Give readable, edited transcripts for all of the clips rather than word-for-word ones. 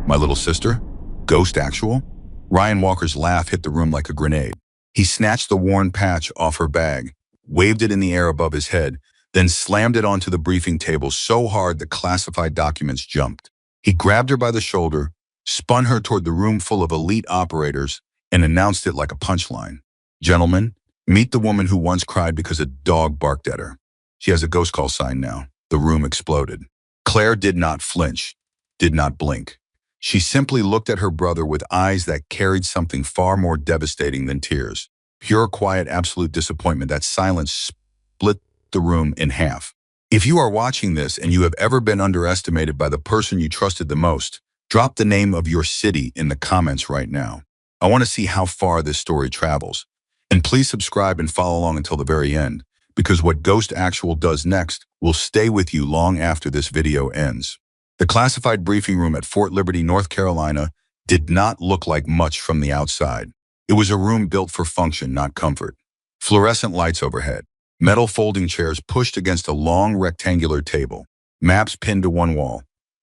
My little sister? Ghost actual? Ryan Walker's laugh hit the room like a grenade. He snatched the worn patch off her bag, waved it in the air above his head, then slammed it onto the briefing table so hard the classified documents jumped. He grabbed her by the shoulder, spun her toward the room full of elite operators, and announced it like a punchline. Gentlemen, meet the woman who once cried because a dog barked at her. She has a ghost call sign now. The room exploded. Claire did not flinch, did not blink. She simply looked at her brother with eyes that carried something far more devastating than tears. Pure, quiet, absolute disappointment. That silence split the room in half. If you are watching this and you have ever been underestimated by the person you trusted the most, drop the name of your city in the comments right now. I want to see how far this story travels. And please subscribe and follow along until the very end, because what Ghost Actual does next will stay with you long after this video ends. The classified briefing room at Fort Liberty, North Carolina, did not look like much from the outside. It was a room built for function, not comfort. Fluorescent lights overhead, metal folding chairs pushed against a long rectangular table, maps pinned to one wall,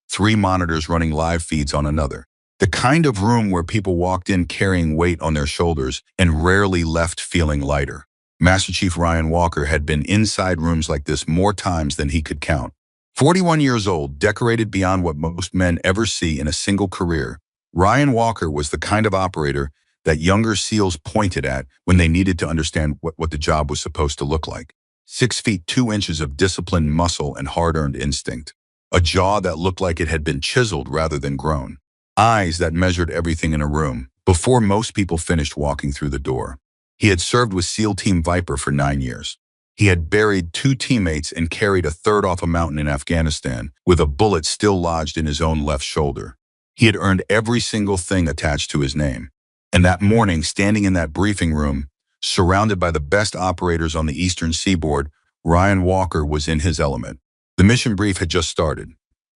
3 monitors running live feeds on another. The kind of room where people walked in carrying weight on their shoulders and rarely left feeling lighter. Master Chief Ryan Walker had been inside rooms like this more times than he could count. 41 years old, decorated beyond what most men ever see in a single career, Ryan Walker was the kind of operator that younger SEALs pointed at when they needed to understand what the job was supposed to look like. 6 feet 2 inches of disciplined muscle and hard-earned instinct. A jaw that looked like it had been chiseled rather than grown. Eyes that measured everything in a room before most people finished walking through the door. He had served with SEAL Team Viper for 9 years. He had buried 2 teammates and carried a third off a mountain in Afghanistan with a bullet still lodged in his own left shoulder. He had earned every single thing attached to his name. And that morning, standing in that briefing room, surrounded by the best operators on the eastern seaboard, Ryan Walker was in his element. The mission brief had just started.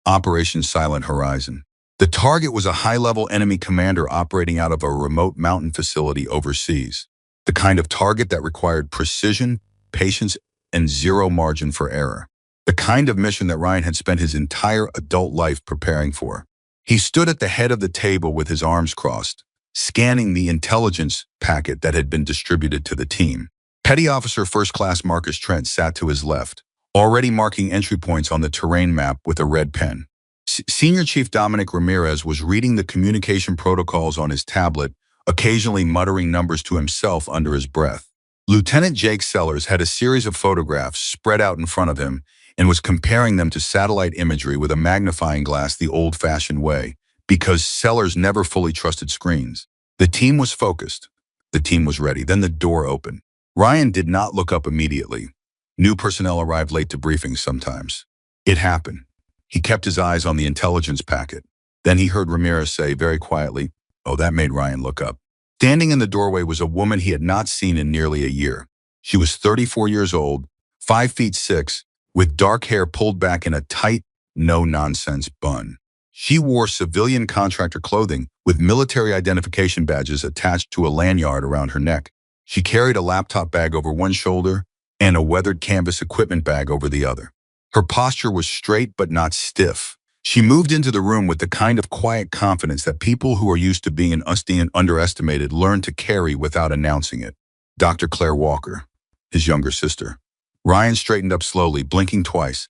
Operation Silent Horizon. The target was a high-level enemy commander operating out of a remote mountain facility overseas. The kind of target that required precision, patience, and zero margin for error. The kind of mission that Ryan had spent his entire adult life preparing for. He stood at the head of the table with his arms crossed, scanning the intelligence packet that had been distributed to the team. Petty Officer First Class Marcus Trent sat to his left, already marking entry points on the terrain map with a red pen. Senior Chief Dominic Ramirez was reading the communication protocols on his tablet, occasionally muttering numbers to himself under his breath. Lieutenant Jake Sellers had a series of photographs spread out in front of him and was comparing them to satellite imagery with a magnifying glass the old-fashioned way, because Sellers never fully trusted screens. The team was focused. The team was ready. Then the door opened. Ryan did not look up immediately. New personnel arrived late to briefings sometimes. It happened. He kept his eyes on the intelligence packet. Then he heard Ramirez say very quietly, "Oh," that made Ryan look up. Standing in the doorway was a woman he had not seen in nearly a year. She was 34 years old, 5 feet 6, with dark hair pulled back in a tight, no-nonsense bun. She wore civilian contractor clothing with military identification badges attached to a lanyard around her neck. She carried a laptop bag over one shoulder and a weathered canvas equipment bag over the other. Her posture was straight but not stiff. She moved into the room with the kind of quiet confidence that people who are used to being underestimated learn to carry without announcing it. Dr. Claire Walker, his younger sister. Ryan straightened up slowly, blinking twice,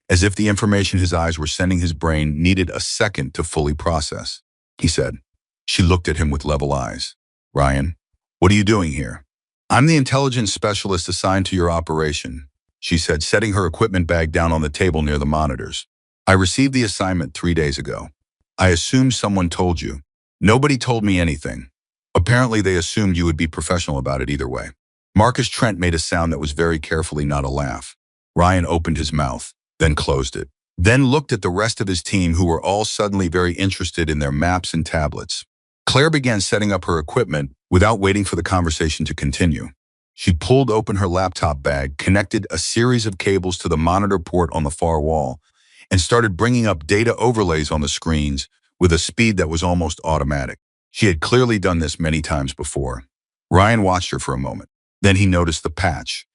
as if the information his eyes were sending his brain needed a second to fully process. He said. She looked at him with level eyes. "Ryan, what are you doing here?" "I'm the intelligence specialist assigned to your operation," she said, setting her equipment bag down on the table near the monitors. "I received the assignment 3 days ago. I assume someone told you." "Nobody told me anything." "Apparently they assumed you would be professional about it either way." Marcus Trent made a sound that was very carefully not a laugh. Ryan opened his mouth, then closed it. Then looked at the rest of his team, who were all suddenly very interested in their maps and tablets. Claire began setting up her equipment without waiting for the conversation to continue. She pulled open her laptop bag, connected a series of cables to the monitor port on the far wall, and started bringing up data overlays on the screens with a speed that was almost automatic. She had clearly done this many times before. Ryan watched her for a moment. Then he noticed the patch.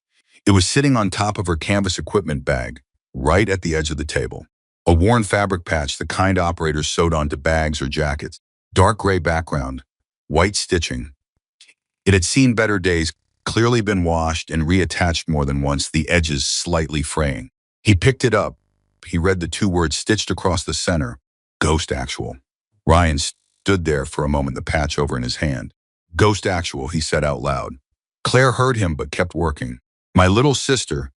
It was sitting on top of her canvas equipment bag, right at the edge of the table. A worn fabric patch, the kind operators sewed onto bags or jackets. Dark gray background, white stitching. It had seen better days, clearly been washed and reattached more than once, the edges slightly fraying. He picked it up. He read the two words stitched across the center, Ghost Actual. Ryan stood there for a moment, the patch over in his hand. Ghost Actual, he said out loud. Claire heard him but kept working. My little sister,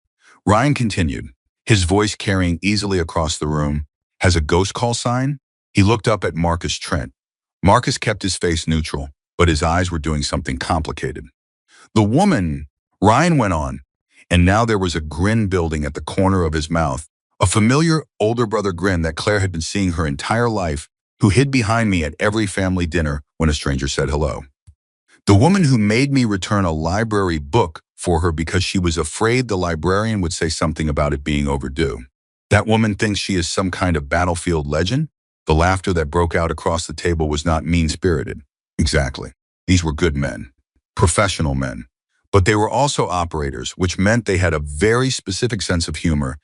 Ryan continued, his voice carrying easily across the room, has a ghost call sign? He looked up at Marcus Trent. Marcus kept his face neutral, but his eyes were doing something complicated. The woman, Ryan went on, and now there was a grin building at the corner of his mouth, a familiar older brother grin that Claire had been seeing her entire life, who hid behind me at every family dinner when a stranger said hello. The woman who made me return a library book for her because she was afraid the librarian would say something about it being overdue. That woman thinks she is some kind of battlefield legend? The laughter that broke out across the table was not mean-spirited. Exactly. These were good men, professional men. But they were also operators, which meant they had a very specific sense of humor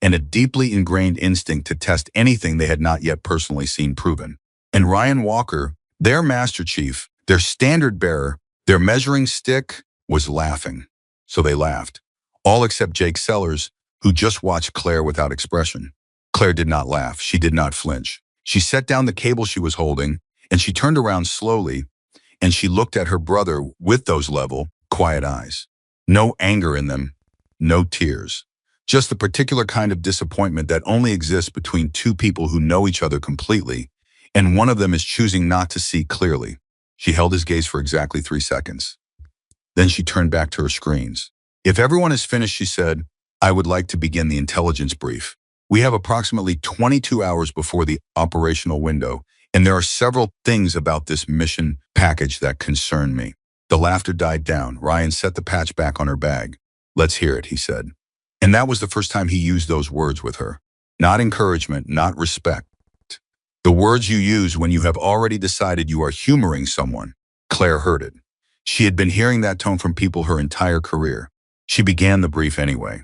and a deeply ingrained instinct to test anything they had not yet personally seen proven. And Ryan Walker, their master chief, their standard bearer, their measuring stick, was laughing. So they laughed. All except Jake Sellers, who just watched Claire without expression. Claire did not laugh. She did not flinch. She set down the cable she was holding, and she turned around slowly, and she looked at her brother with those level, quiet eyes. No anger in them, no tears. Just the particular kind of disappointment that only exists between two people who know each other completely, and one of them is choosing not to see clearly. She held his gaze for exactly 3 seconds. Then she turned back to her screens. If everyone is finished, she said, I would like to begin the intelligence brief. We have approximately 22 hours before the operational window, and there are several things about this mission package that concern me. The laughter died down. Ryan set the patch back on her bag. Let's hear it, he said. And that was the first time he used those words with her. Not encouragement, not respect. The words you use when you have already decided you are humoring someone. Claire heard it. She had been hearing that tone from people her entire career. She began the brief anyway.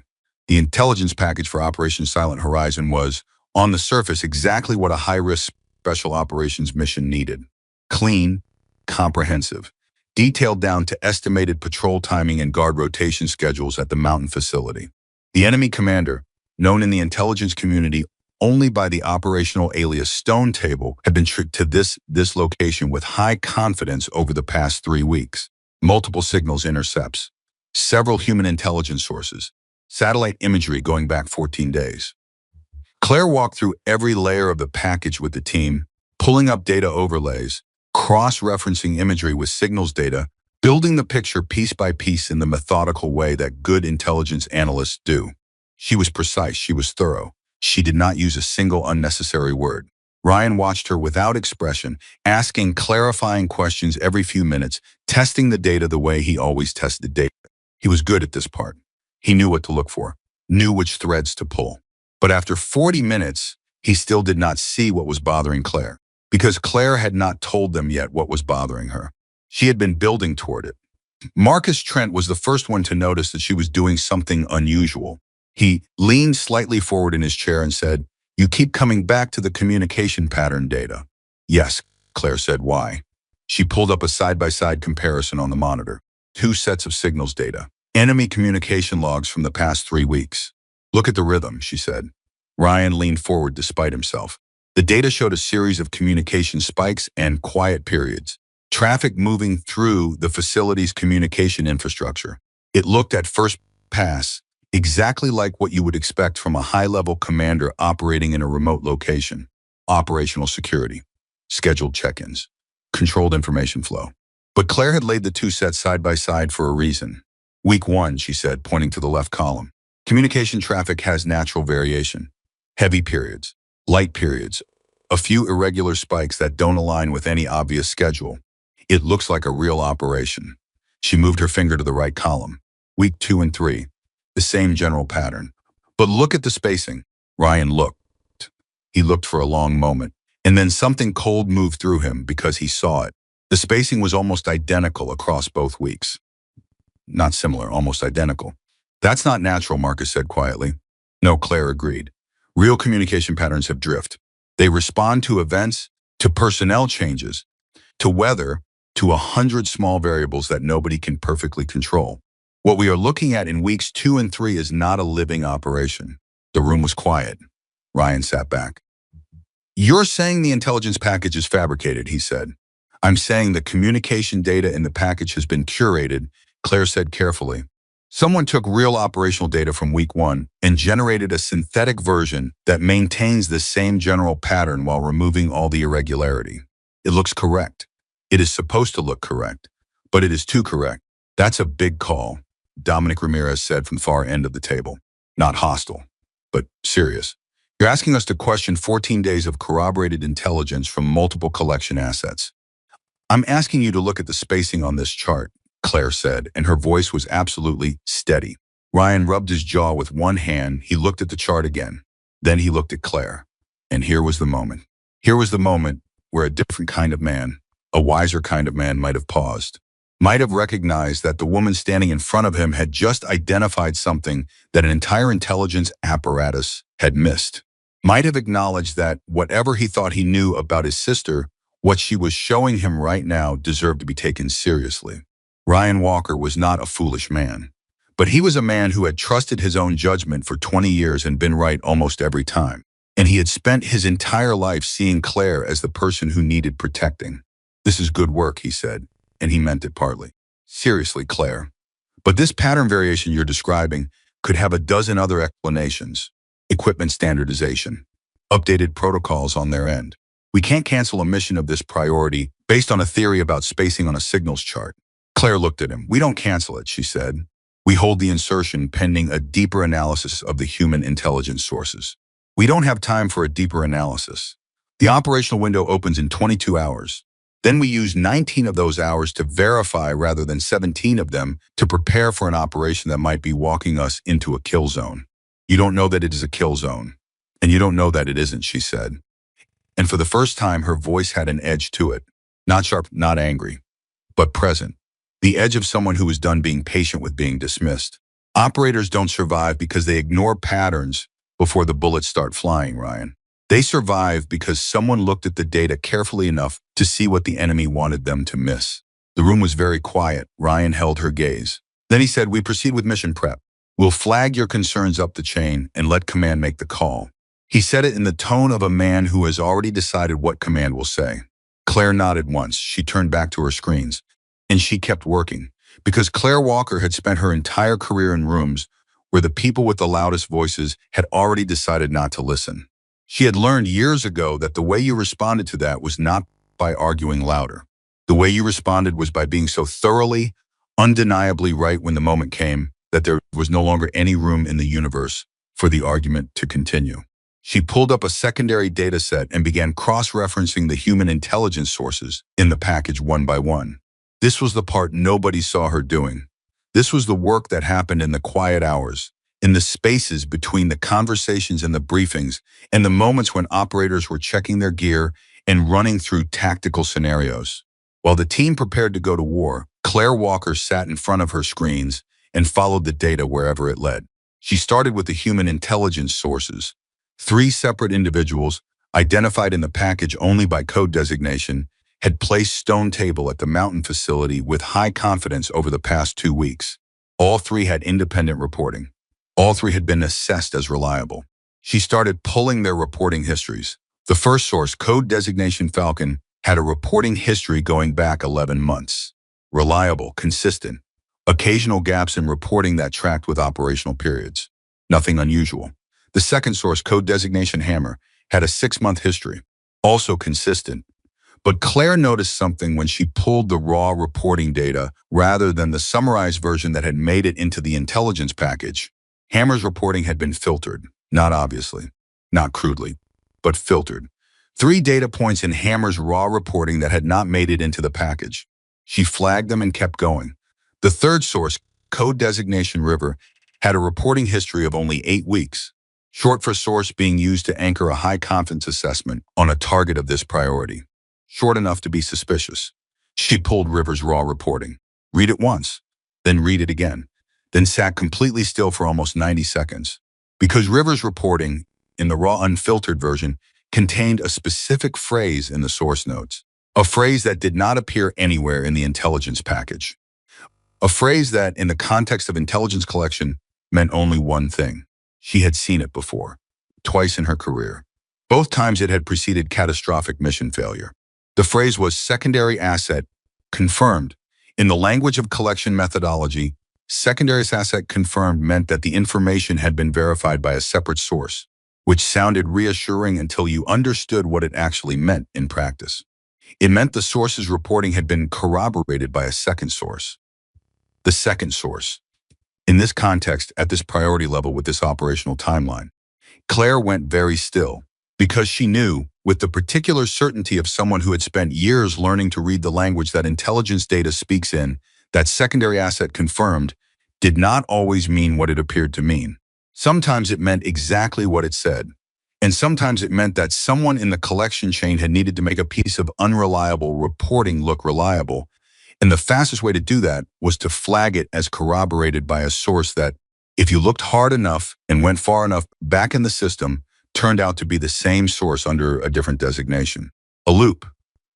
The intelligence package for Operation Silent Horizon was, on the surface, exactly what a high-risk special operations mission needed. Clean, comprehensive, detailed down to estimated patrol timing and guard rotation schedules at the mountain facility. The enemy commander, known in the intelligence community only by the operational alias Stone Table, had been tricked to this location with high confidence over the past 3 weeks. Multiple signals intercepts, several human intelligence sources, satellite imagery going back 14 days. Claire walked through every layer of the package with the team, pulling up data overlays, cross-referencing imagery with signals data, building the picture piece by piece in the methodical way that good intelligence analysts do. She was precise, she was thorough. She did not use a single unnecessary word. Ryan watched her without expression, asking clarifying questions every few minutes, testing the data the way he always tested data. He was good at this part. He knew what to look for, knew which threads to pull. But after 40 minutes, he still did not see what was bothering Claire, because Claire had not told them yet what was bothering her. She had been building toward it. Marcus Trent was the first one to notice that she was doing something unusual. He leaned slightly forward in his chair and said, You keep coming back to the communication pattern data. Yes, Claire said, why? She pulled up a side-by-side comparison on the monitor. 2 sets of signals data. Enemy communication logs from the past 3 weeks. Look at the rhythm, she said. Ryan leaned forward despite himself. The data showed a series of communication spikes and quiet periods. Traffic moving through the facility's communication infrastructure. It looked at first pass exactly like what you would expect from a high-level commander operating in a remote location. Operational security, scheduled check-ins, controlled information flow. But Claire had laid the 2 sets side by side for a reason. Week 1, she said, pointing to the left column. Communication traffic has natural variation. Heavy periods, light periods, a few irregular spikes that don't align with any obvious schedule. It looks like a real operation. She moved her finger to the right column. Week 2 and 3, the same general pattern. But look at the spacing. Ryan looked. He looked for a long moment, and then something cold moved through him because he saw it. The spacing was almost identical across both weeks. Not similar, almost identical. That's not natural, Marcus said quietly. No, Claire agreed. Real communication patterns have drift. They respond to events, to personnel changes, to weather, to 100 small variables that nobody can perfectly control. What we are looking at in weeks 2 and 3 is not a living operation. The room was quiet. Ryan sat back. You're saying the intelligence package is fabricated, he said. I'm saying the communication data in the package has been curated, Claire said carefully. Someone took real operational data from week 1 and generated a synthetic version that maintains the same general pattern while removing all the irregularity. It looks correct. It is supposed to look correct, but it is too correct. That's a big call, Dominic Ramirez said from the far end of the table. Not hostile, but serious. You're asking us to question 14 days of corroborated intelligence from multiple collection assets. I'm asking you to look at the spacing on this chart, Claire said, and her voice was absolutely steady. Ryan rubbed his jaw with one hand. He looked at the chart again. Then he looked at Claire. And here was the moment. Here was the moment where a different kind of man, a wiser kind of man, might have paused. Might have recognized that the woman standing in front of him had just identified something that an entire intelligence apparatus had missed. Might have acknowledged that whatever he thought he knew about his sister, what she was showing him right now deserved to be taken seriously. Ryan Walker was not a foolish man, but he was a man who had trusted his own judgment for 20 years and been right almost every time. And he had spent his entire life seeing Claire as the person who needed protecting. This is good work, he said, and he meant it partly. Seriously, Claire. But this pattern variation you're describing could have a dozen other explanations. Equipment standardization, updated protocols on their end. We can't cancel a mission of this priority based on a theory about spacing on a signals chart. Claire looked at him. We don't cancel it, she said. We hold the insertion pending a deeper analysis of the human intelligence sources. We don't have time for a deeper analysis. The operational window opens in 22 hours. Then we use 19 of those hours to verify rather than 17 of them to prepare for an operation that might be walking us into a kill zone. You don't know that it is a kill zone, and you don't know that it isn't, she said. And for the first time, her voice had an edge to it. Not sharp, not angry, but present. The edge of someone who is done being patient with being dismissed. Operators don't survive because they ignore patterns before the bullets start flying, Ryan. They survive because someone looked at the data carefully enough to see what the enemy wanted them to miss. The room was very quiet. Ryan held her gaze. Then he said, we proceed with mission prep. We'll flag your concerns up the chain and let command make the call. He said it in the tone of a man who has already decided what command will say. Claire nodded once. She turned back to her screens. And she kept working, because Claire Walker had spent her entire career in rooms where the people with the loudest voices had already decided not to listen. She had learned years ago that the way you responded to that was not by arguing louder. The way you responded was by being so thoroughly, undeniably right when the moment came that there was no longer any room in the universe for the argument to continue. She pulled up a secondary data set and began cross-referencing the human intelligence sources in the package one by one. This was the part nobody saw her doing. This was the work that happened in the quiet hours, in the spaces between the conversations and the briefings, and the moments when operators were checking their gear and running through tactical scenarios. While the team prepared to go to war, Claire Walker sat in front of her screens and followed the data wherever it led. She started with the human intelligence sources. 3 separate individuals, identified in the package only by code designation, had placed Stone Table at the mountain facility with high confidence over the past 2 weeks. All 3 had independent reporting. All 3 had been assessed as reliable. She started pulling their reporting histories. The first source, code designation Falcon, had a reporting history going back 11 months. Reliable, consistent. Occasional gaps in reporting that tracked with operational periods. Nothing unusual. The second source, code designation Hammer, had a 6-month history. Also consistent. But Claire noticed something when she pulled the raw reporting data rather than the summarized version that had made it into the intelligence package. Hammer's reporting had been filtered, not obviously, not crudely, but filtered. 3 data points in Hammer's raw reporting that had not made it into the package. She flagged them and kept going. The third source, code designation River, had a reporting history of only 8 weeks, short for source being used to anchor a high confidence assessment on a target of this priority. Short enough to be suspicious. She pulled River's raw reporting. Read it once, then read it again, then sat completely still for almost 90 seconds. Because River's reporting in the raw unfiltered version, contained a specific phrase in the source notes, a phrase that did not appear anywhere in the intelligence package. A phrase that, in the context of intelligence collection, meant only one thing. She had seen it before, twice in her career. Both times it had preceded catastrophic mission failure. The phrase was secondary asset confirmed. In the language of collection methodology, secondary asset confirmed meant that the information had been verified by a separate source, which sounded reassuring until you understood what it actually meant in practice. It meant the source's reporting had been corroborated by a second source. The second source. In this context, at this priority level with this operational timeline, Claire went very still because she knew, with the particular certainty of someone who had spent years learning to read the language that intelligence data speaks in, that secondary asset confirmed did not always mean what it appeared to mean. Sometimes it meant exactly what it said, and sometimes it meant that someone in the collection chain had needed to make a piece of unreliable reporting look reliable, and the fastest way to do that was to flag it as corroborated by a source that, if you looked hard enough and went far enough back in the system, turned out to be the same source under a different designation. A loop.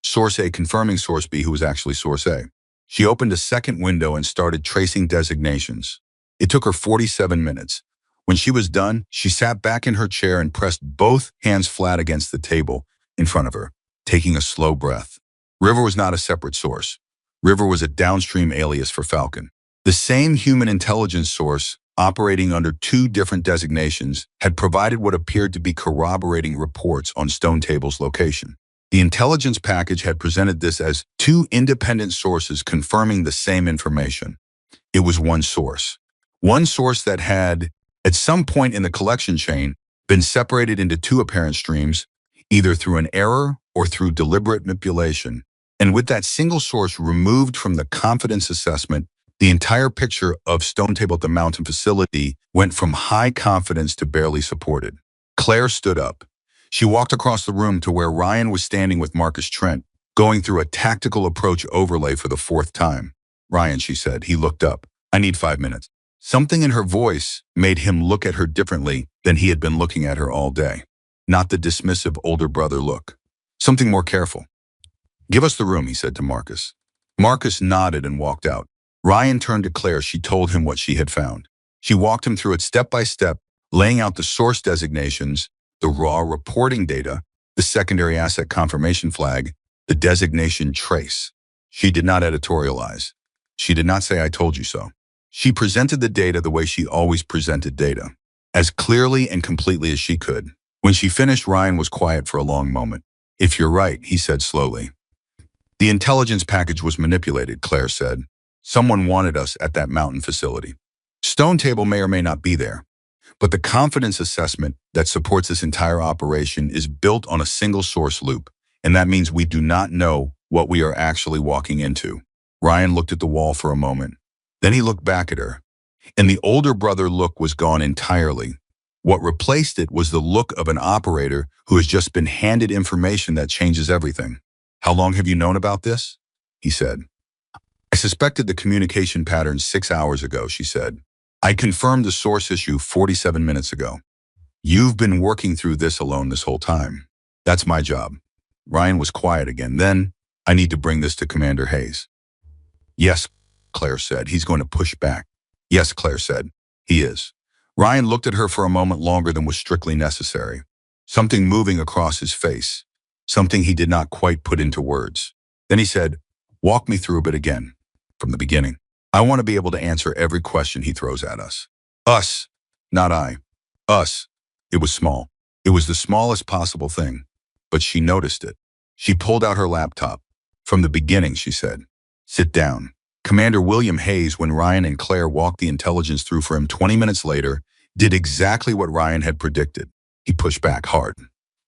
Source A confirming source B, who was actually source A. She opened a second window and started tracing designations. It took her 47 minutes. When she was done, she sat back in her chair and pressed both hands flat against the table in front of her, taking a slow breath. River was not a separate source. River was a downstream alias for Falcon. The same human intelligence source, operating under two different designations, had provided what appeared to be corroborating reports on Stonetable's location. The intelligence package had presented this as two independent sources confirming the same information. It was one source that had, at some point in the collection chain, been separated into two apparent streams, either through an error or through deliberate manipulation. And with that single source removed from the confidence assessment, the entire picture of Stonetable at the Mountain facility went from high confidence to barely supported. Claire stood up. She walked across the room to where Ryan was standing with Marcus Trent, going through a tactical approach overlay for the fourth time. Ryan, she said. He looked up. I need 5 minutes. Something in her voice made him look at her differently than he had been looking at her all day. Not the dismissive older brother look. Something more careful. Give us the room, he said to Marcus. Marcus nodded and walked out. Ryan turned to Claire. She told him what she had found. She walked him through it step by step, laying out the source designations, the raw reporting data, the secondary asset confirmation flag, the designation trace. She did not editorialize. She did not say, I told you so. She presented the data the way she always presented data, as clearly and completely as she could. When she finished, Ryan was quiet for a long moment. If you're right, he said slowly. The intelligence package was manipulated, Claire said. Someone wanted us at that mountain facility. Stonetable may or may not be there, but the confidence assessment that supports this entire operation is built on a single source loop, and that means we do not know what we are actually walking into. Ryan looked at the wall for a moment. Then he looked back at her, and the older brother look was gone entirely. What replaced it was the look of an operator who has just been handed information that changes everything. How long have you known about this? He said. I suspected the communication pattern 6 hours ago, she said. I confirmed the source issue 47 minutes ago. You've been working through this alone this whole time. That's my job. Ryan was quiet again. Then, I need to bring this to Commander Hayes. Yes, Claire said. He's going to push back. Yes, Claire said. He is. Ryan looked at her for a moment longer than was strictly necessary. Something moving across his face. Something he did not quite put into words. Then he said, walk me through a bit again. From the beginning. I want to be able to answer every question he throws at us. Us, not I. Us. It was small. It was the smallest possible thing. But she noticed it. She pulled out her laptop. From the beginning, she said. Sit down. Commander William Hayes, when Ryan and Claire walked the intelligence through for him 20 minutes later, did exactly what Ryan had predicted. He pushed back hard.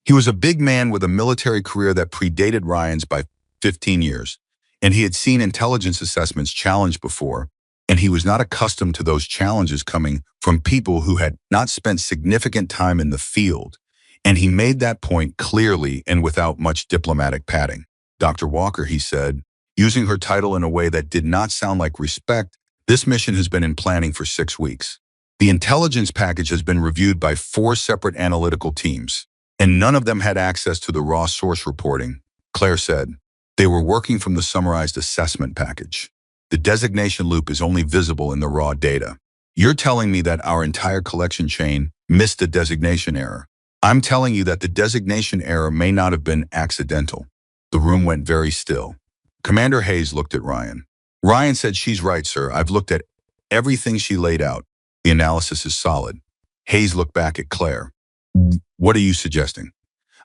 He was a big man with a military career that predated Ryan's by 15 years. And he had seen intelligence assessments challenged before, and he was not accustomed to those challenges coming from people who had not spent significant time in the field. And he made that point clearly and without much diplomatic padding. Dr. Walker, he said, using her title in a way that did not sound like respect, this mission has been in planning for 6 weeks. The intelligence package has been reviewed by 4 separate analytical teams, and none of them had access to the raw source reporting, Claire said. They were working from the summarized assessment package. The designation loop is only visible in the raw data. You're telling me that our entire collection chain missed a designation error. I'm telling you that the designation error may not have been accidental. The room went very still. Commander Hayes looked at Ryan. Ryan said, "She's right, sir. I've looked at everything she laid out. The analysis is solid." Hayes looked back at Claire. "What are you suggesting?"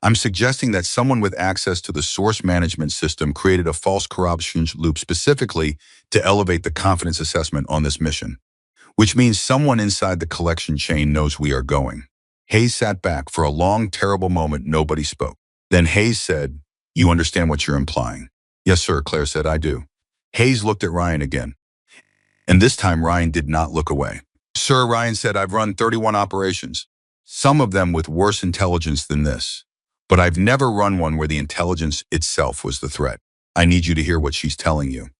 "I'm suggesting that someone with access to the source management system created a false corruption loop specifically to elevate the confidence assessment on this mission, which means someone inside the collection chain knows we are going." Hayes sat back. For a long, terrible moment, nobody spoke. Then Hayes said, "You understand what you're implying?" "Yes, sir," Claire said, "I do." Hayes looked at Ryan again, and this time Ryan did not look away. "Sir," Ryan said, "I've run 31 operations, some of them with worse intelligence than this. But I've never run one where the intelligence itself was the threat. I need you to hear what she's telling you."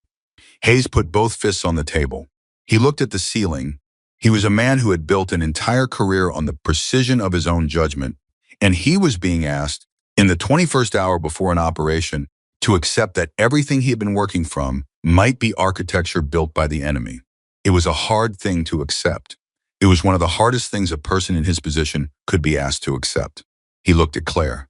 Hayes put both fists on the table. He looked at the ceiling. He was a man who had built an entire career on the precision of his own judgment, and he was being asked, in the 21st hour before an operation, to accept that everything he had been working from might be architecture built by the enemy. It was a hard thing to accept. It was one of the hardest things a person in his position could be asked to accept. He looked at Claire.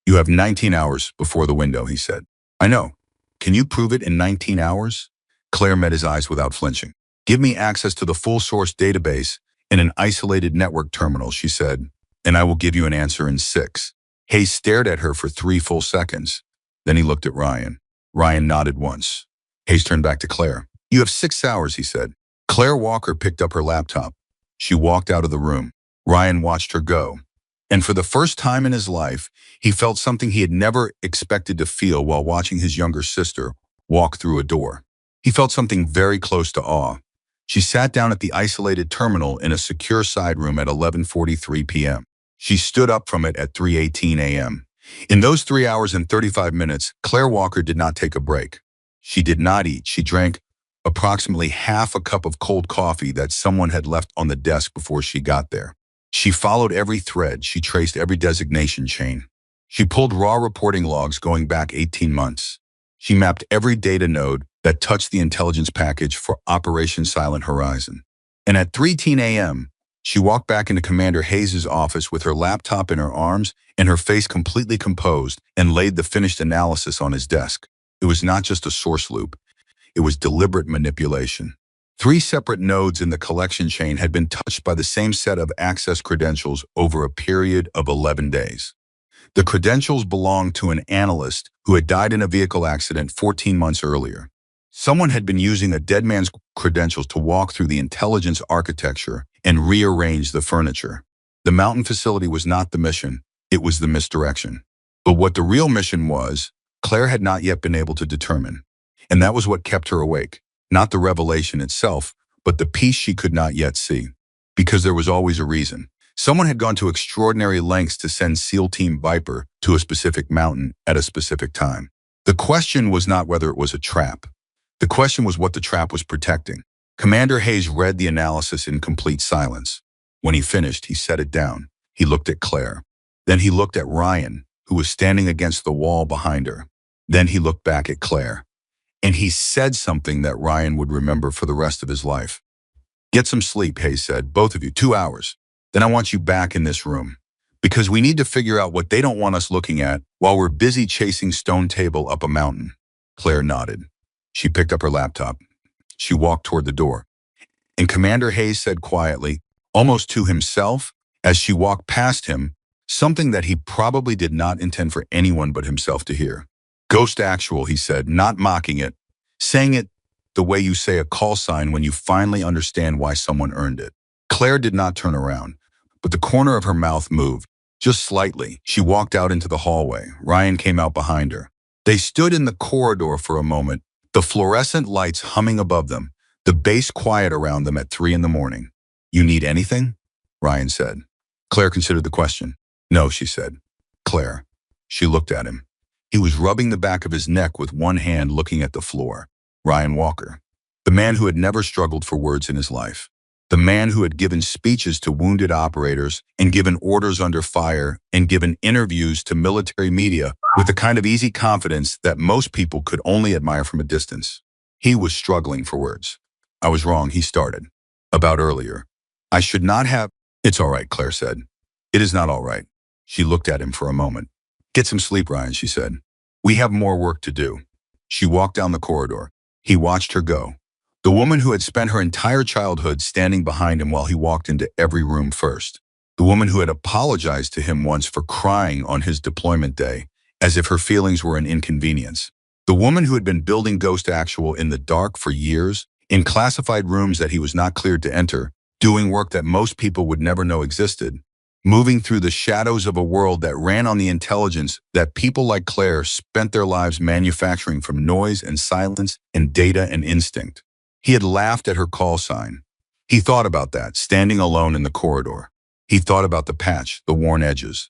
"You have 19 hours before the window," he said. "I know. Can you prove it in 19 hours? Claire met his eyes without flinching. "Give me access to the full source database in an isolated network terminal," she said, "and I will give you an answer in 6. Hayes stared at her for 3 full seconds. Then he looked at Ryan. Ryan nodded once. Hayes turned back to Claire. "You have 6 hours," he said. Claire Walker picked up her laptop. She walked out of the room. Ryan watched her go. And for the first time in his life, he felt something he had never expected to feel while watching his younger sister walk through a door. He felt something very close to awe. She sat down at the isolated terminal in a secure side room at 11:43 p.m. She stood up from it at 3:18 a.m. In those 3 hours and 35 minutes, Claire Walker did not take a break. She did not eat. She drank approximately half a cup of cold coffee that someone had left on the desk before she got there. She followed every thread. She traced every designation chain. She pulled raw reporting logs going back 18 months. She mapped every data node that touched the intelligence package for Operation Silent Horizon. And at 3:10 a.m., she walked back into Commander Hayes' office with her laptop in her arms and her face completely composed and laid the finished analysis on his desk. It was not just a source loop. It was deliberate manipulation. 3 separate nodes in the collection chain had been touched by the same set of access credentials over a period of 11 days. The credentials belonged to an analyst who had died in a vehicle accident 14 months earlier. Someone had been using a dead man's credentials to walk through the intelligence architecture and rearrange the furniture. The mountain facility was not the mission, it was the misdirection. But what the real mission was, Claire had not yet been able to determine. And that was what kept her awake. Not the revelation itself, but the piece she could not yet see. Because there was always a reason. Someone had gone to extraordinary lengths to send SEAL Team Viper to a specific mountain at a specific time. The question was not whether it was a trap. The question was what the trap was protecting. Commander Hayes read the analysis in complete silence. When he finished, he set it down. He looked at Claire. Then he looked at Ryan, who was standing against the wall behind her. Then he looked back at Claire. And he said something that Ryan would remember for the rest of his life. "Get some sleep," Hayes said, "both of you, 2 hours. Then I want you back in this room. Because we need to figure out what they don't want us looking at while we're busy chasing Stone Table up a mountain." Claire nodded. She picked up her laptop. She walked toward the door. And Commander Hayes said quietly, almost to himself, as she walked past him, something that he probably did not intend for anyone but himself to hear. "Ghost Actual," he said, not mocking it, saying it the way you say a call sign when you finally understand why someone earned it. Claire did not turn around, but the corner of her mouth moved, just slightly. She walked out into the hallway. Ryan came out behind her. They stood in the corridor for a moment, the fluorescent lights humming above them, the bass quiet around them at 3 in the morning. "You need anything?" Ryan said. Claire considered the question. "No," she said. "Claire." She looked at him. He was rubbing the back of his neck with one hand looking at the floor. Ryan Walker. The man who had never struggled for words in his life. The man who had given speeches to wounded operators and given orders under fire and given interviews to military media with the kind of easy confidence that most people could only admire from a distance. He was struggling for words. I was wrong, he started. About earlier. I should not have. It's all right, Claire said. It is not all right. She looked at him for a moment. Get some sleep, Ryan, she said. We have more work to do. She walked down the corridor. He watched her go. The woman who had spent her entire childhood standing behind him while he walked into every room first. The woman who had apologized to him once for crying on his deployment day, as if her feelings were an inconvenience. The woman who had been building Ghost Actual in the dark for years, in classified rooms that he was not cleared to enter, doing work that most people would never know existed, moving through the shadows of a world that ran on the intelligence that people like Claire spent their lives manufacturing from noise and silence and data and instinct. He had laughed at her call sign. He thought about that, standing alone in the corridor. He thought about the patch, the worn edges,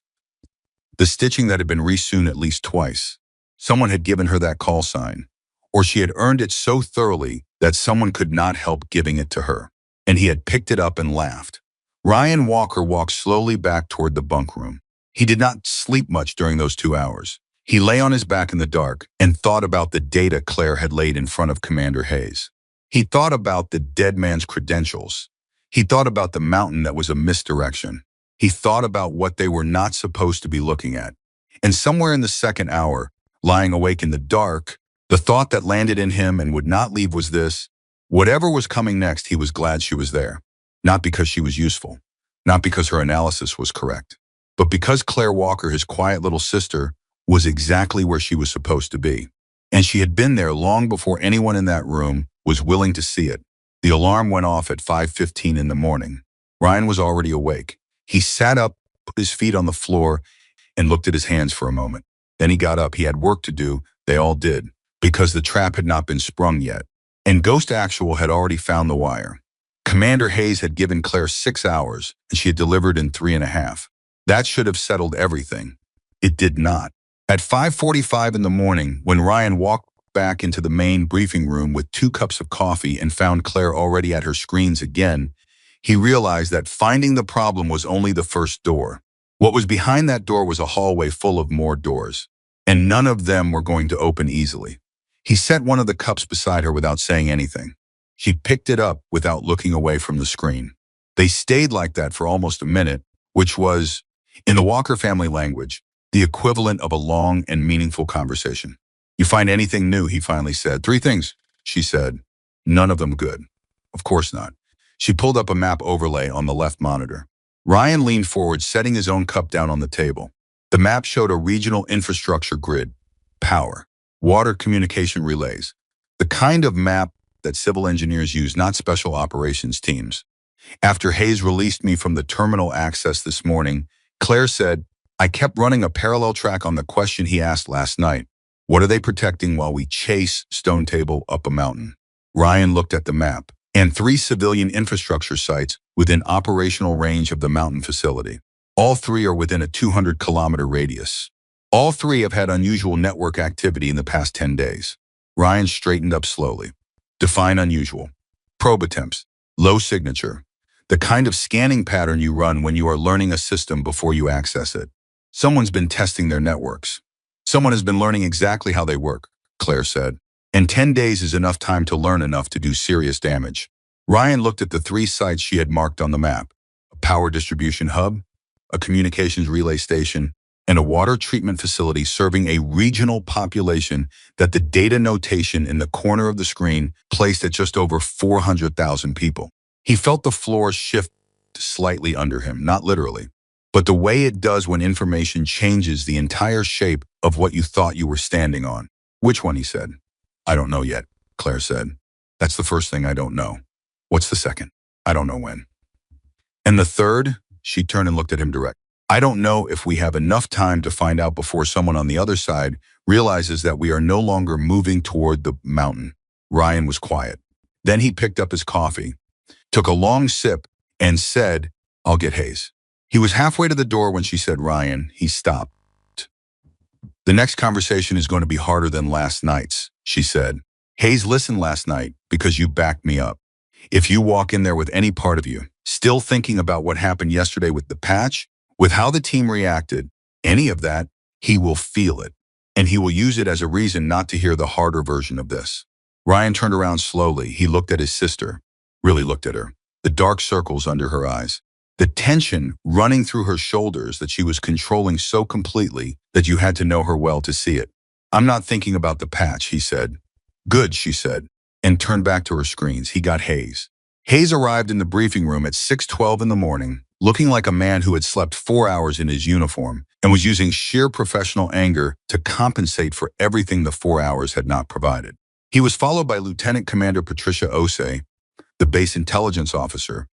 the stitching that had been resewn at least twice. Someone had given her that call sign, or she had earned it so thoroughly that someone could not help giving it to her. And he had picked it up and laughed. Ryan Walker walked slowly back toward the bunk room. He did not sleep much during those 2 hours. He lay on his back in the dark and thought about the data Claire had laid in front of Commander Hayes. He thought about the dead man's credentials. He thought about the mountain that was a misdirection. He thought about what they were not supposed to be looking at. And somewhere in the second hour, lying awake in the dark, the thought that landed in him and would not leave was this: whatever was coming next, he was glad she was there. Not because she was useful, not because her analysis was correct, but because Claire Walker, his quiet little sister, was exactly where she was supposed to be. And she had been there long before anyone in that room was willing to see it. The alarm went off at 5:15 in the morning. Ryan was already awake. He sat up, put his feet on the floor, and looked at his hands for a moment. Then he got up. He had work to do. They all did, because the trap had not been sprung yet. And Ghost Actual had already found the wire. Commander Hayes had given Claire 6 hours, and she had delivered in 3.5. That should have settled everything. It did not. At 5:45 in the morning, when Ryan walked back into the main briefing room with 2 cups of coffee and found Claire already at her screens again, he realized that finding the problem was only the first door. What was behind that door was a hallway full of more doors, and none of them were going to open easily. He set one of the cups beside her without saying anything. She picked it up without looking away from the screen. They stayed like that for almost a minute, which was, in the Walker family language, the equivalent of a long and meaningful conversation. You find anything new, he finally said. 3 things, she said. None of them good. Of course not. She pulled up a map overlay on the left monitor. Ryan leaned forward, setting his own cup down on the table. The map showed a regional infrastructure grid, power, water, communication relays, the kind of map that civil engineers use, not special operations teams. After Hayes released me from the terminal access this morning, Claire said, I kept running a parallel track on the question he asked last night. What are they protecting while we chase Stone Table up a mountain? Ryan looked at the map, and 3 civilian infrastructure sites within operational range of the mountain facility. All 3 are within a 200-kilometer radius. All 3 have had unusual network activity in the past 10 days. Ryan straightened up slowly. Define unusual. Probe attempts. Low signature. The kind of scanning pattern you run when you are learning a system before you access it. Someone's been testing their networks. Someone has been learning exactly how they work, Claire said. And 10 days is enough time to learn enough to do serious damage. Ryan looked at the 3 sites she had marked on the map: a power distribution hub, a communications relay station, and a water treatment facility serving a regional population that the data notation in the corner of the screen placed at just over 400,000 people. He felt the floor shift slightly under him, not literally, but the way it does when information changes the entire shape of what you thought you were standing on. Which one, he said. I don't know yet, Claire said. That's the first thing I don't know. What's the second? I don't know when. And the third? She turned and looked at him direct. I don't know if we have enough time to find out before someone on the other side realizes that we are no longer moving toward the mountain. Ryan was quiet. Then he picked up his coffee, took a long sip, and said, I'll get Hayes. He was halfway to the door when she said, Ryan. He stopped. The next conversation is going to be harder than last night's, she said. Hayes listened last night because you backed me up. If you walk in there with any part of you still thinking about what happened yesterday with the patch, with how the team reacted, any of that, he will feel it. And he will use it as a reason not to hear the harder version of this. Ryan turned around slowly. He looked at his sister, really looked at her, the dark circles under her eyes, the tension running through her shoulders that she was controlling so completely that you had to know her well to see it. I'm not thinking about the patch, he said. Good, she said, and turned back to her screens. He got Hayes. Hayes arrived in the briefing room at 6:12 in the morning, looking like a man who had slept 4 hours in his uniform and was using sheer professional anger to compensate for everything the 4 hours had not provided. He was followed by Lieutenant Commander Patricia Osei, the base intelligence officer,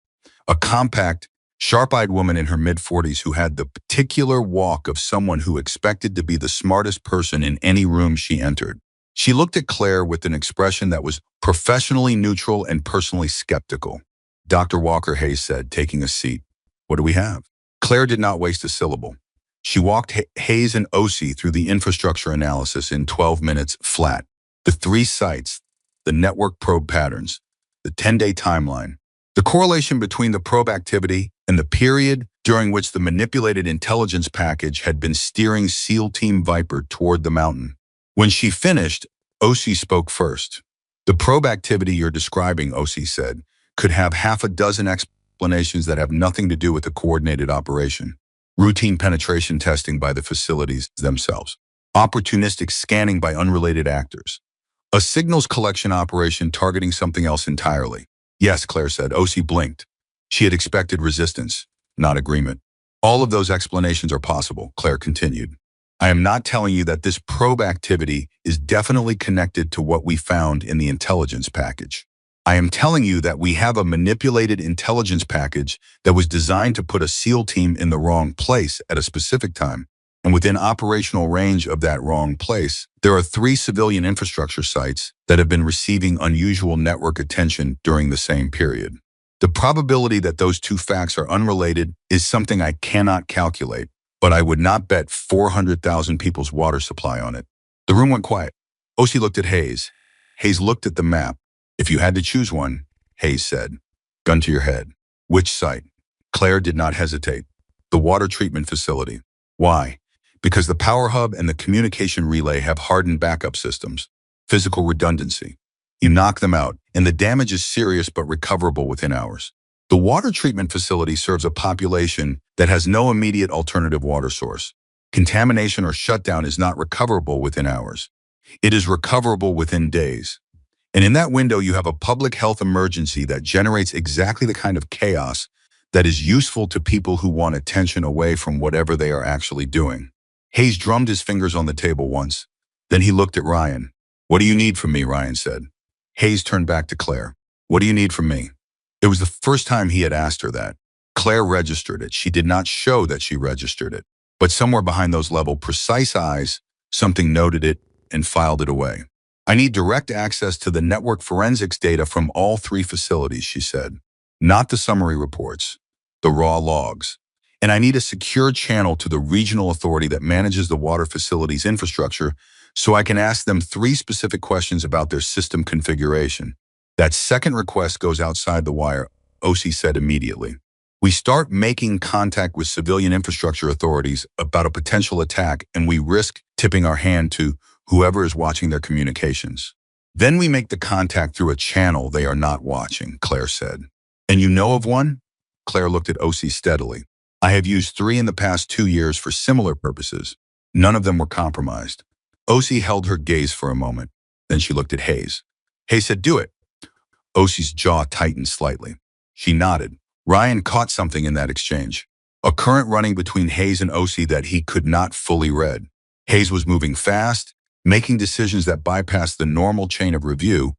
a compact, sharp-eyed woman in her mid-40s who had the particular walk of someone who expected to be the smartest person in any room she entered. She looked at Claire with an expression that was professionally neutral and personally skeptical. Dr. Walker, Hayes said, taking a seat. What do we have? Claire did not waste a syllable. She walked Hayes and Osei through the infrastructure analysis in 12 minutes flat. The 3 sites, the network probe patterns, the 10-day timeline, the correlation between the probe activity and the period during which the manipulated intelligence package had been steering SEAL Team Viper toward the mountain. When she finished, Osei spoke first. The probe activity you're describing, Osei said, could have half a dozen explanations that have nothing to do with a coordinated operation. Routine penetration testing by the facilities themselves. Opportunistic scanning by unrelated actors. A signals collection operation targeting something else entirely. Yes, Claire said. Osei blinked. She had expected resistance, not agreement. All of those explanations are possible, Claire continued. I am not telling you that this probe activity is definitely connected to what we found in the intelligence package. I am telling you that we have a manipulated intelligence package that was designed to put a SEAL team in the wrong place at a specific time. And within operational range of that wrong place, there are 3 civilian infrastructure sites that have been receiving unusual network attention during the same period. The probability that those 2 facts are unrelated is something I cannot calculate, but I would not bet 400,000 people's water supply on it. The room went quiet. Osei looked at Hayes. Hayes looked at the map. If you had to choose one, Hayes said, gun to your head. Which site? Claire did not hesitate. The water treatment facility. Why? Because the power hub and the communication relay have hardened backup systems. Physical redundancy. You knock them out, and the damage is serious but recoverable within hours. The water treatment facility serves a population that has no immediate alternative water source. Contamination or shutdown is not recoverable within hours. It is recoverable within days. And in that window, you have a public health emergency that generates exactly the kind of chaos that is useful to people who want attention away from whatever they are actually doing. Hayes drummed his fingers on the table once. Then he looked at Ryan. What do you need from me, Ryan said. Hayes turned back to Claire. What do you need from me? It was the first time he had asked her that. Claire registered it. She did not show that she registered it. But somewhere behind those level, precise eyes, something noted it and filed it away. I need direct access to the network forensics data from all 3 facilities, she said. Not the summary reports, the raw logs. And I need a secure channel to the regional authority that manages the water facilities infrastructure so I can ask them 3 specific questions about their system configuration. That second request goes outside the wire, Osei said immediately. We start making contact with civilian infrastructure authorities about a potential attack, and we risk tipping our hand to whoever is watching their communications. Then we make the contact through a channel they are not watching, Claire said. And you know of one? Claire looked at Osei steadily. I have used 3 in the past 2 years for similar purposes. None of them were compromised. Osei held her gaze for a moment. Then she looked at Hayes. Hayes said, do it. Osei's jaw tightened slightly. She nodded. Ryan caught something in that exchange. A current running between Hayes and Osei that he could not fully read. Hayes was moving fast, making decisions that bypassed the normal chain of review,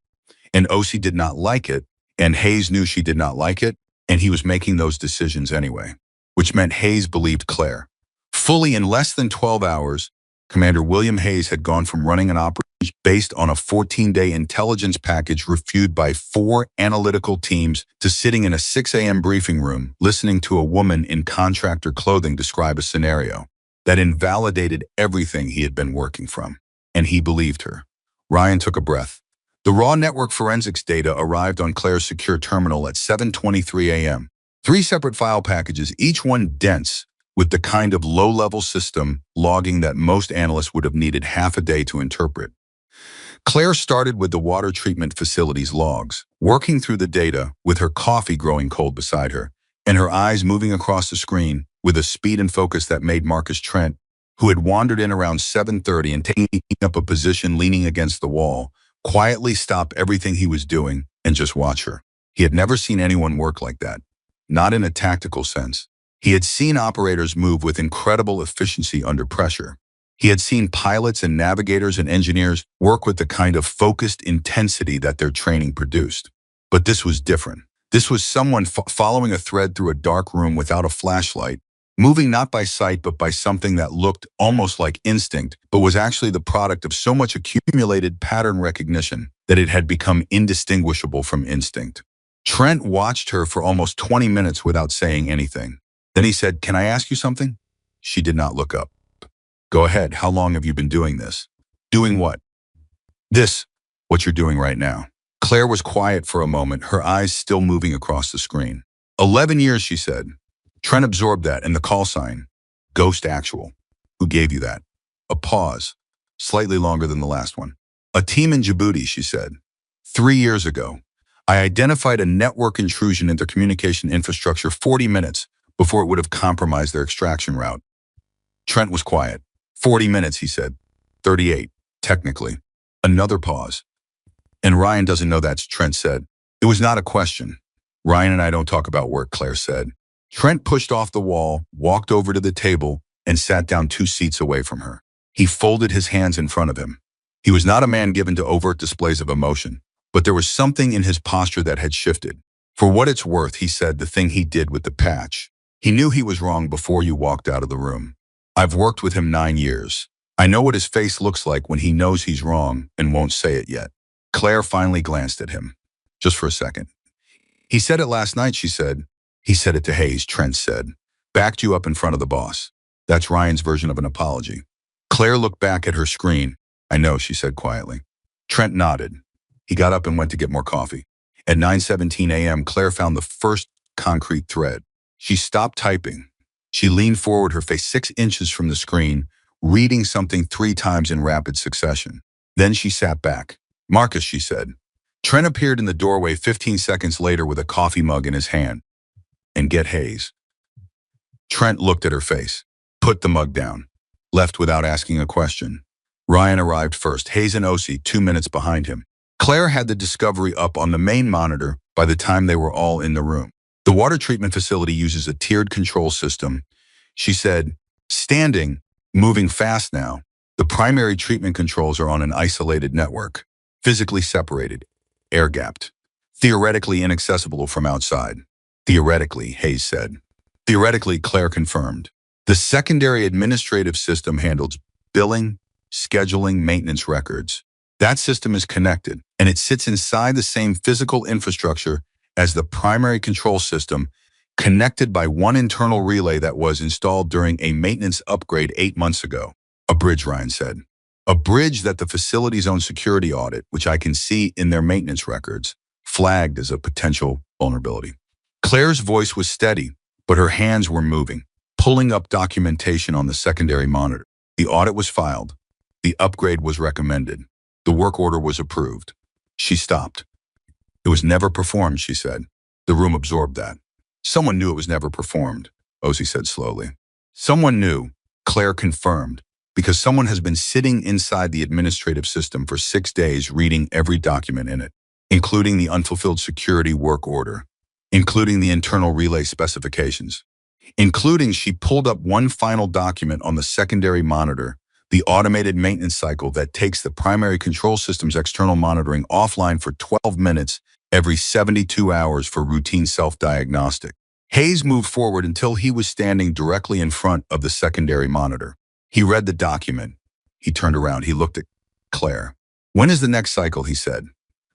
and Osei did not like it, and Hayes knew she did not like it, and he was making those decisions anyway, which meant Hayes believed Claire. Fully in less than 12 hours, Commander William Hayes had gone from running an operation based on a 14-day intelligence package reviewed by 4 analytical teams to sitting in a 6 a.m. briefing room listening to a woman in contractor clothing describe a scenario that invalidated everything he had been working from. And he believed her. Ryan took a breath. The raw network forensics data arrived on Claire's secure terminal at 7:23 a.m. Three separate file packages, each one dense, with the kind of low-level system logging that most analysts would have needed half a day to interpret. Claire started with the water treatment facility's logs, working through the data with her coffee growing cold beside her, and her eyes moving across the screen with a speed and focus that made Marcus Trent, who had wandered in around 7:30 and taken up a position leaning against the wall, quietly stop everything he was doing and just watch her. He had never seen anyone work like that, not in a tactical sense. He had seen operators move with incredible efficiency under pressure. He had seen pilots and navigators and engineers work with the kind of focused intensity that their training produced. But this was different. This was someone following a thread through a dark room without a flashlight, moving not by sight but by something that looked almost like instinct, but was actually the product of so much accumulated pattern recognition that it had become indistinguishable from instinct. Trent watched her for almost 20 minutes without saying anything. Then he said, "Can I ask you something?" She did not look up. "Go ahead. How long have you been doing this?" "Doing what?" "This, what you're doing right now." Claire was quiet for a moment, her eyes still moving across the screen. 11 years, she said. Trent absorbed that and the call sign. Ghost Actual. Who gave you that? A pause. Slightly longer than the last one. A team in Djibouti, she said. 3 years ago. I identified a network intrusion into communication infrastructure 40 minutes before it would have compromised their extraction route. Trent was quiet. 40 minutes, he said. 38, technically. Another pause. And Ryan doesn't know that, Trent said. It was not a question. Ryan and I don't talk about work, Claire said. Trent pushed off the wall, walked over to the table, and sat down 2 seats away from her. He folded his hands in front of him. He was not a man given to overt displays of emotion, but there was something in his posture that had shifted. For what it's worth, he said, the thing he did with the patch. He knew he was wrong before you walked out of the room. I've worked with him 9 years. I know what his face looks like when he knows he's wrong and won't say it yet. Claire finally glanced at him. Just for a second. He said it last night, she said. He said it to Hayes, Trent said. Backed you up in front of the boss. That's Ryan's version of an apology. Claire looked back at her screen. I know, she said quietly. Trent nodded. He got up and went to get more coffee. At 9:17 a.m., Claire found the first concrete thread. She stopped typing. She leaned forward, her face 6 inches from the screen, reading something 3 times in rapid succession. Then she sat back. Marcus, she said. Trent appeared in the doorway 15 seconds later with a coffee mug in his hand. And get Hayes. Trent looked at her face. Put the mug down. Left without asking a question. Ryan arrived first, Hayes and Osi 2 minutes behind him. Claire had the Discovery up on the main monitor by the time they were all in the room. The water treatment facility uses a tiered control system. She said, standing, moving fast now. The primary treatment controls are on an isolated network, physically separated, air-gapped, theoretically inaccessible from outside. Theoretically, Hayes said. Theoretically, Claire confirmed. The secondary administrative system handles billing, scheduling, maintenance records. That system is connected, and it sits inside the same physical infrastructure as the primary control system, connected by one internal relay that was installed during a maintenance upgrade 8 months ago. A bridge, Ryan said. A bridge that the facility's own security audit, which I can see in their maintenance records, flagged as a potential vulnerability. Claire's voice was steady, but her hands were moving, pulling up documentation on the secondary monitor. The audit was filed. The upgrade was recommended. The work order was approved. She stopped. It was never performed, she said. The room absorbed that. Someone knew it was never performed, Osi said slowly. Someone knew, Claire confirmed, because someone has been sitting inside the administrative system for 6 days reading every document in it, including the unfulfilled security work order, including the internal relay specifications, including she pulled up one final document on the secondary monitor, the automated maintenance cycle that takes the primary control system's external monitoring offline for 12 minutes every 72 hours for routine self-diagnostic. Hayes moved forward until he was standing directly in front of the secondary monitor. He read the document. He turned around. He looked at Claire. When is the next cycle, he said.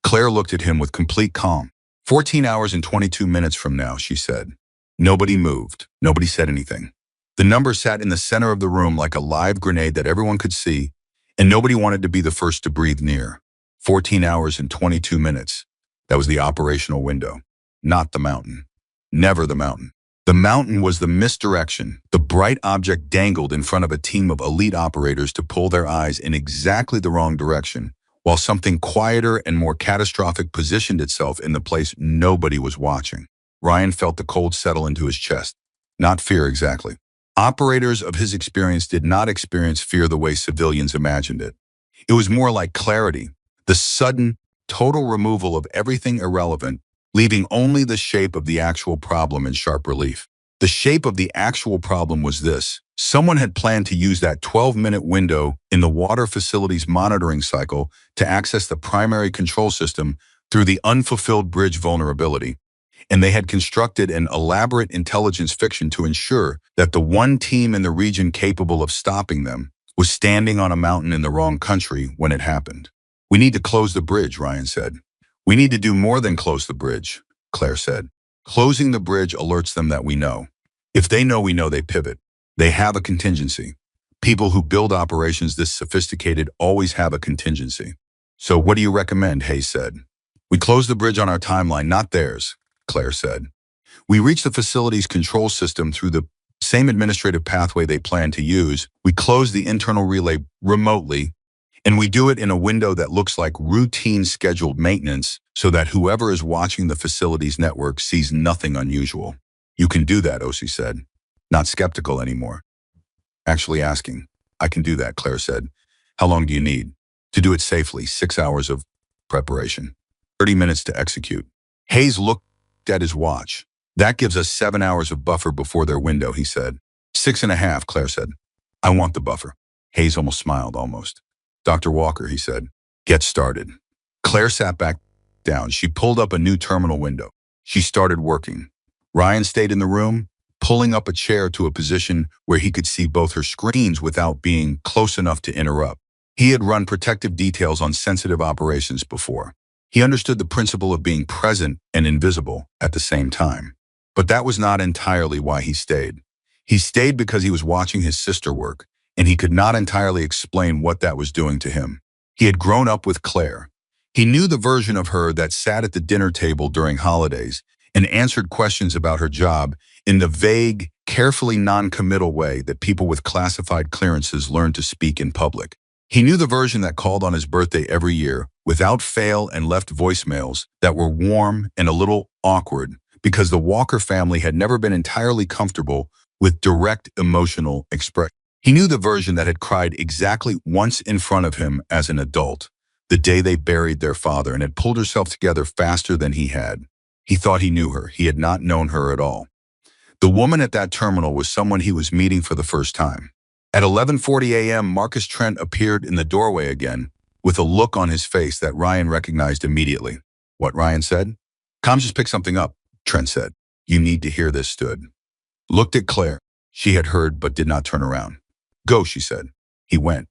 Claire looked at him with complete calm. 14 hours and 22 minutes from now, she said. Nobody moved. Nobody said anything. The number sat in the center of the room like a live grenade that everyone could see, and nobody wanted to be the first to breathe near. 14 hours and 22 minutes. That was the operational window. Not the mountain. Never the mountain. The mountain was the misdirection. The bright object dangled in front of a team of elite operators to pull their eyes in exactly the wrong direction, while something quieter and more catastrophic positioned itself in the place nobody was watching. Ryan felt the cold settle into his chest. Not fear exactly. Operators of his experience did not experience fear the way civilians imagined it. It was more like clarity, the sudden, total removal of everything irrelevant, leaving only the shape of the actual problem in sharp relief. The shape of the actual problem was this. Someone had planned to use that 12-minute window in the water facility's monitoring cycle to access the primary control system through the unfulfilled bridge vulnerability. And they had constructed an elaborate intelligence fiction to ensure that the one team in the region capable of stopping them was standing on a mountain in the wrong country when it happened. "We need to close the bridge," Ryan said. "We need to do more than close the bridge," Claire said. "Closing the bridge alerts them that we know. If they know we know, they pivot. They have a contingency. People who build operations this sophisticated always have a contingency." "So what do you recommend?" Hayes said. "We close the bridge on our timeline, not theirs," Claire said. "We reach the facility's control system through the same administrative pathway they plan to use. We close the internal relay remotely, and we do it in a window that looks like routine scheduled maintenance so that whoever is watching the facility's network sees nothing unusual." "You can do that," Osi said. Not skeptical anymore. Actually asking. "I can do that," Claire said. "How long do you need?" "To do it safely, 6 hours of preparation. 30 minutes to execute." Hayes looked at his watch. "That gives us 7 hours of buffer before their window," he said. 6.5, Claire said. "I want the buffer." Hayes almost smiled, almost. "Dr. Walker," he said, "get started." Claire sat back down. She pulled up a new terminal window. She started working. Ryan stayed in the room, pulling up a chair to a position where he could see both her screens without being close enough to interrupt. He had run protective details on sensitive operations before. He understood the principle of being present and invisible at the same time. But that was not entirely why he stayed. He stayed because he was watching his sister work, and he could not entirely explain what that was doing to him. He had grown up with Claire. He knew the version of her that sat at the dinner table during holidays and answered questions about her job in the vague, carefully non-committal way that people with classified clearances learn to speak in public. He knew the version that called on his birthday every year, without fail, and left voicemails that were warm and a little awkward because the Walker family had never been entirely comfortable with direct emotional expression. He knew the version that had cried exactly once in front of him as an adult, the day they buried their father, and had pulled herself together faster than he had. He thought he knew her. He had not known her at all. The woman at that terminal was someone he was meeting for the first time. At 11:40 a.m., Marcus Trent appeared in the doorway again, with a look on his face that Ryan recognized immediately. "What?" Ryan said. "Comms just picked something up," Trent said. "You need to hear this." Stood. Looked at Claire. She had heard but did not turn around. "Go," she said. He went.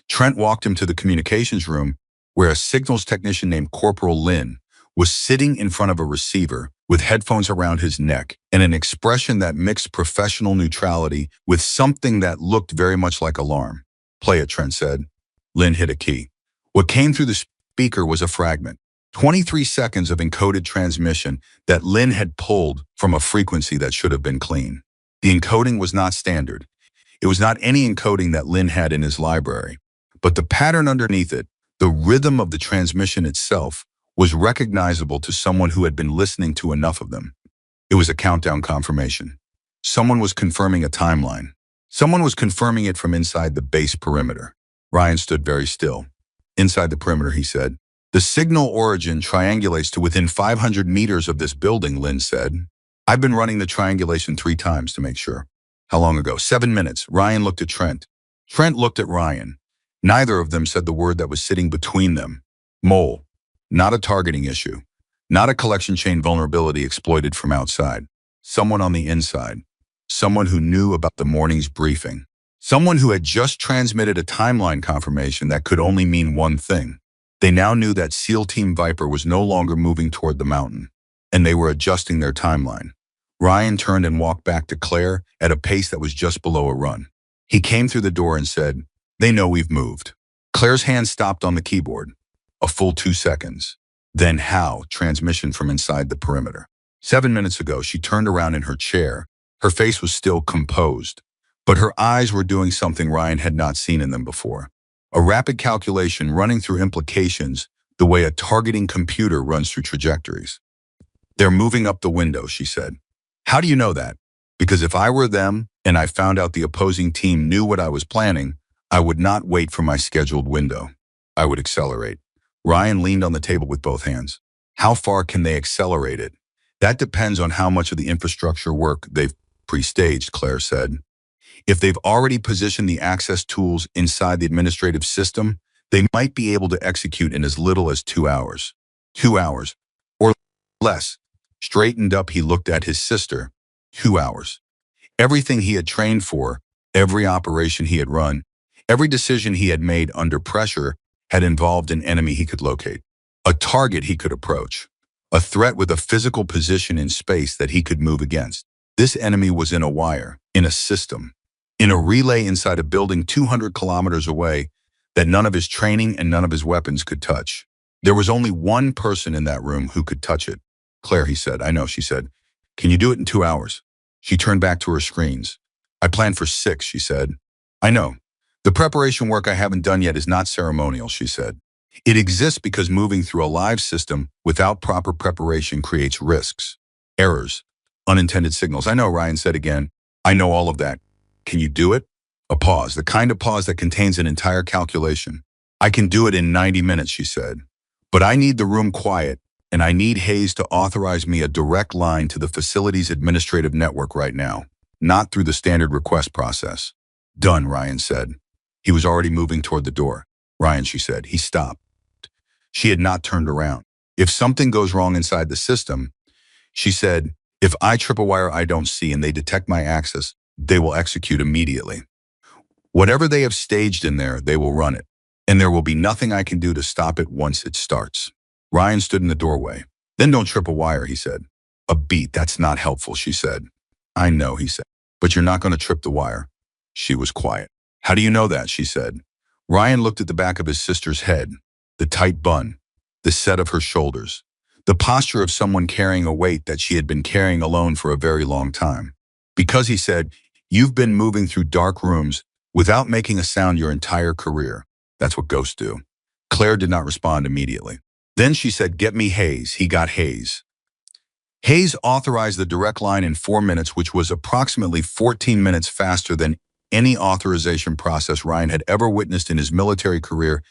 Trent walked him to the communications room, where a signals technician named Corporal Lynn was sitting in front of a receiver with headphones around his neck and an expression that mixed professional neutrality with something that looked very much like alarm. "Play it," Trent said. Lynn hit a key. What came through the speaker was a fragment, 23 seconds of encoded transmission that Lynn had pulled from a frequency that should have been clean. The encoding was not standard. It was not any encoding that Lynn had in his library, but the pattern underneath it, the rhythm of the transmission itself, was recognizable to someone who had been listening to enough of them. It was a countdown confirmation. Someone was confirming a timeline. Someone was confirming it from inside the base perimeter. Ryan stood very still. "Inside the perimeter," he said. "The signal origin triangulates to within 500 meters of this building," Lynn said. "I've been running the triangulation 3 times to make sure." "How long ago?" 7 minutes. Ryan looked at Trent. Trent looked at Ryan. Neither of them said the word that was sitting between them. Mole. Not a targeting issue. Not a collection chain vulnerability exploited from outside. Someone on the inside. Someone who knew about the morning's briefing. Someone who had just transmitted a timeline confirmation that could only mean one thing. They now knew that SEAL Team Viper was no longer moving toward the mountain, and they were adjusting their timeline. Ryan turned and walked back to Claire at a pace that was just below a run. He came through the door and said, "They know we've moved." Claire's hand stopped on the keyboard. a full 2 seconds. Then how? Transmission from inside the perimeter. 7 minutes ago, she turned around in her chair. Her face was still composed, but her eyes were doing something Ryan had not seen in them before. A rapid calculation running through implications the way a targeting computer runs through trajectories. They're moving up the window, she said. How do you know that? Because if I were them and I found out the opposing team knew what I was planning, I would not wait for my scheduled window. I would accelerate. Ryan leaned on the table with both hands. How far can they accelerate it? That depends on how much of the infrastructure work they've pre-staged, Claire said. If they've already positioned the access tools inside the administrative system, they might be able to execute in as little as 2 hours. 2 hours. Or less. Straightened up, he looked at his sister. 2 hours. Everything he had trained for, every operation he had run, every decision he had made under pressure had involved an enemy he could locate, a target he could approach, a threat with a physical position in space that he could move against. This enemy was in a wire, in a system, in a relay inside a building 200 kilometers away that none of his training and none of his weapons could touch. There was only one person in that room who could touch it. Claire, he said. I know, she said. Can you do it in 2 hours? She turned back to her screens. I planned for 6, she said. I know. The preparation work I haven't done yet is not ceremonial, she said. It exists because moving through a live system without proper preparation creates risks, errors, unintended signals. I know, Ryan said again. I know all of that. Can you do it? A pause, the kind of pause that contains an entire calculation. I can do it in 90 minutes, she said. But I need the room quiet, and I need Hayes to authorize me a direct line to the facility's administrative network right now, not through the standard request process. Done, Ryan said. He was already moving toward the door. Ryan, she said. He stopped. She had not turned around. If something goes wrong inside the system, she said, if I trip a wire I don't see and they detect my access, they will execute immediately. Whatever they have staged in there, they will run it. And there will be nothing I can do to stop it once it starts. Ryan stood in the doorway. Then don't trip a wire, he said. A beat, that's not helpful, she said. I know, he said. But you're not going to trip the wire. She was quiet. How do you know that, she said. Ryan looked at the back of his sister's head, the tight bun, the set of her shoulders, the posture of someone carrying a weight that she had been carrying alone for a very long time. Because, he said, you've been moving through dark rooms without making a sound your entire career. That's what ghosts do. Claire did not respond immediately. Then she said, get me Hayes. He got Hayes. Hayes authorized the direct line in 4 minutes, which was approximately 14 minutes faster than any authorization process Ryan had ever witnessed in his military career,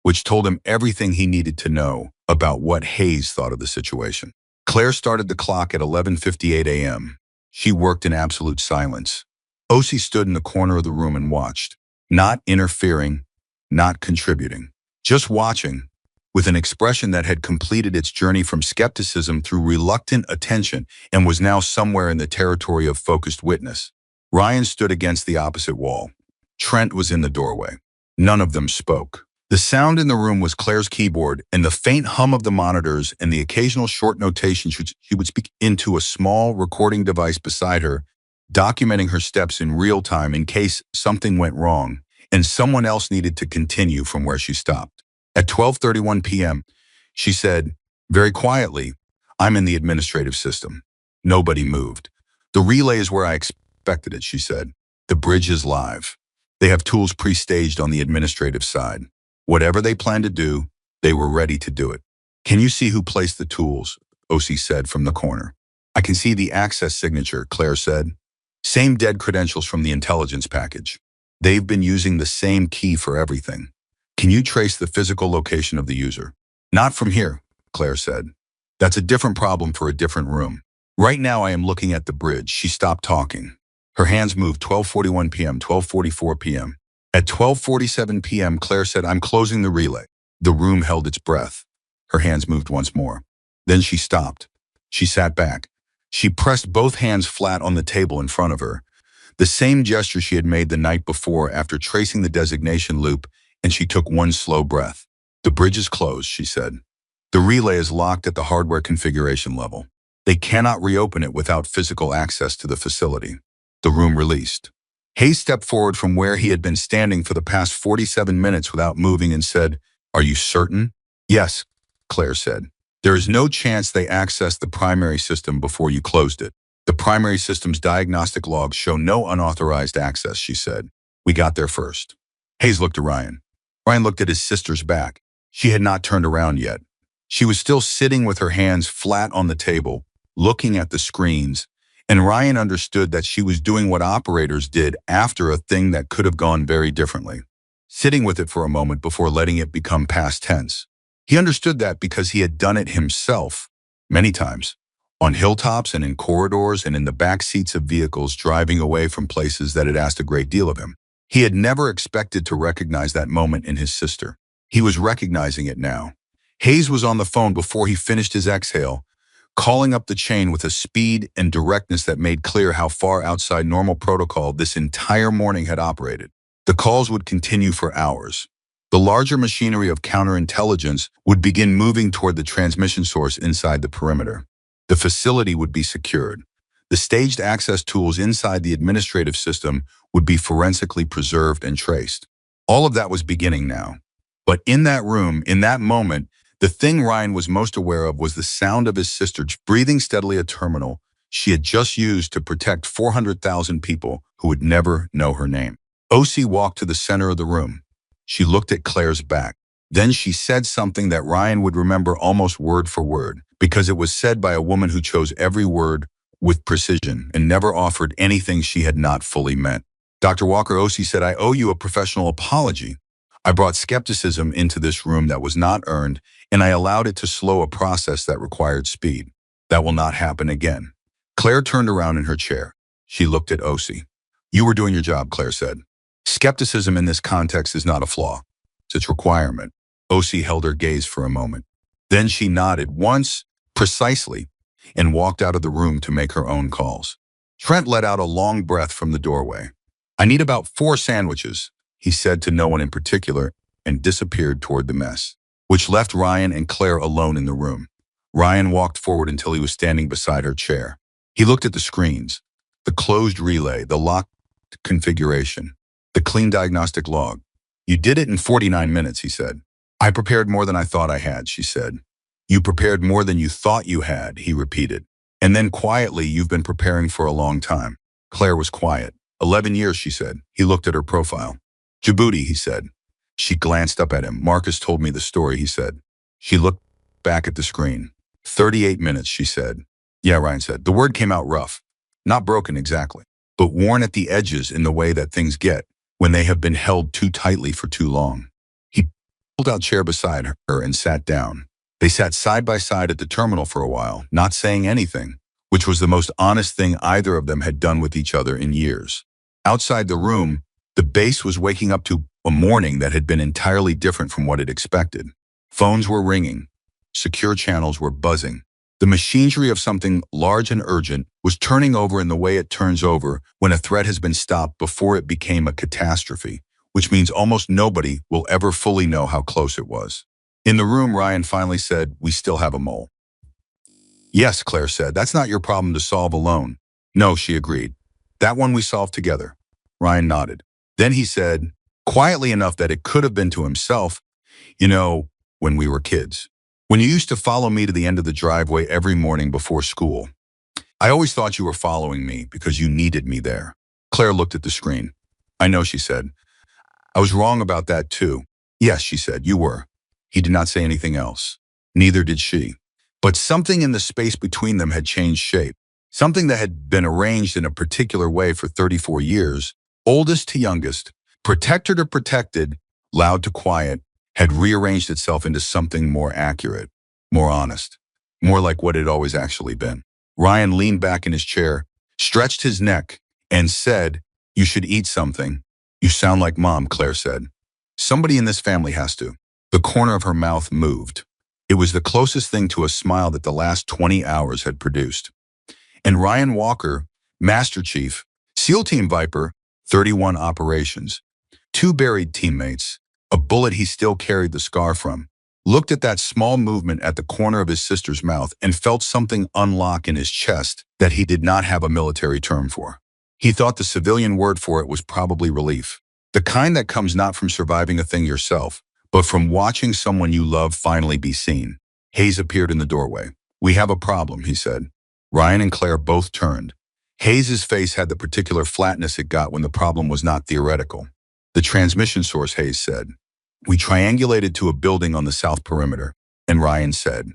which told him everything he needed to know about what Hayes thought of the situation. Claire started the clock at 11:58 a.m. She worked in absolute silence. Osi stood in the corner of the room and watched, not interfering, not contributing, just watching, with an expression that had completed its journey from skepticism through reluctant attention and was now somewhere in the territory of focused witness. Ryan stood against the opposite wall. Trent was in the doorway. None of them spoke. The sound in the room was Claire's keyboard and the faint hum of the monitors and the occasional short notations she would speak into a small recording device beside her, documenting her steps in real time in case something went wrong and someone else needed to continue from where she stopped. At 12:31 p.m., she said, very quietly, I'm in the administrative system. Nobody moved. The relay is where I expected it, she said. The bridge is live. They have tools pre-staged on the administrative side. Whatever they plan to do, they were ready to do it. Can you see who placed the tools? Osi said from the corner. I can see the access signature, Claire said. Same dead credentials from the intelligence package. They've been using the same key for everything. Can you trace the physical location of the user? Not from here, Claire said. That's a different problem for a different room. Right now I am looking at the bridge. She stopped talking. Her hands moved. 12:41 p.m., 12:44 p.m. At 12:47 p.m., Claire said, I'm closing the relay. The room held its breath. Her hands moved once more. Then she stopped. She sat back. She pressed both hands flat on the table in front of her. The same gesture she had made the night before after tracing the designation loop, and she took one slow breath. The bridge is closed, she said. The relay is locked at the hardware configuration level. They cannot reopen it without physical access to the facility. The room released. Hayes stepped forward from where he had been standing for the past 47 minutes without moving and said, Are you certain? Yes, Claire said. There is no chance they accessed the primary system before you closed it. The primary system's diagnostic logs show no unauthorized access, she said. We got there first. Hayes looked at Ryan. Ryan looked at his sister's back. She had not turned around yet. She was still sitting with her hands flat on the table, looking at the screens, and Ryan understood that she was doing what operators did after a thing that could have gone very differently, sitting with it for a moment before letting it become past tense. He understood that because he had done it himself many times, on hilltops and in corridors and in the back seats of vehicles driving away from places that had asked a great deal of him. He had never expected to recognize that moment in his sister. He was recognizing it now. Hayes was on the phone before he finished his exhale, calling up the chain with a speed and directness that made clear how far outside normal protocol this entire morning had operated. The calls would continue for hours. The larger machinery of counterintelligence would begin moving toward the transmission source inside the perimeter. The facility would be secured. The staged access tools inside the administrative system would be forensically preserved and traced. All of that was beginning now. But in that room, in that moment, the thing Ryan was most aware of was the sound of his sister breathing steadily a terminal she had just used to protect 400,000 people who would never know her name. O.C. walked to the center of the room. She looked at Claire's back. Then she said something that Ryan would remember almost word for word, because it was said by a woman who chose every word with precision and never offered anything she had not fully meant. Dr. Walker, O.C. said, I owe you a professional apology. I brought skepticism into this room that was not earned, and I allowed it to slow a process that required speed. That will not happen again. Claire turned around in her chair. She looked at O.C. You were doing your job, Claire said. Skepticism in this context is not a flaw. It's its requirement. O.C. held her gaze for a moment. Then she nodded once, precisely, and walked out of the room to make her own calls. Trent let out a long breath from the doorway. I need about 4 sandwiches, he said to no one in particular, and disappeared toward the mess, which left Ryan and Claire alone in the room. Ryan walked forward until he was standing beside her chair. He looked at the screens, the closed relay, the locked configuration, the clean diagnostic log. You did it in 49 minutes, he said. I prepared more than I thought I had, she said. You prepared more than you thought you had, he repeated. And then quietly, you've been preparing for a long time. Claire was quiet. 11 years, she said. He looked at her profile. Djibouti, he said. She glanced up at him. Marcus told me the story, he said. She looked back at the screen. 38 minutes, she said. Yeah, Ryan said. The word came out rough. Not broken exactly, but worn at the edges in the way that things get when they have been held too tightly for too long. He pulled out a chair beside her and sat down. They sat side by side at the terminal for a while, not saying anything, which was the most honest thing either of them had done with each other in years. Outside the room, the base was waking up to a morning that had been entirely different from what it expected. Phones were ringing. Secure channels were buzzing. The machinery of something large and urgent was turning over in the way it turns over when a threat has been stopped before it became a catastrophe, which means almost nobody will ever fully know how close it was. In the room, Ryan finally said, we still have a mole. Yes, Claire said, that's not your problem to solve alone. No, she agreed. That one we solved together. Ryan nodded. Then he said, quietly enough that it could have been to himself, when we were kids. When you used to follow me to the end of the driveway every morning before school. I always thought you were following me because you needed me there. Claire looked at the screen. I know, she said. I was wrong about that too. Yes, she said, you were. He did not say anything else. Neither did she. But something in the space between them had changed shape. Something that had been arranged in a particular way for 34 years, oldest to youngest, protector to protected, loud to quiet, had rearranged itself into something more accurate, more honest, more like what it had always actually been. Ryan leaned back in his chair, stretched his neck, and said, you should eat something. You sound like Mom, Claire said. Somebody in this family has to. The corner of her mouth moved. It was the closest thing to a smile that the last 20 hours had produced. And Ryan Walker, Master Chief, SEAL Team Viper, 31 operations, 2 buried teammates, a bullet he still carried the scar from, looked at that small movement at the corner of his sister's mouth and felt something unlock in his chest that he did not have a military term for. He thought the civilian word for it was probably relief. The kind that comes not from surviving a thing yourself, but from watching someone you love finally be seen. Hayes appeared in the doorway. "We have a problem," he said. Ryan and Claire both turned. Hayes's face had the particular flatness it got when the problem was not theoretical. "The transmission source," Hayes said. "We triangulated to a building on the south perimeter," and Ryan said.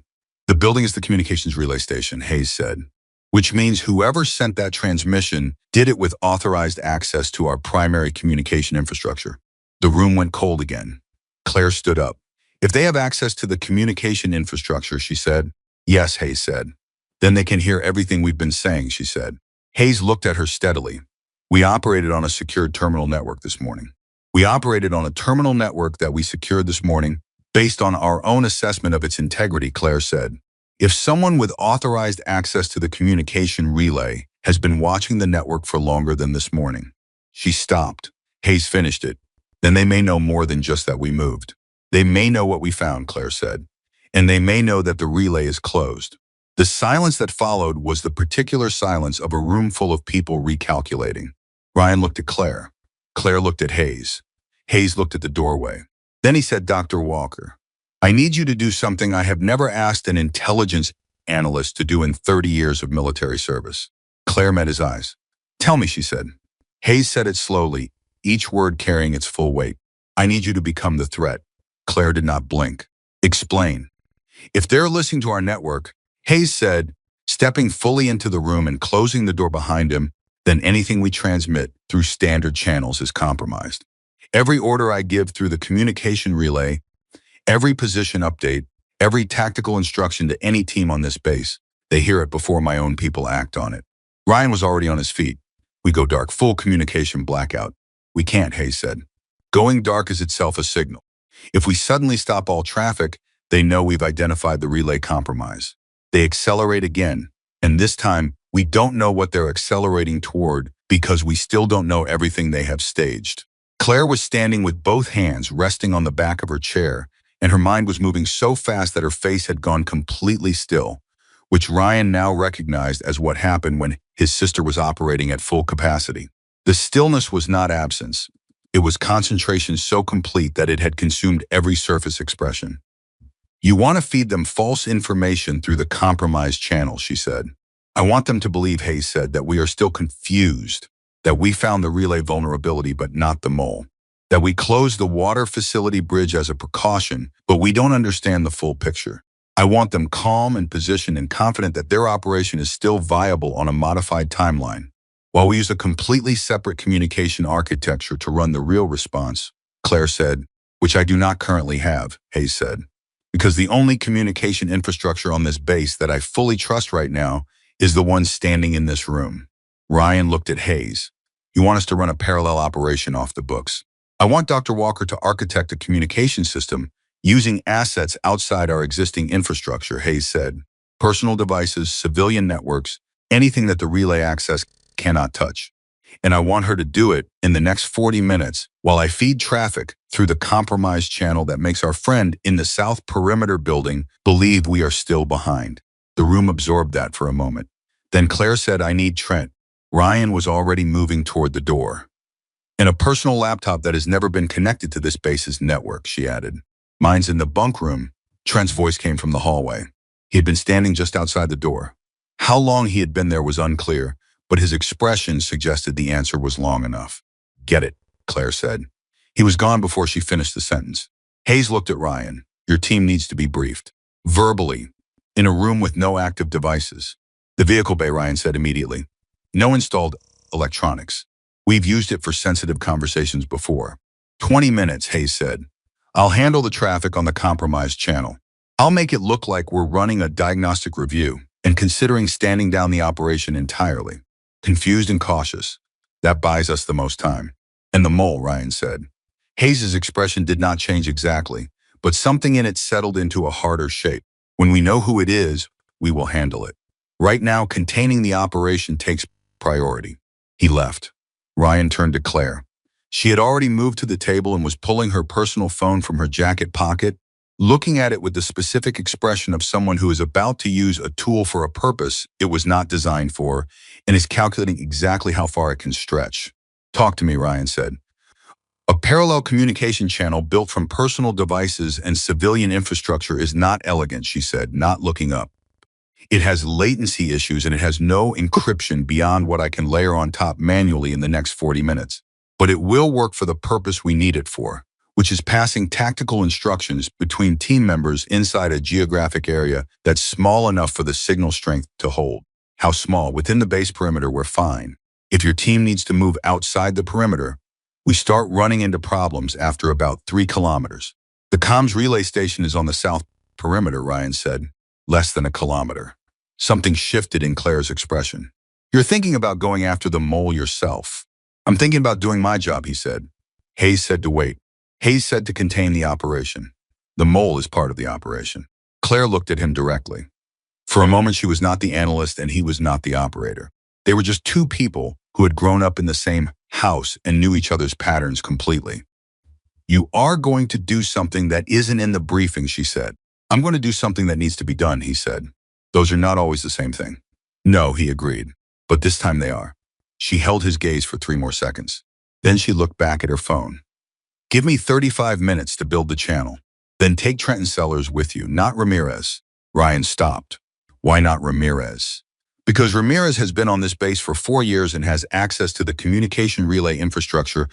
"The building is the communications relay station," Hayes said. "Which means whoever sent that transmission did it with authorized access to our primary communication infrastructure." The room went cold again. Claire stood up. "If they have access to the communication infrastructure," she said. "Yes," Hayes said. "Then they can hear everything we've been saying," she said. Hayes looked at her steadily. "We operated on a secured terminal network this morning. We operated on a terminal network that we secured this morning based on our own assessment of its integrity," Claire said. "If someone with authorized access to the communication relay has been watching the network for longer than this morning." She stopped. Hayes finished it. "Then they may know more than just that we moved. They may know what we found," Claire said. "And they may know that the relay is closed." The silence that followed was the particular silence of a room full of people recalculating. Ryan looked at Claire. Claire looked at Hayes. Hayes looked at the doorway. Then he said, "Dr. Walker, I need you to do something I have never asked an intelligence analyst to do in 30 years of military service." Claire met his eyes. "Tell me," she said. Hayes said it slowly, each word carrying its full weight. "I need you to become the threat." Claire did not blink. "Explain." "If they're listening to our network," Hayes said, stepping fully into the room and closing the door behind him, "then anything we transmit through standard channels is compromised. Every order I give through the communication relay, every position update, every tactical instruction to any team on this base, they hear it before my own people act on it." Ryan was already on his feet. "We go dark, full communication blackout." "We can't," Hayes said. "Going dark is itself a signal. If we suddenly stop all traffic, they know we've identified the relay compromise. They accelerate again, and this time, we don't know what they're accelerating toward because we still don't know everything they have staged." Claire was standing with both hands resting on the back of her chair, and her mind was moving so fast that her face had gone completely still, which Ryan now recognized as what happened when his sister was operating at full capacity. The stillness was not absence. It was concentration so complete that it had consumed every surface expression. "You want to feed them false information through the compromised channel," she said. "I want them to believe," Hayes said, "that we are still confused, that we found the relay vulnerability but not the mole, that we closed the water facility bridge as a precaution, but we don't understand the full picture. I want them calm and positioned and confident that their operation is still viable on a modified timeline, while we use a completely separate communication architecture to run the real response," Claire said, "which I do not currently have," Hayes said. "Because the only communication infrastructure on this base that I fully trust right now is the one standing in this room." Ryan looked at Hayes. "You want us to run a parallel operation off the books?" "I want Dr. Walker to architect a communication system using assets outside our existing infrastructure," Hayes said. "Personal devices, civilian networks, anything that the relay access cannot touch. And I want her to do it in the next 40 minutes while I feed traffic through the compromised channel that makes our friend in the South Perimeter building believe we are still behind." The room absorbed that for a moment. Then Claire said, "I need Trent." Ryan was already moving toward the door. "In a personal laptop that has never been connected to this base's network," she added. "Mine's in the bunk room." Trent's voice came from the hallway. He had been standing just outside the door. How long he had been there was unclear, but his expression suggested the answer was long enough. "Get it," Claire said. He was gone before she finished the sentence. Hayes looked at Ryan. "Your team needs to be briefed. Verbally. In a room with no active devices." "The vehicle bay," Ryan said immediately. "No installed electronics. We've used it for sensitive conversations before." 20 minutes, Hayes said. "I'll handle the traffic on the compromised channel. I'll make it look like we're running a diagnostic review and considering standing down the operation entirely. Confused and cautious. That buys us the most time." "And the mole," Ryan said. Hayes's expression did not change exactly, but something in it settled into a harder shape. "When we know who it is, we will handle it. Right now, containing the operation takes priority." He left. Ryan turned to Claire. She had already moved to the table and was pulling her personal phone from her jacket pocket, looking at it with the specific expression of someone who is about to use a tool for a purpose it was not designed for and is calculating exactly how far it can stretch. "Talk to me," Ryan said. A parallel communication channel built from personal devices and civilian infrastructure is not elegant, she said, not looking up. It has latency issues and it has no encryption beyond what I can layer on top manually in the next 40 minutes. But it will work for the purpose we need it for, which is passing tactical instructions between team members inside a geographic area that's small enough for the signal strength to hold. How small? Within the base perimeter, we're fine. If your team needs to move outside the perimeter, we start running into problems after about 3 kilometers. The comms relay station is on the south perimeter, Ryan said. Less than a kilometer. Something shifted in Claire's expression. You're thinking about going after the mole yourself. I'm thinking about doing my job, he said. Hayes said to wait. Hayes said to contain the operation. The mole is part of the operation. Claire looked at him directly. For a moment, she was not the analyst and he was not the operator. They were just two people who had grown up in the same house and knew each other's patterns completely. You are going to do something that isn't in the briefing, she said. I'm going to do something that needs to be done, he said. Those are not always the same thing. No, he agreed. But this time they are. She held his gaze for 3 more seconds. Then she looked back at her phone. Give me 35 minutes to build the channel. Then take Trenton Sellers with you, not Ramirez. Ryan stopped. Why not Ramirez? Because Ramirez has been on this base for 4 years and has access to the communication relay infrastructure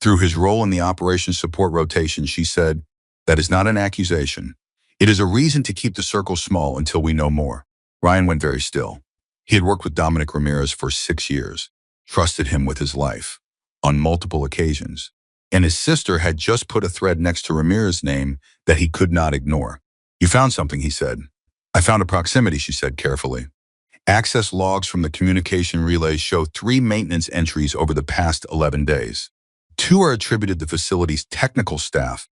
through his role in the operations support rotation, she said. That is not an accusation. It is a reason to keep the circle small until we know more. Ryan went very still. He had worked with Dominic Ramirez for 6 years, trusted him with his life, on multiple occasions. And his sister had just put a thread next to Ramirez's name that he could not ignore. You found something, he said. I found a proximity, she said carefully. Access logs from the communication relays show 3 maintenance entries over the past 11 days. 2 are attributed to the facility's technical staff.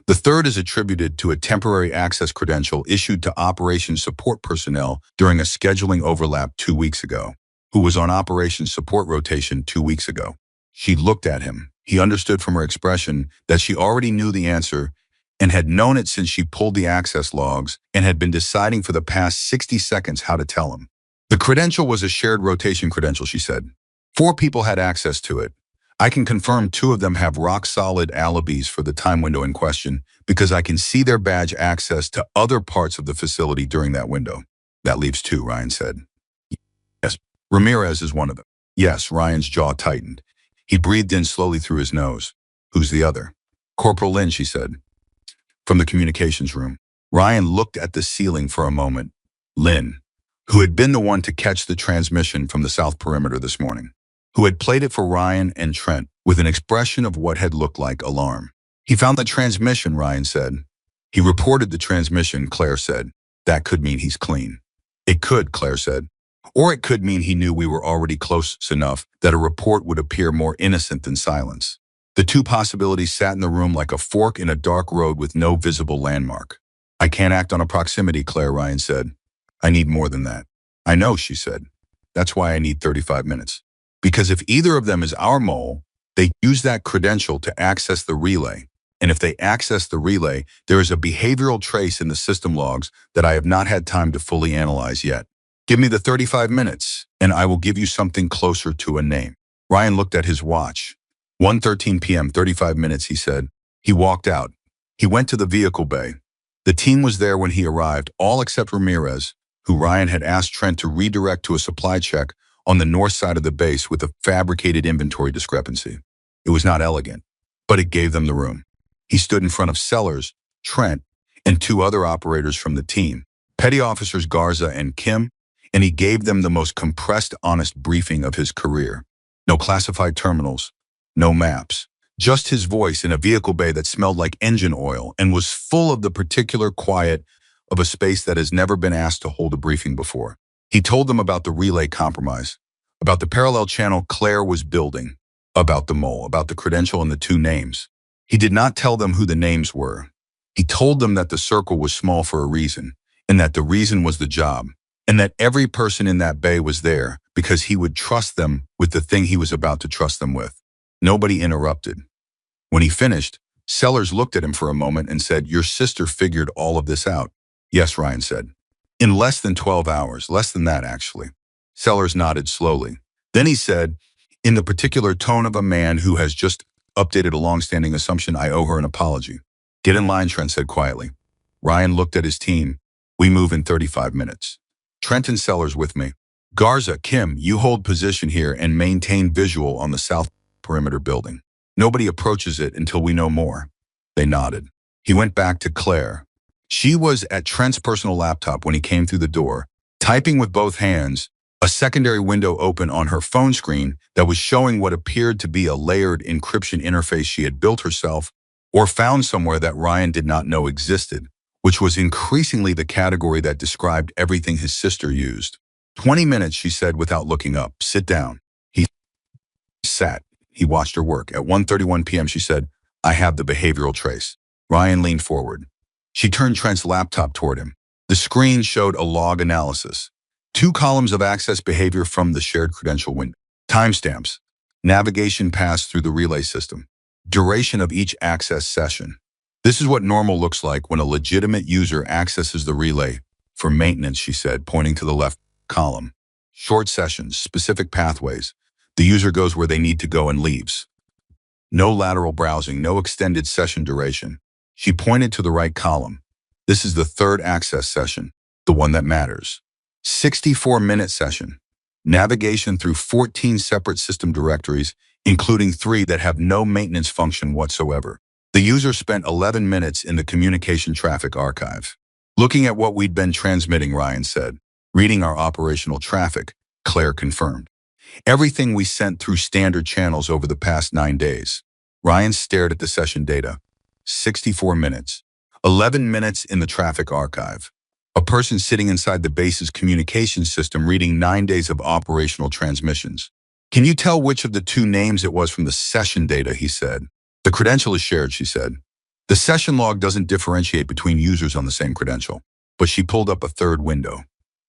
The third is attributed to a temporary access credential issued to operations support personnel during a scheduling overlap 2 weeks ago, who was on operations support rotation 2 weeks ago. She looked at him. He understood from her expression that she already knew the answer and had known it since she pulled the access logs and had been deciding for the past 60 seconds how to tell him. The credential was a shared rotation credential, she said. 4 people had access to it. I can confirm 2 of them have rock-solid alibis for the time window in question because I can see their badge access to other parts of the facility during that window. That leaves 2, Ryan said. Yes, Ramirez is one of them. Yes, Ryan's jaw tightened. He breathed in slowly through his nose. Who's the other? Corporal Lynn, she said. From the communications room. Ryan looked at the ceiling for a moment. Lynn, who had been the one to catch the transmission from the south perimeter this morning, who had played it for Ryan and Trent with an expression of what had looked like alarm. He found the transmission, Ryan said. He reported the transmission, Claire said. That could mean he's clean. It could, Claire said. Or it could mean he knew we were already close enough that a report would appear more innocent than silence. The 2 possibilities sat in the room like a fork in a dark road with no visible landmark. I can't act on a proximity, Claire, Ryan said. I need more than that. I know, she said. That's why I need 35 minutes. Because if either of them is our mole, they use that credential to access the relay. And if they access the relay, there is a behavioral trace in the system logs that I have not had time to fully analyze yet. Give me the 35 minutes, and I will give you something closer to a name. Ryan looked at his watch. 1:13 p.m., 35 minutes, he said. He walked out. He went to the vehicle bay. The team was there when he arrived, all except Ramirez, who Ryan had asked Trent to redirect to a supply check on the north side of the base with a fabricated inventory discrepancy. It was not elegant, but it gave them the room. He stood in front of Sellers, Trent, and 2 other operators from the team, Petty Officers Garza and Kim, and he gave them the most compressed, honest briefing of his career. No classified terminals, no maps, just his voice in a vehicle bay that smelled like engine oil and was full of the particular quiet of a space that has never been asked to hold a briefing before. He told them about the relay compromise, about the parallel channel Claire was building, about the mole, about the credential and the 2 names. He did not tell them who the names were. He told them that the circle was small for a reason, and that the reason was the job, and that every person in that bay was there because he would trust them with the thing he was about to trust them with. Nobody interrupted. When he finished, Sellers looked at him for a moment and said, "Your sister figured all of this out." "Yes," Ryan said. "In less than 12 hours, less than that, actually." Sellers nodded slowly. Then he said, in the particular tone of a man who has just updated a long-standing assumption. I owe her an apology. Get in line, Trent said quietly. Ryan looked at his team. We move in 35 minutes. Trent and Sellers with me. Garza, Kim, you hold position here and maintain visual on the south perimeter building. Nobody approaches it until we know more. They nodded. He went back to Claire. She was at Trent's personal laptop when he came through the door, typing with both hands, a secondary window open on her phone screen that was showing what appeared to be a layered encryption interface she had built herself or found somewhere that Ryan did not know existed, which was increasingly the category that described everything his sister used. 20 minutes, she said without looking up. Sit down. He sat. He watched her work. At 1:31 p.m., she said, I have the behavioral trace. Ryan leaned forward. She turned Trent's laptop toward him. The screen showed a log analysis. 2 columns of access behavior from the shared credential window. Timestamps. Navigation passed through the relay system. Duration of each access session. This is what normal looks like when a legitimate user accesses the relay. For maintenance, she said, pointing to the left column. Short sessions, specific pathways. The user goes where they need to go and leaves. No lateral browsing, no extended session duration. She pointed to the right column. This is the 3rd access session, the one that matters. 64-minute session. Navigation through 14 separate system directories, including 3 that have no maintenance function whatsoever. The user spent 11 minutes in the communication traffic archive. Looking at what we'd been transmitting, Ryan said. Reading our operational traffic, Claire confirmed. Everything we sent through standard channels over the past 9 days. Ryan stared at the session data. 64 minutes. 11 minutes in the traffic archive. A person sitting inside the base's communication system reading 9 days of operational transmissions. Can you tell which of the 2 names it was from the session data, he said. The credential is shared, she said. The session log doesn't differentiate between users on the same credential, but she pulled up a 3rd window.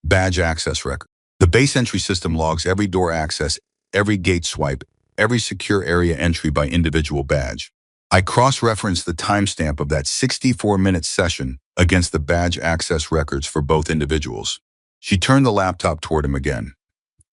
Badge access record. The base entry system logs every door access, every gate swipe, every secure area entry by individual badge. I cross-referenced the timestamp of that 64-minute session against the badge access records for both individuals. She turned the laptop toward him again.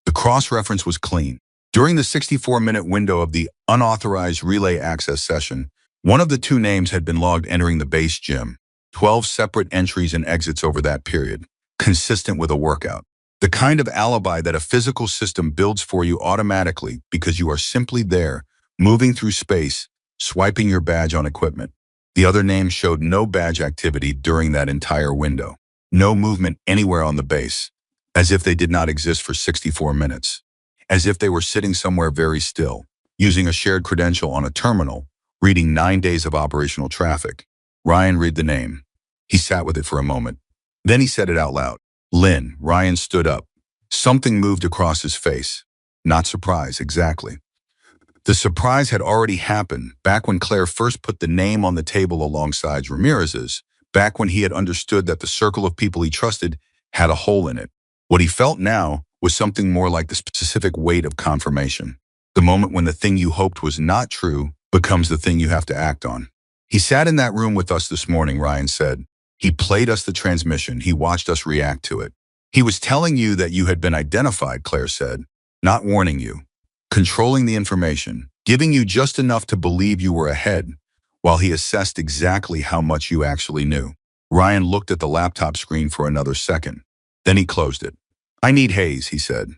The cross-reference was clean. During the 64-minute window of the unauthorized relay access session, one of the 2 names had been logged entering the base gym. 12 separate entries and exits over that period, consistent with a workout. The kind of alibi that a physical system builds for you automatically because you are simply there, moving through space, swiping your badge on equipment. The other names showed no badge activity during that entire window. No movement anywhere on the base, as if they did not exist for 64 minutes. As if they were sitting somewhere very still, using a shared credential on a terminal, reading 9 days of operational traffic. Ryan read the name. He sat with it for a moment. Then he said it out loud. Lynn. Ryan stood up. Something moved across his face. Not surprise, exactly. The surprise had already happened back when Claire first put the name on the table alongside Ramirez's, back when he had understood that the circle of people he trusted had a hole in it. What he felt now was something more like the specific weight of confirmation. The moment when the thing you hoped was not true becomes the thing you have to act on. He sat in that room with us this morning, Ryan said. He played us the transmission. He watched us react to it. He was telling you that you had been identified, Claire said, not warning you. Controlling the information, giving you just enough to believe you were ahead, while he assessed exactly how much you actually knew. Ryan looked at the laptop screen for another second. Then he closed it. I need Hayes, he said.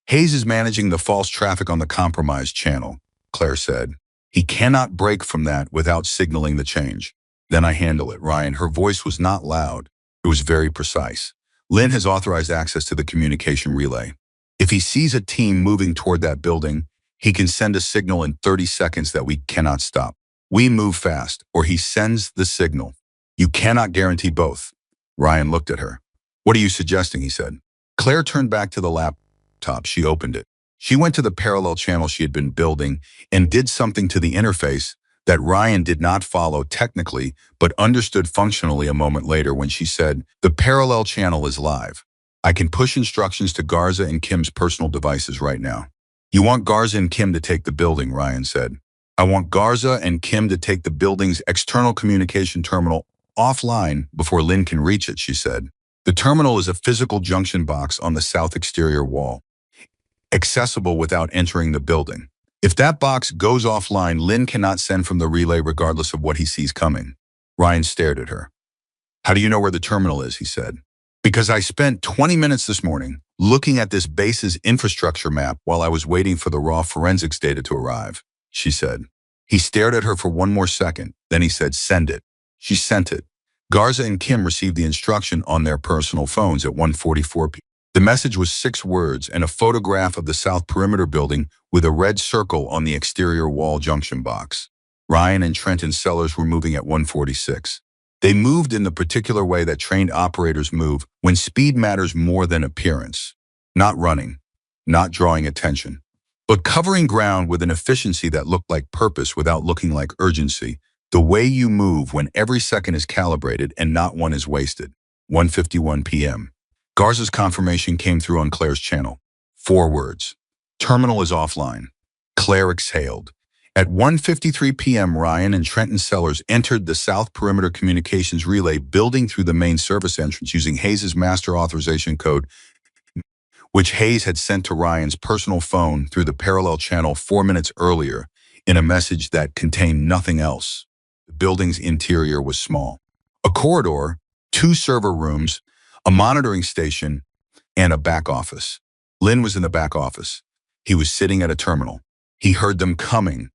Hayes is managing the false traffic on the compromised channel, Claire said. He cannot break from that without signaling the change. Then I handle it, Ryan. Her voice was not loud. It was very precise. Lynn has authorized access to the communication relay. If he sees a team moving toward that building, he can send a signal in 30 seconds that we cannot stop. We move fast, or he sends the signal. You cannot guarantee both. Ryan looked at her. What are you suggesting, he said. Claire turned back to the laptop. She opened it. She went to the parallel channel she had been building and did something to the interface that Ryan did not follow technically, but understood functionally a moment later when she said, the parallel channel is live. I can push instructions to Garza and Kim's personal devices right now. You want Garza and Kim to take the building, Ryan said. I want Garza and Kim to take the building's external communication terminal offline before Lynn can reach it, she said. The terminal is a physical junction box on the south exterior wall, accessible without entering the building. If that box goes offline, Lynn cannot send from the relay regardless of what he sees coming. Ryan stared at her. How do you know where the terminal is, he said. Because I spent 20 minutes this morning looking at this base's infrastructure map while I was waiting for the raw forensics data to arrive, she said. He stared at her for one more second, then he said, send it. She sent it. Garza and Kim received the instruction on their personal phones at 1:44 p.m. The message was 6 words and a photograph of the South Perimeter building with a red circle on the exterior wall junction box. Ryan and Trent and Sellers were moving at 1:46. They moved in the particular way that trained operators move when speed matters more than appearance. Not running, not drawing attention, but covering ground with an efficiency that looked like purpose without looking like urgency. The way you move when every second is calibrated and not one is wasted. 1:51 p.m. Garza's confirmation came through on Claire's channel. 4 words. Terminal is offline. Claire exhaled. At 1:53 p.m., Ryan and Trenton Sellers entered the South Perimeter Communications Relay building through the main service entrance using Hayes' master authorization code, which Hayes had sent to Ryan's personal phone through the parallel channel 4 minutes earlier in a message that contained nothing else. The building's interior was small. A corridor, 2 server rooms, a monitoring station, and a back office. Lynn was in the back office. He was sitting at a terminal. He heard them coming.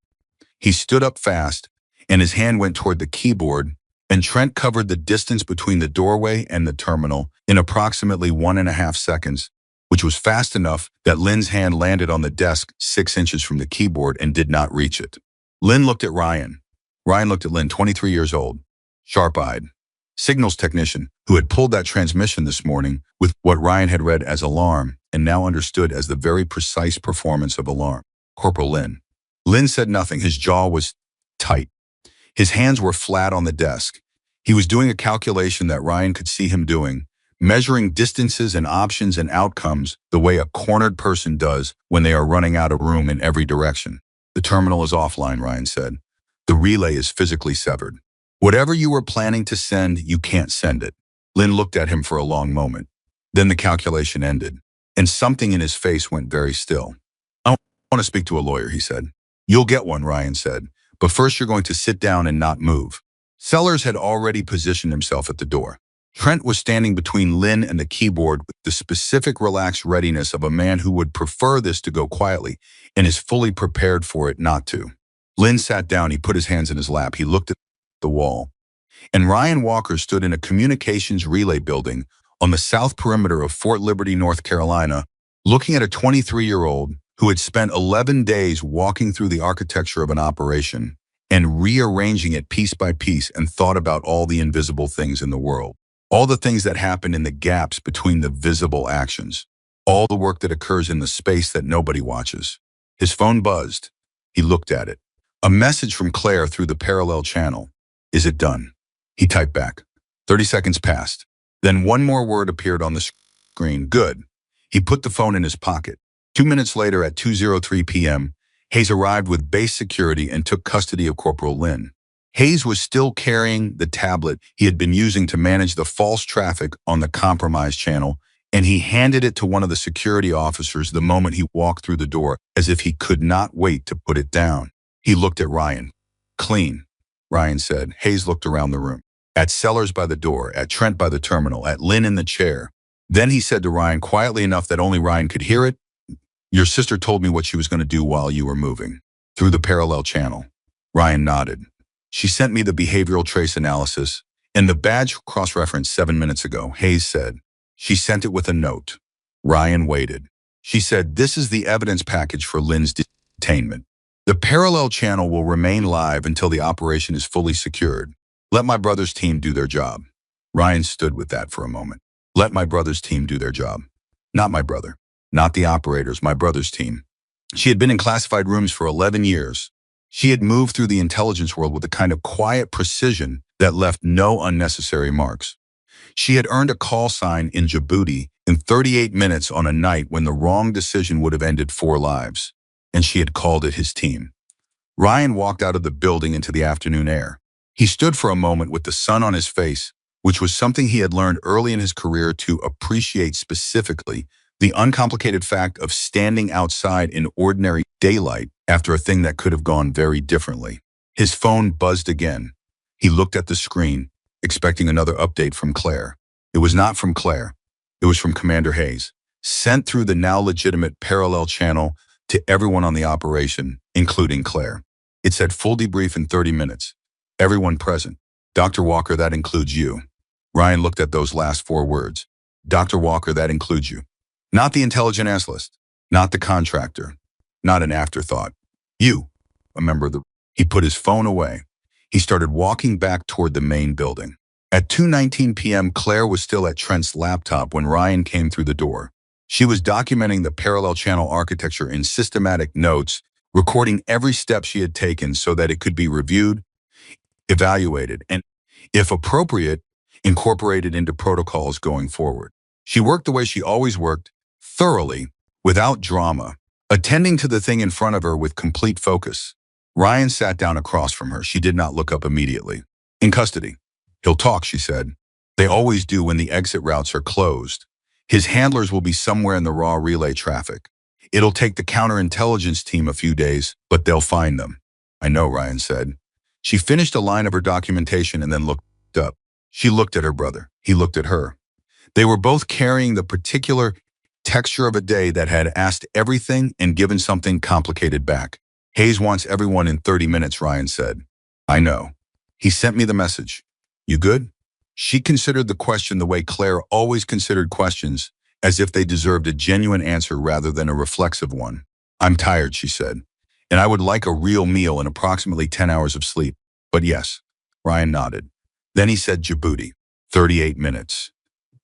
He stood up fast, and his hand went toward the keyboard, and Trent covered the distance between the doorway and the terminal in approximately 1.5 seconds, which was fast enough that Lynn's hand landed on the desk 6 inches from the keyboard and did not reach it. Lynn looked at Ryan. Ryan looked at Lynn, 23 years old, sharp-eyed. Signals technician who had pulled that transmission this morning with what Ryan had read as alarm and now understood as the very precise performance of alarm. Corporal Lynn. Lynn said nothing. His jaw was tight. His hands were flat on the desk. He was doing a calculation that Ryan could see him doing, measuring distances and options and outcomes the way a cornered person does when they are running out of room in every direction. The terminal is offline, Ryan said. The relay is physically severed. Whatever you were planning to send, you can't send it. Lynn looked at him for a long moment. Then the calculation ended, and something in his face went very still. I want to speak to a lawyer, he said. You'll get one, Ryan said, but first you're going to sit down and not move. Sellers had already positioned himself at the door. Trent was standing between Lynn and the keyboard with the specific relaxed readiness of a man who would prefer this to go quietly and is fully prepared for it not to. Lynn sat down. He put his hands in his lap. He looked at the wall. And Ryan Walker stood in a communications relay building on the south perimeter of Fort Liberty, North Carolina, looking at a 23-year-old who had spent 11 days walking through the architecture of an operation and rearranging it piece by piece and thought about all the invisible things in the world, all the things that happen in the gaps between the visible actions, all the work that occurs in the space that nobody watches. His phone buzzed. He looked at it. A message from Claire through the parallel channel. Is it done? He typed back. 30 seconds passed. Then one more word appeared on the screen. Good. He put the phone in his pocket. 2 minutes later at 2:03 p.m., Hayes arrived with base security and took custody of Corporal Lynn. Hayes was still carrying the tablet he had been using to manage the false traffic on the compromised channel, and he handed it to one of the security officers the moment he walked through the door, as if he could not wait to put it down. He looked at Ryan. Clean, Ryan said. Hayes looked around the room. At Sellers by the door, at Trent by the terminal, at Lynn in the chair. Then he said to Ryan quietly enough that only Ryan could hear it, Your sister told me what she was going to do while you were moving. Through the parallel channel. Ryan nodded. She sent me the behavioral trace analysis and the badge cross-reference 7 minutes ago, Hayes said. She sent it with a note. Ryan waited. She said, this is the evidence package for Lynn's detainment. The parallel channel will remain live until the operation is fully secured. Let my brother's team do their job. Ryan stood with that for a moment. Let my brother's team do their job. Not my brother. Not the operators, my brother's team. She had been in classified rooms for 11 years. She had moved through the intelligence world with a kind of quiet precision that left no unnecessary marks. She had earned a call sign in Djibouti in 38 minutes on a night when the wrong decision would have ended 4 lives, and she had called it his team. Ryan walked out of the building into the afternoon air. He stood for a moment with the sun on his face, which was something he had learned early in his career to appreciate specifically The uncomplicated fact of standing outside in ordinary daylight after a thing that could have gone very differently. His phone buzzed again. He looked at the screen, expecting another update from Claire. It was not from Claire. It was from Commander Hayes, sent through the now legitimate parallel channel to everyone on the operation, including Claire. It said full debrief in 30 minutes. Everyone present. Dr. Walker, that includes you. Ryan looked at those last four words. Dr. Walker, that includes you. Not the intelligent analyst, not the contractor, not an afterthought. You, a member of the... He put his phone away. He started walking back toward the main building. At 2:19 p.m., Claire was still at Trent's laptop when Ryan came through the door. She was documenting the parallel channel architecture in systematic notes, recording every step she had taken so that it could be reviewed, evaluated, and, if appropriate, incorporated into protocols going forward. She worked the way she always worked, thoroughly, without drama, attending to the thing in front of her with complete focus. Ryan sat down across from her. She did not look up immediately. In custody. He'll talk, she said. They always do when the exit routes are closed. His handlers will be somewhere in the raw relay traffic. It'll take the counterintelligence team a few days, but they'll find them. I know, Ryan said. She finished a line of her documentation and then looked up. She looked at her brother. He looked at her. They were both carrying the particular texture of a day that had asked everything and given something complicated back. Hayes wants everyone in 30 minutes, Ryan said. I know. He sent me the message. You good? She considered the question the way Claire always considered questions, as if they deserved a genuine answer rather than a reflexive one. I'm tired, she said, and I would like a real meal and approximately 10 hours of sleep. But yes, Ryan nodded. Then he said Djibouti, 38 minutes.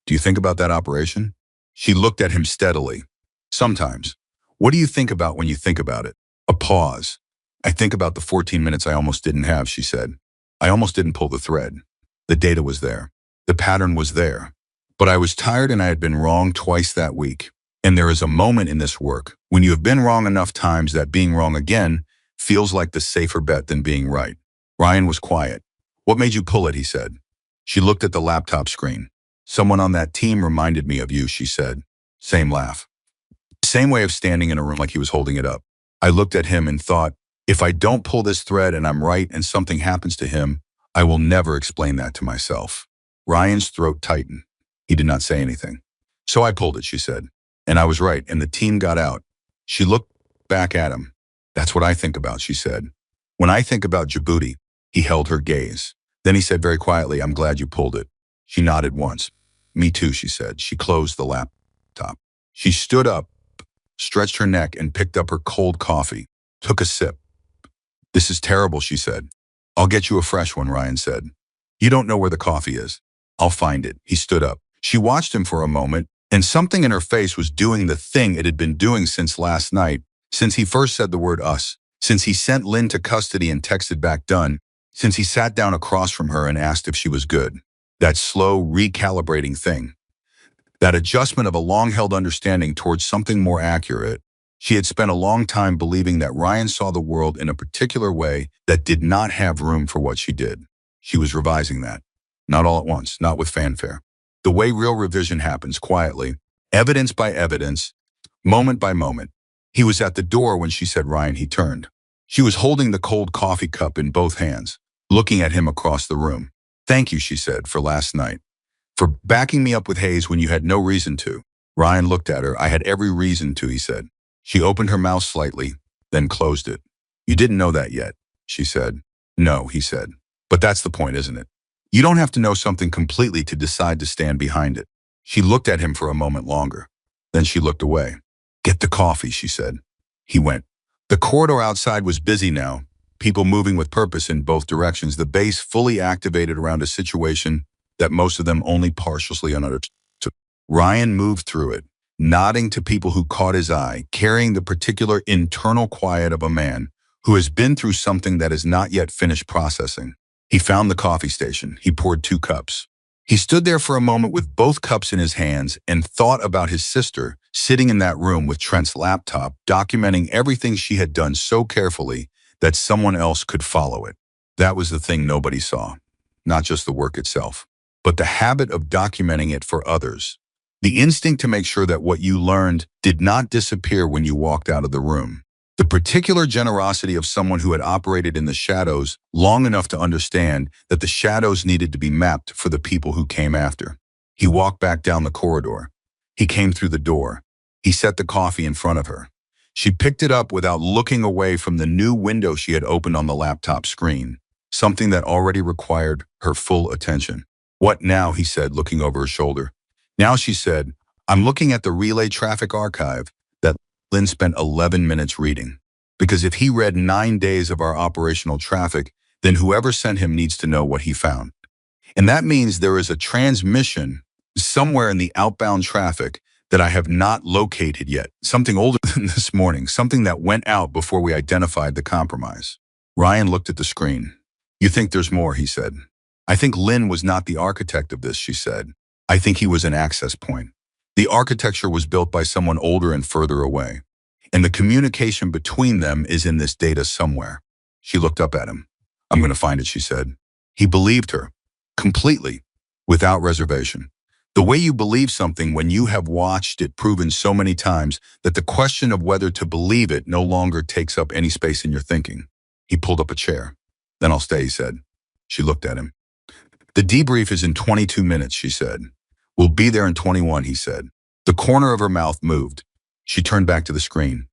Do you think about that operation? She looked at him steadily. Sometimes. What do you think about when you think about it? A pause. I think about the 14 minutes I almost didn't have, she said. I almost didn't pull the thread. The data was there. The pattern was there. But I was tired and I had been wrong twice that week. And there is a moment in this work when you have been wrong enough times that being wrong again feels like the safer bet than being right. Ryan was quiet. What made you pull it, he said. She looked at the laptop screen. Someone on that team reminded me of you, she said. Same laugh. Same way of standing in a room like he was holding it up. I looked at him and thought, if I don't pull this thread and I'm right and something happens to him, I will never explain that to myself. Ryan's throat tightened. He did not say anything. So I pulled it, she said. And I was right, and the team got out. She looked back at him. That's what I think about, she said. When I think about Djibouti, he held her gaze. Then he said very quietly, I'm glad you pulled it. She nodded once. Me too, she said. She closed the laptop. She stood up, stretched her neck, and picked up her cold coffee. Took a sip. This is terrible, she said. I'll get you a fresh one, Ryan said. You don't know where the coffee is. I'll find it. He stood up. She watched him for a moment, and something in her face was doing the thing it had been doing since last night, since he first said the word us, since he sent Lynn to custody and texted back done, since he sat down across from her and asked if she was good. That slow, recalibrating thing. That adjustment of a long-held understanding towards something more accurate. She had spent a long time believing that Ryan saw the world in a particular way that did not have room for what she did. She was revising that. Not all at once, not with fanfare. The way real revision happens, quietly, evidence by evidence, moment by moment. He was at the door when she said Ryan. He turned. She was holding the cold coffee cup in both hands, looking at him across the room. Thank you, she said, for last night. For backing me up with Hayes when you had no reason to. Ryan looked at her. I had every reason to, he said. She opened her mouth slightly, then closed it. You didn't know that yet, she said. No, he said. But that's the point, isn't it? You don't have to know something completely to decide to stand behind it. She looked at him for a moment longer. Then she looked away. Get the coffee, she said. He went. The corridor outside was busy now, people moving with purpose in both directions, the base fully activated around a situation that most of them only partially understood. Ryan moved through it, nodding to people who caught his eye, carrying the particular internal quiet of a man who has been through something that is not yet finished processing. He found the coffee station. He poured 2 cups. He stood there for a moment with both cups in his hands and thought about his sister sitting in that room with Trent's laptop, documenting everything she had done so carefully that someone else could follow it. That was the thing nobody saw. Not just the work itself, but the habit of documenting it for others. The instinct to make sure that what you learned did not disappear when you walked out of the room. The particular generosity of someone who had operated in the shadows long enough to understand that the shadows needed to be mapped for the people who came after. He walked back down the corridor. He came through the door. He set the coffee in front of her. She picked it up without looking away from the new window she had opened on the laptop screen, something that already required her full attention. "What now?" he said, looking over her shoulder. "Now," she said, "I'm looking at the relay traffic archive that Lynn spent 11 minutes reading. Because if he read 9 days of our operational traffic, then whoever sent him needs to know what he found. And that means there is a transmission somewhere in the outbound traffic that I have not located yet. Something older than this morning, something that went out before we identified the compromise." Ryan looked at the screen. "You think there's more," he said. "I think Lynn was not the architect of this," she said. "I think he was an access point. The architecture was built by someone older and further away. And the communication between them is in this data somewhere." She looked up at him. "I'm going to find it," she said. He believed her. Completely. Without reservation. The way you believe something when you have watched it proven so many times that the question of whether to believe it no longer takes up any space in your thinking. He pulled up a chair. "Then I'll stay," he said. She looked at him. "The debrief is in 22 minutes, she said. "We'll be there in 21, he said. The corner of her mouth moved. She turned back to the screen.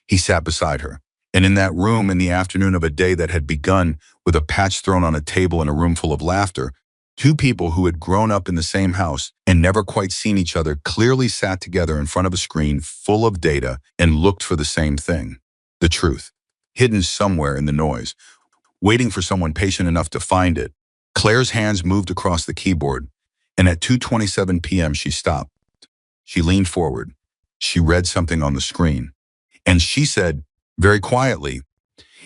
He sat beside her. And in that room, in the afternoon of a day that had begun with a patch thrown on a table in a room full of laughter, two people who had grown up in the same house and never quite seen each other clearly sat together in front of a screen full of data and looked for the same thing. The truth, hidden somewhere in the noise, waiting for someone patient enough to find it. Claire's hands moved across the keyboard, and at 2:27 p.m. she stopped. She leaned forward. She read something on the screen. And she said, very quietly,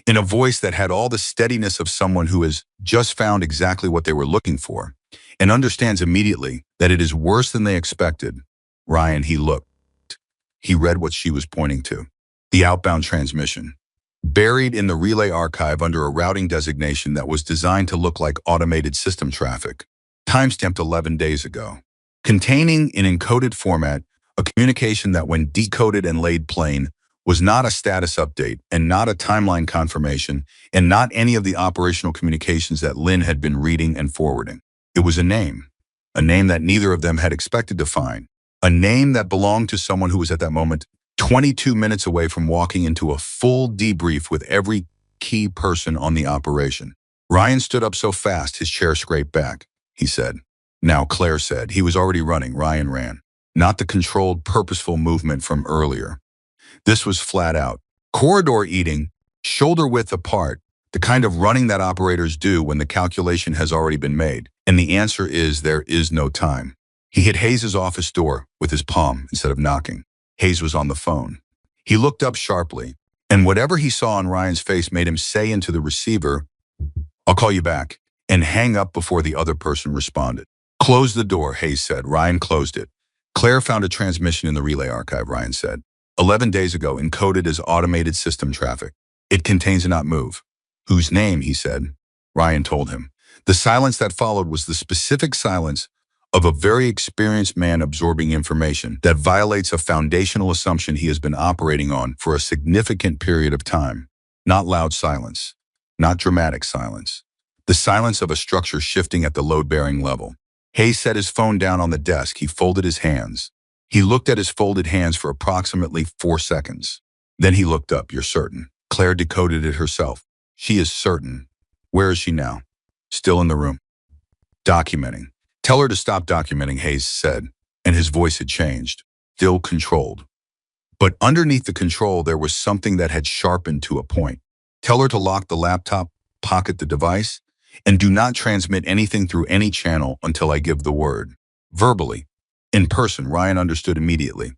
in a voice that had all the steadiness of someone who has just found exactly what they were looking for and understands immediately that it is worse than they expected. "Ryan," he looked. He read what she was pointing to. The outbound transmission. Buried in the relay archive under a routing designation that was designed to look like automated system traffic. Timestamped 11 days ago. Containing in encoded format a communication that when decoded and laid plain was not a status update and not a timeline confirmation and not any of the operational communications that Lynn had been reading and forwarding. It was a name that neither of them had expected to find, a name that belonged to someone who was at that moment 22 minutes away from walking into a full debrief with every key person on the operation. Ryan stood up so fast his chair scraped back. He said, "Now," Claire said. He was already running. Ryan ran. Not the controlled, purposeful movement from earlier. This was flat out. Corridor eating, shoulder width apart, the kind of running that operators do when the calculation has already been made. And the answer is there is no time. He hit Hayes' office door with his palm instead of knocking. Hayes was on the phone. He looked up sharply, and whatever he saw on Ryan's face made him say into the receiver, "I'll call you back," and hang up before the other person responded. "Close the door," Hayes said. Ryan closed it. "Claire found a transmission in the relay archive," Ryan said. 11 days ago, encoded as automated system traffic. It contains a not move. "Whose name?" he said. Ryan told him. The silence that followed was the specific silence of a very experienced man absorbing information that violates a foundational assumption he has been operating on for a significant period of time. Not loud silence. Not dramatic silence. The silence of a structure shifting at the load-bearing level. Hayes set his phone down on the desk. He folded his hands. He looked at his folded hands for approximately 4 seconds. Then he looked up. "You're certain?" Claire decoded it herself. "She is certain." "Where is she now?" "Still in the room." "Documenting." "Tell her to stop documenting," Hayes said, and his voice had changed. Still controlled. But underneath the control, there was something that had sharpened to a point. "Tell her to lock the laptop, pocket the device, and do not transmit anything through any channel until I give the word." Verbally. In person, Ryan understood immediately.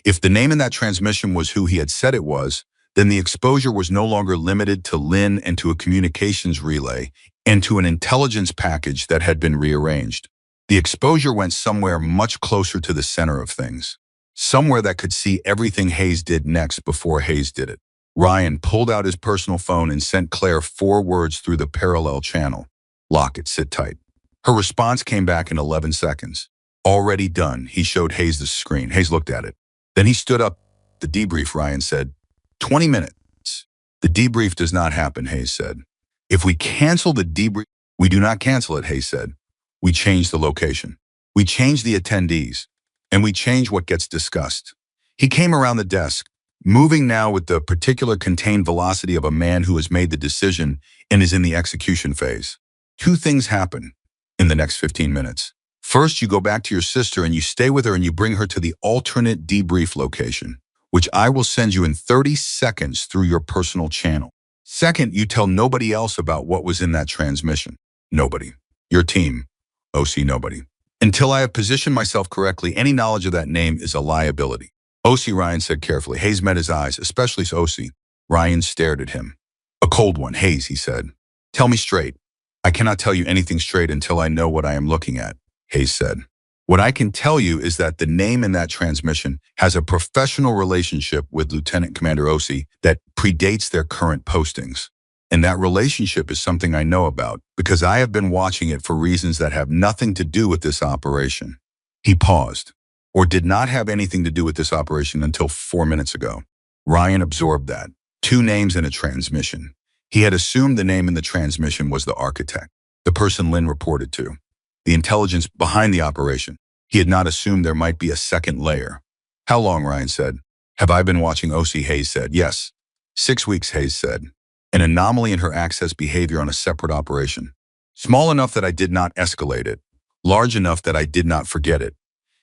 If the name in that transmission was who he had said it was, then the exposure was no longer limited to Lynn and to a communications relay and to an intelligence package that had been rearranged. The exposure went somewhere much closer to the center of things. Somewhere that could see everything Hayes did next before Hayes did it. Ryan pulled out his personal phone and sent Claire 4 words through the parallel channel. "Lock it, sit tight." Her response came back in 11 seconds. Already done. He showed Hayes the screen. Hayes looked at it. Then he stood up. The debrief, Ryan said. 20 minutes. The debrief does not happen, Hayes said. If we cancel the debrief, we do not cancel it, Hayes said. We change the location. We change the attendees. And we change what gets discussed. He came around the desk, moving now with the particular contained velocity of a man who has made the decision and is in the execution phase. Two things happen in the next 15 minutes. First, you go back to your sister and you stay with her and you bring her to the alternate debrief location, which I will send you in 30 seconds through your personal channel. Second, you tell nobody else about what was in that transmission. Nobody. Your team. OC, nobody. Until I have positioned myself correctly, any knowledge of that name is a liability. OC, Ryan said carefully. Hayes met his eyes, especially OC. Ryan stared at him. A cold one, Hayes, he said. Tell me straight. I cannot tell you anything straight until I know what I am looking at, Hayes said. What I can tell you is that the name in that transmission has a professional relationship with Lieutenant Commander OC that predates their current postings. And that relationship is something I know about because I have been watching it for reasons that have nothing to do with this operation. He paused, or did not have anything to do with this operation until 4 minutes ago. Ryan absorbed that. 2 names in a transmission. He had assumed the name in the transmission was the architect, the person Lynn reported to, the intelligence behind the operation. He had not assumed there might be a second layer. How long, Ryan said. Have I been watching OC, Hayes said. Yes. 6 weeks, Hayes said. An anomaly in her access behavior on a separate operation. Small enough that I did not escalate it. Large enough that I did not forget it.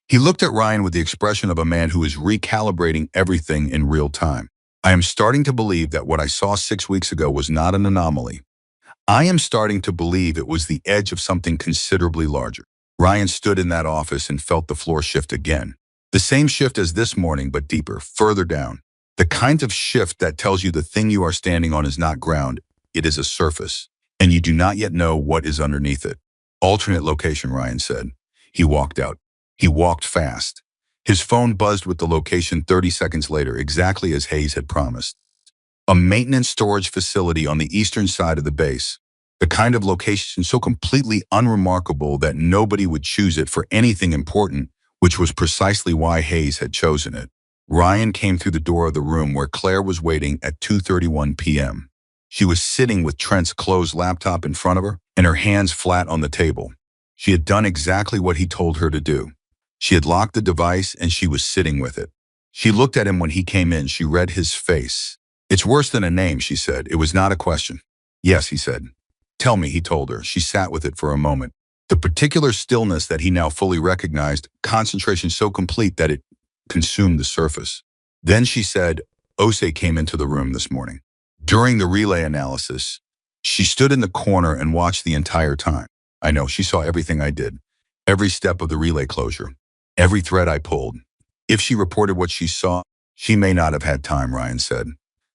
He looked at Ryan with the expression of a man who is recalibrating everything in real time. I am starting to believe that what I saw 6 weeks ago was not an anomaly. I am starting to believe it was the edge of something considerably larger. Ryan stood in that office and felt the floor shift again. The same shift as this morning, but deeper, further down. The kind of shift that tells you the thing you are standing on is not ground, it is a surface, and you do not yet know what is underneath it. Alternate location, Ryan said. He walked out. He walked fast. His phone buzzed with the location 30 seconds later, exactly as Hayes had promised. A maintenance storage facility on the eastern side of the base. The kind of location so completely unremarkable that nobody would choose it for anything important, which was precisely why Hayes had chosen it. Ryan came through the door of the room where Claire was waiting at 2:31 p.m. She was sitting with Trent's closed laptop in front of her and her hands flat on the table. She had done exactly what he told her to do. She had locked the device and she was sitting with it. She looked at him when he came in. She read his face. It's worse than a name, she said. It was not a question. Yes, he said. Tell me, he told her. She sat with it for a moment. The particular stillness that he now fully recognized, concentration so complete that it consumed the surface. Then she said, Ose came into the room this morning. During the relay analysis, she stood in the corner and watched the entire time. I know, she saw everything I did. Every step of the relay closure. Every thread I pulled. If she reported what she saw, she may not have had time, Ryan said.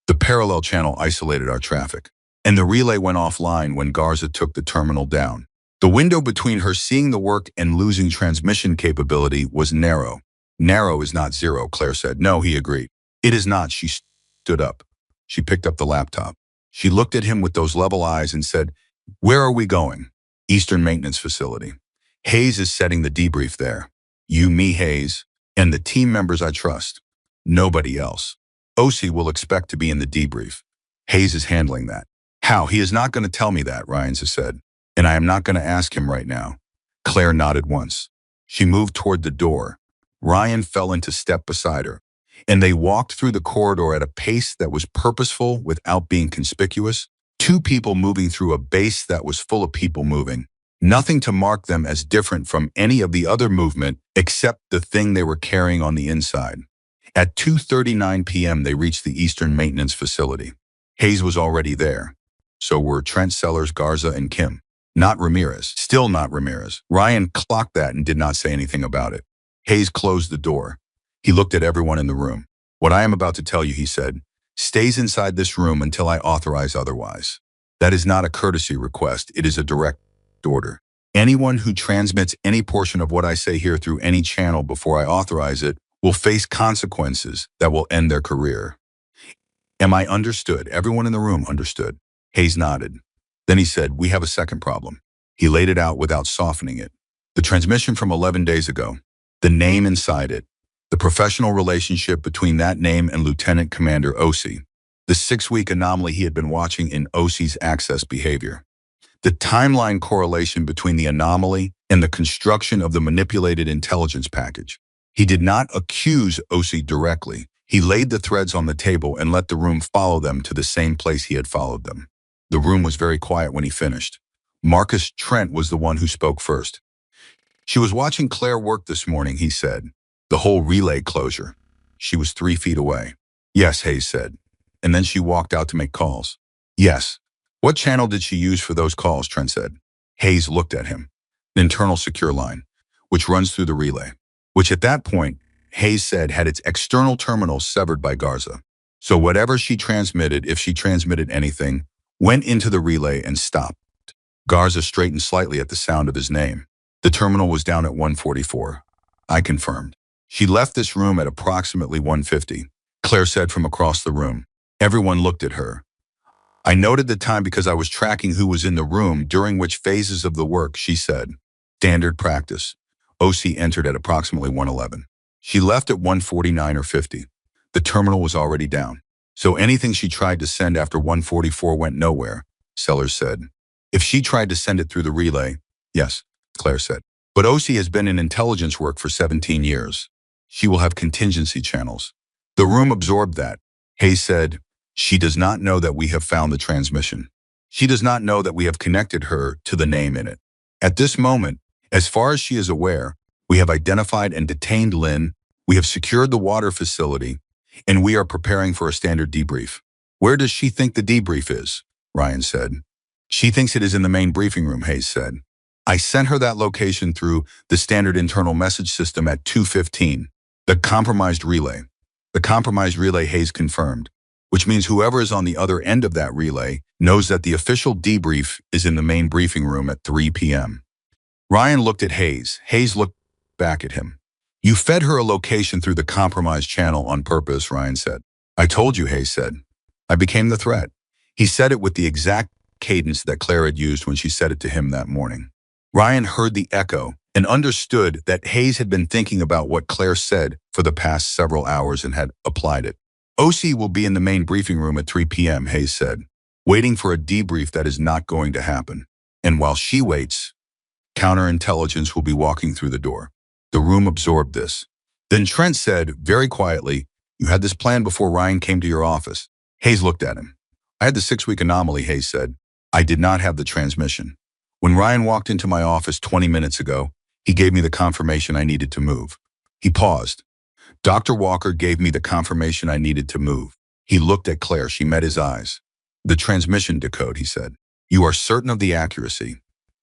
The parallel channel isolated our traffic, and the relay went offline when Garza took the terminal down. The window between her seeing the work and losing transmission capability was narrow. Narrow is not zero, Claire said. No, he agreed. It is not. She stood up. She picked up the laptop. She looked at him with those level eyes and said, Where are we going? Eastern Maintenance Facility. Hayes is setting the debrief there. You, me, Hayes, and the team members I trust. Nobody else. OC will expect to be in the debrief. Hayes is handling that. How? He is not going to tell me that, Ryan said. And I am not going to ask him right now. Claire nodded once. She moved toward the door. Ryan fell into step beside her, and they walked through the corridor at a pace that was purposeful without being conspicuous. 2 people moving through a base that was full of people moving. Nothing to mark them as different from any of the other movement except the thing they were carrying on the inside. At 2:39 p.m., they reached the Eastern Maintenance Facility. Hayes was already there. So were Trent, Sellers, Garza, and Kim. Not Ramirez. Still not Ramirez. Ryan clocked that and did not say anything about it. Hayes closed the door. He looked at everyone in the room. What I am about to tell you, he said, stays inside this room until I authorize otherwise. That is not a courtesy request. It is a direct order. Anyone who transmits any portion of what I say here through any channel before I authorize it will face consequences that will end their career. Am I understood? Everyone in the room understood. Hayes nodded. Then he said, we have a second problem. He laid it out without softening it. The transmission from 11 days ago. The name inside it. The professional relationship between that name and Lieutenant Commander Osi. The 6-week anomaly he had been watching in Osi's access behavior. The timeline correlation between the anomaly and the construction of the manipulated intelligence package. He did not accuse Osi directly. He laid the threads on the table and let the room follow them to the same place he had followed them. The room was very quiet when he finished. Marcus Trent was the one who spoke first. She was watching Claire work this morning, he said. The whole relay closure. She was 3 feet away. Yes, Hayes said. And then she walked out to make calls. Yes. What channel did she use for those calls, Trent said. Hayes looked at him. An internal secure line, which runs through the relay, which at that point, Hayes said had its external terminals severed by Garza. So whatever she transmitted, if she transmitted anything, went into the relay and stopped. Garza straightened slightly at the sound of his name. The terminal was down at 144. I confirmed. She left this room at approximately 150, Claire said from across the room. Everyone looked at her. I noted the time because I was tracking who was in the room during which phases of the work, she said. Standard practice. OC entered at approximately 111. She left at 149 or 50. The terminal was already down. So anything she tried to send after 144 went nowhere, Sellers said. If she tried to send it through the relay, yes, Claire said. But OC has been in intelligence work for 17 years. She will have contingency channels. The room absorbed that. Hayes said, she does not know that we have found the transmission. She does not know that we have connected her to the name in it. At this moment, as far as she is aware, we have identified and detained Lynn, we have secured the water facility, and we are preparing for a standard debrief. Where does she think the debrief is? Ryan said. She thinks it is in the main briefing room, Hayes said. I sent her that location through the standard internal message system at 2:15. The compromised relay. The compromised relay, Hayes confirmed, which means whoever is on the other end of that relay knows that the official debrief is in the main briefing room at 3 p.m. Ryan looked at Hayes. Hayes looked back at him. You fed her a location through the compromised channel on purpose, Ryan said. I told you, Hayes said. I became the threat. He said it with the exact cadence that Claire had used when she said it to him that morning. Ryan heard the echo and understood that Hayes had been thinking about what Claire said for the past several hours and had applied it. OC will be in the main briefing room at 3 p.m., Hayes said, waiting for a debrief that is not going to happen. And while she waits, counterintelligence will be walking through the door. The room absorbed this. Then Trent said, very quietly, you had this plan before Ryan came to your office. Hayes looked at him. I had the 6-week anomaly, Hayes said. I did not have the transmission. When Ryan walked into my office 20 minutes ago, he gave me the confirmation I needed to move. He paused. Dr. Walker gave me the confirmation I needed to move. He looked at Claire. She met his eyes. The transmission decode, he said. You are certain of the accuracy.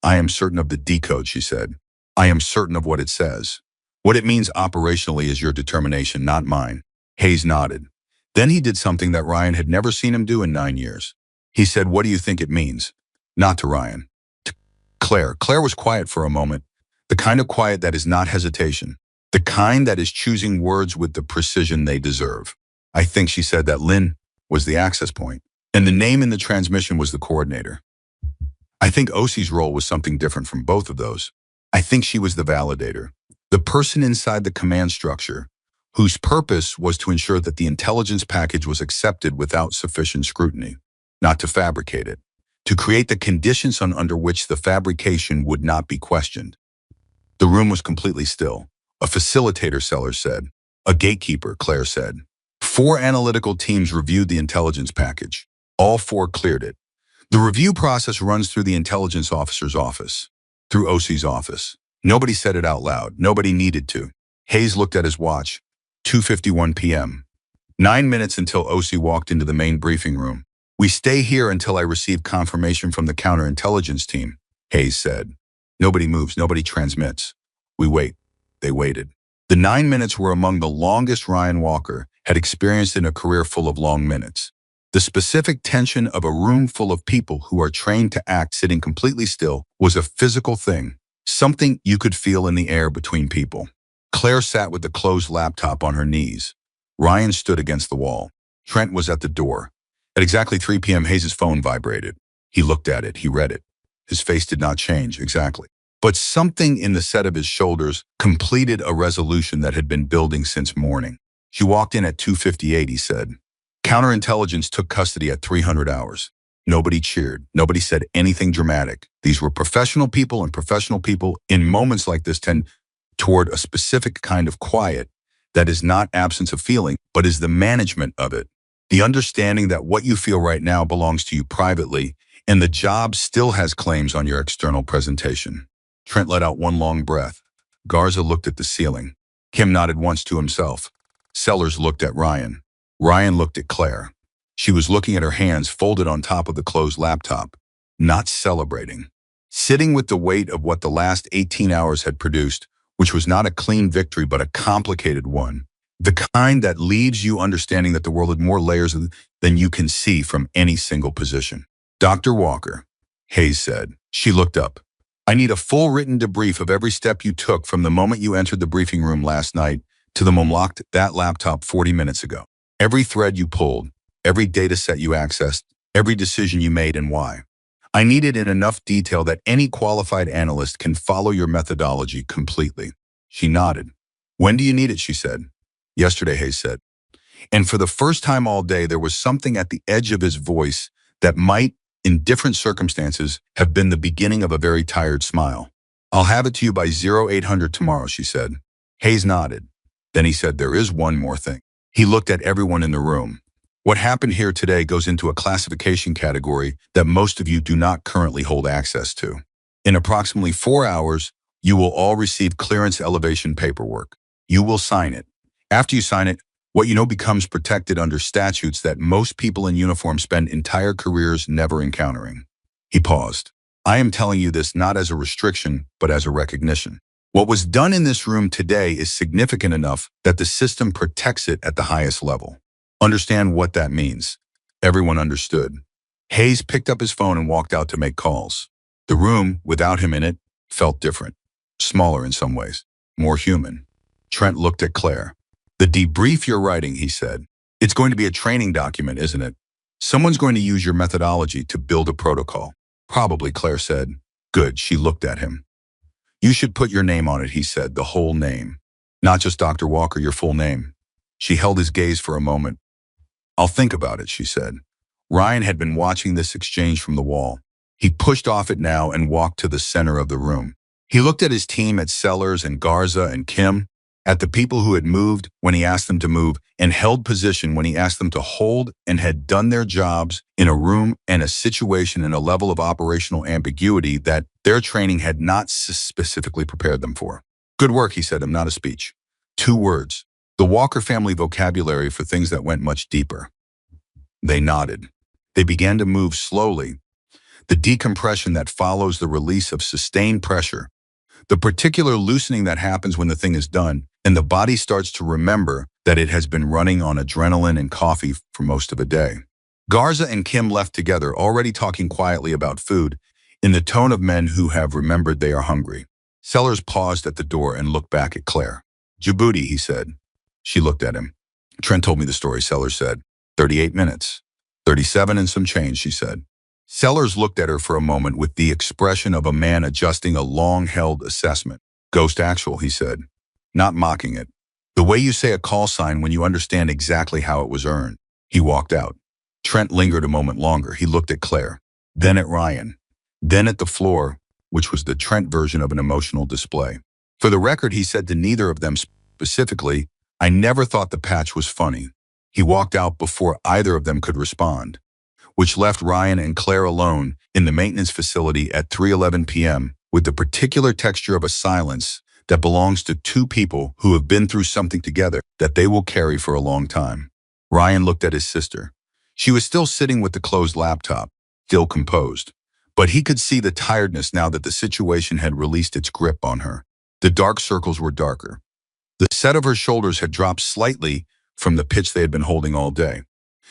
I am certain of the decode, she said. I am certain of what it says. What it means operationally is your determination, not mine. Hayes nodded. Then he did something that Ryan had never seen him do in 9 years. He said, what do you think it means? Not to Ryan. To Claire. Claire was quiet for a moment. The kind of quiet that is not hesitation. The kind that is choosing words with the precision they deserve. I think she said that Lynn was the access point, and the name in the transmission was the coordinator. I think OC's role was something different from both of those. I think she was the validator, the person inside the command structure, whose purpose was to ensure that the intelligence package was accepted without sufficient scrutiny, not to fabricate it, to create the conditions under which the fabrication would not be questioned. The room was completely still. A facilitator, Sellers said. A gatekeeper, Claire said. 4 analytical teams reviewed the intelligence package. All 4 cleared it. The review process runs through the intelligence officer's office, through OC's office. Nobody said it out loud. Nobody needed to. Hayes looked at his watch. 2:51 p.m. 9 minutes until OC walked into the main briefing room. We stay here until I receive confirmation from the counterintelligence team, Hayes said. Nobody moves. Nobody transmits. We wait. They waited. The 9 minutes were among the longest Ryan Walker had experienced in a career full of long minutes. The specific tension of a room full of people who are trained to act sitting completely still was a physical thing, something you could feel in the air between people. Claire sat with the closed laptop on her knees. Ryan stood against the wall. Trent was at the door. At exactly 3 p.m., Hayes' phone vibrated. He looked at it. He read it. His face did not change, exactly. But something in the set of his shoulders completed a resolution that had been building since morning. She walked in at 2:58, he said. Counterintelligence took custody at 300 hours. Nobody cheered. Nobody said anything dramatic. These were professional people, and professional people in moments like this tend toward a specific kind of quiet that is not absence of feeling, but is the management of it. The understanding that what you feel right now belongs to you privately, and the job still has claims on your external presentation. Trent let out one long breath. Garza looked at the ceiling. Kim nodded once to himself. Sellers looked at Ryan. Ryan looked at Claire. She was looking at her hands folded on top of the closed laptop, not celebrating. Sitting with the weight of what the last 18 hours had produced, which was not a clean victory but a complicated one. The kind that leaves you understanding that the world had more layers than you can see from any single position. Dr. Walker, Hayes said. She looked up. I need a full written debrief of every step you took from the moment you entered the briefing room last night to the moment you locked that laptop 40 minutes ago. Every thread you pulled, every data set you accessed, every decision you made and why. I need it in enough detail that any qualified analyst can follow your methodology completely. She nodded. When do you need it, she said. Yesterday, Hayes said. And for the first time all day, there was something at the edge of his voice that might, in different circumstances, have been the beginning of a very tired smile. I'll have it to you by 0800 tomorrow, she said. Hayes nodded. Then he said, there is one more thing. He looked at everyone in the room. What happened here today goes into a classification category that most of you do not currently hold access to. In approximately 4 hours, you will all receive clearance elevation paperwork. You will sign it. After you sign it, what you know becomes protected under statutes that most people in uniform spend entire careers never encountering. He paused. I am telling you this not as a restriction, but as a recognition. What was done in this room today is significant enough that the system protects it at the highest level. Understand what that means. Everyone understood. Hayes picked up his phone and walked out to make calls. The room, without him in it, felt different. Smaller in some ways. More human. Trent looked at Claire. The debrief you're writing, he said. It's going to be a training document, isn't it? Someone's going to use your methodology to build a protocol. Probably, Claire said. Good, she looked at him. You should put your name on it, he said, the whole name. Not just Dr. Walker, your full name. She held his gaze for a moment. I'll think about it, she said. Ryan had been watching this exchange from the wall. He pushed off it now and walked to the center of the room. He looked at his team, at Sellers and Garza and Kim, at the people who had moved when he asked them to move and held position when he asked them to hold, and had done their jobs in a room and a situation and a level of operational ambiguity that their training had not specifically prepared them for. Good work, he said, not a speech. 2 words. The Walker family vocabulary for things that went much deeper. They nodded. They began to move slowly. The decompression that follows the release of sustained pressure. The particular loosening that happens when the thing is done, and the body starts to remember that it has been running on adrenaline and coffee for most of a day. Garza and Kim left together, already talking quietly about food, in the tone of men who have remembered they are hungry. Sellers paused at the door and looked back at Claire. Djibouti, he said. She looked at him. Trent told me the story, Sellers said. 38 minutes. 37 and some change, she said. Sellers looked at her for a moment with the expression of a man adjusting a long-held assessment. Ghost actual, he said. Not mocking it. The way you say a call sign when you understand exactly how it was earned. He walked out. Trent lingered a moment longer. He looked at Claire, then at Ryan, then at the floor, which was the Trent version of an emotional display. For the record, he said to neither of them specifically, I never thought the patch was funny. He walked out before either of them could respond, which left Ryan and Claire alone in the maintenance facility at 3:11 p.m. with the particular texture of a silence that belongs to 2 people who have been through something together that they will carry for a long time. Ryan looked at his sister. She was still sitting with the closed laptop, still composed, but he could see the tiredness now that the situation had released its grip on her. The dark circles were darker. The set of her shoulders had dropped slightly from the pitch they had been holding all day.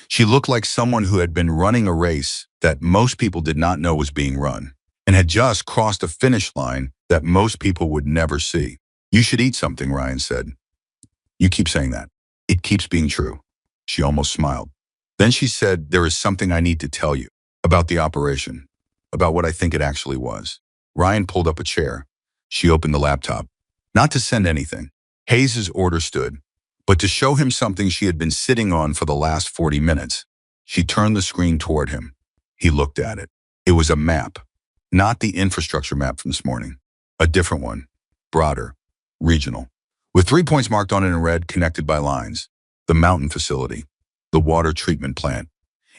She looked like someone who had been running a race that most people did not know was being run, and had just crossed a finish line that most people would never see. You should eat something, Ryan said. You keep saying that. It keeps being true. She almost smiled. Then she said, there is something I need to tell you about the operation, about what I think it actually was. Ryan pulled up a chair. She opened the laptop. Not to send anything. Hayes's order stood, but to show him something she had been sitting on for the last 40 minutes. She turned the screen toward him. He looked at it. It was a map. Not the infrastructure map from this morning. A different one. Broader. Regional. With 3 points marked on it in red, connected by lines. The mountain facility. The water treatment plant.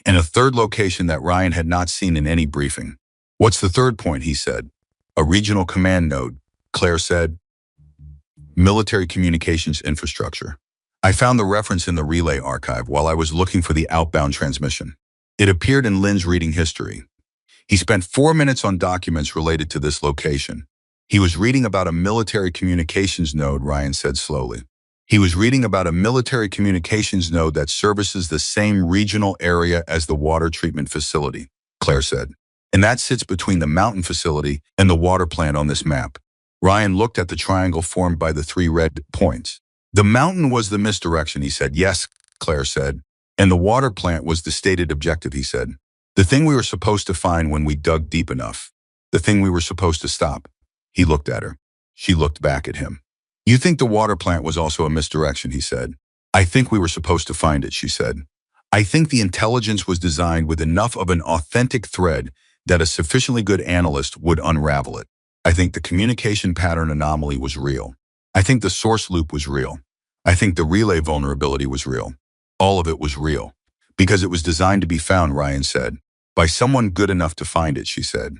And a third location that Ryan had not seen in any briefing. What's the third point, he said. A regional command node, Claire said. Military communications infrastructure. I found the reference in the relay archive while I was looking for the outbound transmission. It appeared in Lynn's reading history. He spent 4 minutes on documents related to this location. He was reading about a military communications node, Ryan said slowly. He was reading about a military communications node that services the same regional area as the water treatment facility, Claire said. And that sits between the mountain facility and the water plant on this map. Ryan looked at the triangle formed by the 3 red points. The mountain was the misdirection, he said. Yes, Claire said. And the water plant was the stated objective, he said. The thing we were supposed to find when we dug deep enough. The thing we were supposed to stop. He looked at her. She looked back at him. You think the water plant was also a misdirection, he said. I think we were supposed to find it, she said. I think the intelligence was designed with enough of an authentic thread that a sufficiently good analyst would unravel it. I think the communication pattern anomaly was real. I think the source loop was real. I think the relay vulnerability was real. All of it was real. Because it was designed to be found, Ryan said. By someone good enough to find it, she said.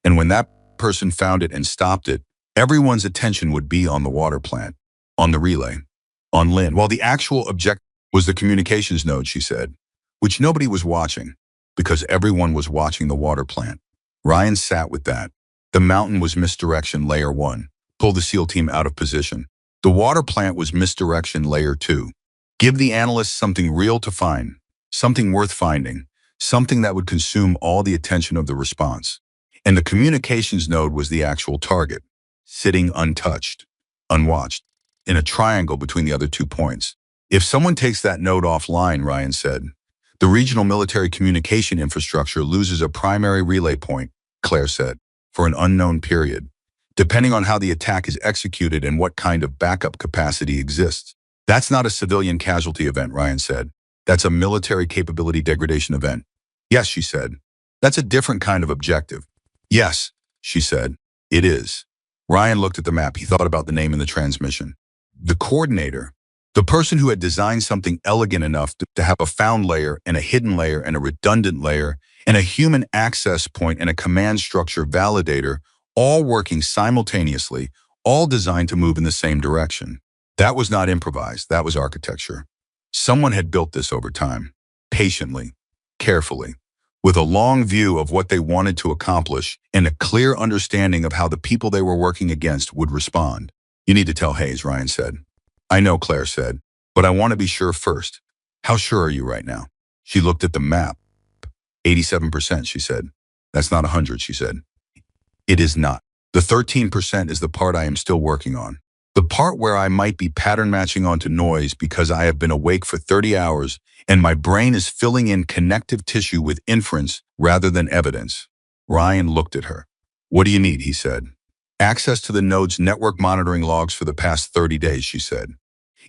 And when that person found it and stopped it, everyone's attention would be on the water plant, on the relay, on Lynn, while the actual objective was the communications node, she said, which nobody was watching, because everyone was watching the water plant. Ryan sat with that. The mountain was misdirection layer 1. Pull the SEAL team out of position. The water plant was misdirection layer 2. Give the analysts something real to find, something worth finding, something that would consume all the attention of the response. And the communications node was the actual target, sitting untouched, unwatched, in a triangle between the other 2 points. If someone takes that node offline, Ryan said, the regional military communication infrastructure loses a primary relay point, Claire said, for an unknown period, depending on how the attack is executed and what kind of backup capacity exists. That's not a civilian casualty event, Ryan said. That's a military capability degradation event. Yes, she said. That's a different kind of objective. Yes, she said. It is. Ryan looked at the map. He thought about the name in the transmission. The coordinator, the person who had designed something elegant enough to have a found layer and a hidden layer and a redundant layer and a human access point and a command structure validator, all working simultaneously, all designed to move in the same direction. That was not improvised. That was architecture. Someone had built this over time, patiently, carefully, with a long view of what they wanted to accomplish and a clear understanding of how the people they were working against would respond. You need to tell Hayes, Ryan said. I know, Claire said, but I want to be sure first. How sure are you right now? She looked at the map. 87%, she said. That's not 100, she said. It is not. The 13% is the part I am still working on. The part where I might be pattern matching onto noise because I have been awake for 30 hours and my brain is filling in connective tissue with inference rather than evidence. Ryan looked at her. What do you need, he said. Access to the node's network monitoring logs for the past 30 days, she said.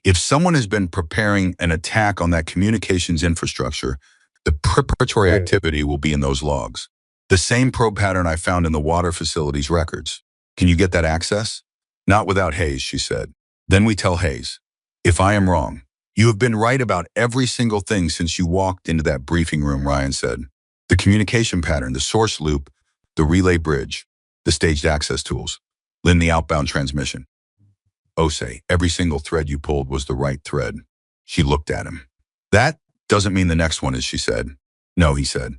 If someone has been preparing an attack on that communications infrastructure, the preparatory activity will be in those logs. The same probe pattern I found in the water facility's records. Can you get that access? Not without Hayes, she said. Then we tell Hayes. If I am wrong, you have been right about every single thing since you walked into that briefing room, Ryan said. The communication pattern, the source loop, the relay bridge, the staged access tools, Lynn, the outbound transmission. Osei, every single thread you pulled was the right thread. She looked at him. That doesn't mean the next one is, she said. No, he said.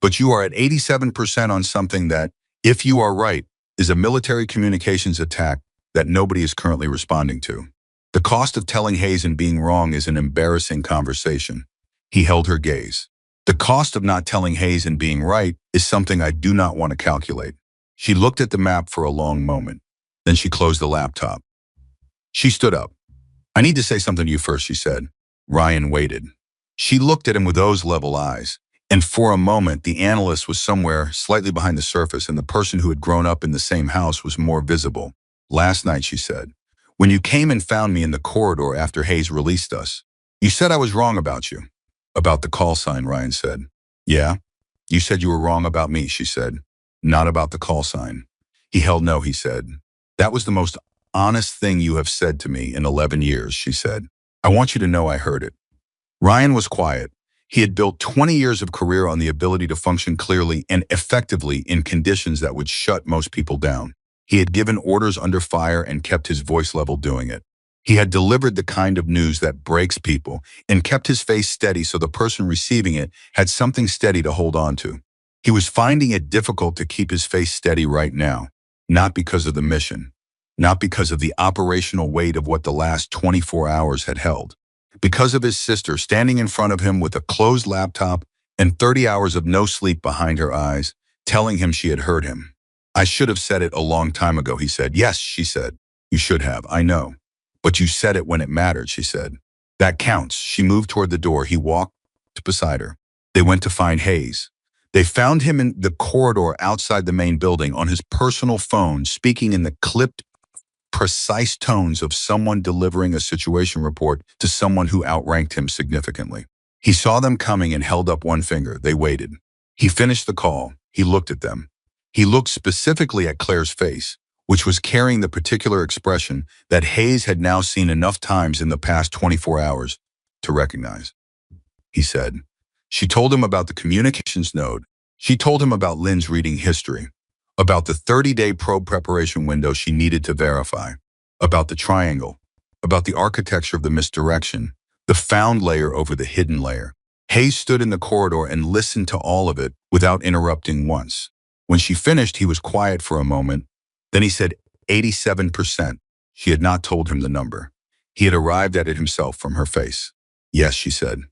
But you are at 87% on something that, if you are right, is a military communications attack that nobody is currently responding to. The cost of telling Hayes and being wrong is an embarrassing conversation. He held her gaze. The cost of not telling Hayes and being right is something I do not want to calculate. She looked at the map for a long moment. Then she closed the laptop. She stood up. I need to say something to you first, she said. Ryan waited. She looked at him with those level eyes. And for a moment, the analyst was somewhere slightly behind the surface and the person who had grown up in the same house was more visible. Last night, she said. When you came and found me in the corridor after Hayes released us. You said I was wrong about you. About the call sign, Ryan said. Yeah? You said you were wrong about me, she said. Not about the call sign. He held no, he said. That was the most honest thing you have said to me in 11 years, she said. I want you to know I heard it. Ryan was quiet. He had built 20 years of career on the ability to function clearly and effectively in conditions that would shut most people down. He had given orders under fire and kept his voice level doing it. He had delivered the kind of news that breaks people and kept his face steady so the person receiving it had something steady to hold on to. He was finding it difficult to keep his face steady right now, not because of the mission, not because of the operational weight of what the last 24 hours had held, because of his sister standing in front of him with a closed laptop and 30 hours of no sleep behind her eyes, telling him she had heard him. I should have said it a long time ago, he said. Yes, she said. You should have, I know. But you said it when it mattered, she said. That counts. She moved toward the door. He walked beside her. They went to find Hayes. They found him in the corridor outside the main building on his personal phone, speaking in the clipped, precise tones of someone delivering a situation report to someone who outranked him significantly. He saw them coming and held up one finger. They waited. He finished the call. He looked at them. He looked specifically at Claire's face, which was carrying the particular expression that Hayes had now seen enough times in the past 24 hours to recognize. He said. She told him about the communications node. She told him about Lynn's reading history, about the 30-day probe preparation window she needed to verify, about the triangle, about the architecture of the misdirection, the found layer over the hidden layer. Hayes stood in the corridor and listened to all of it without interrupting once. When she finished, he was quiet for a moment. Then he said 87%. She had not told him the number. He had arrived at it himself from her face. Yes, she said.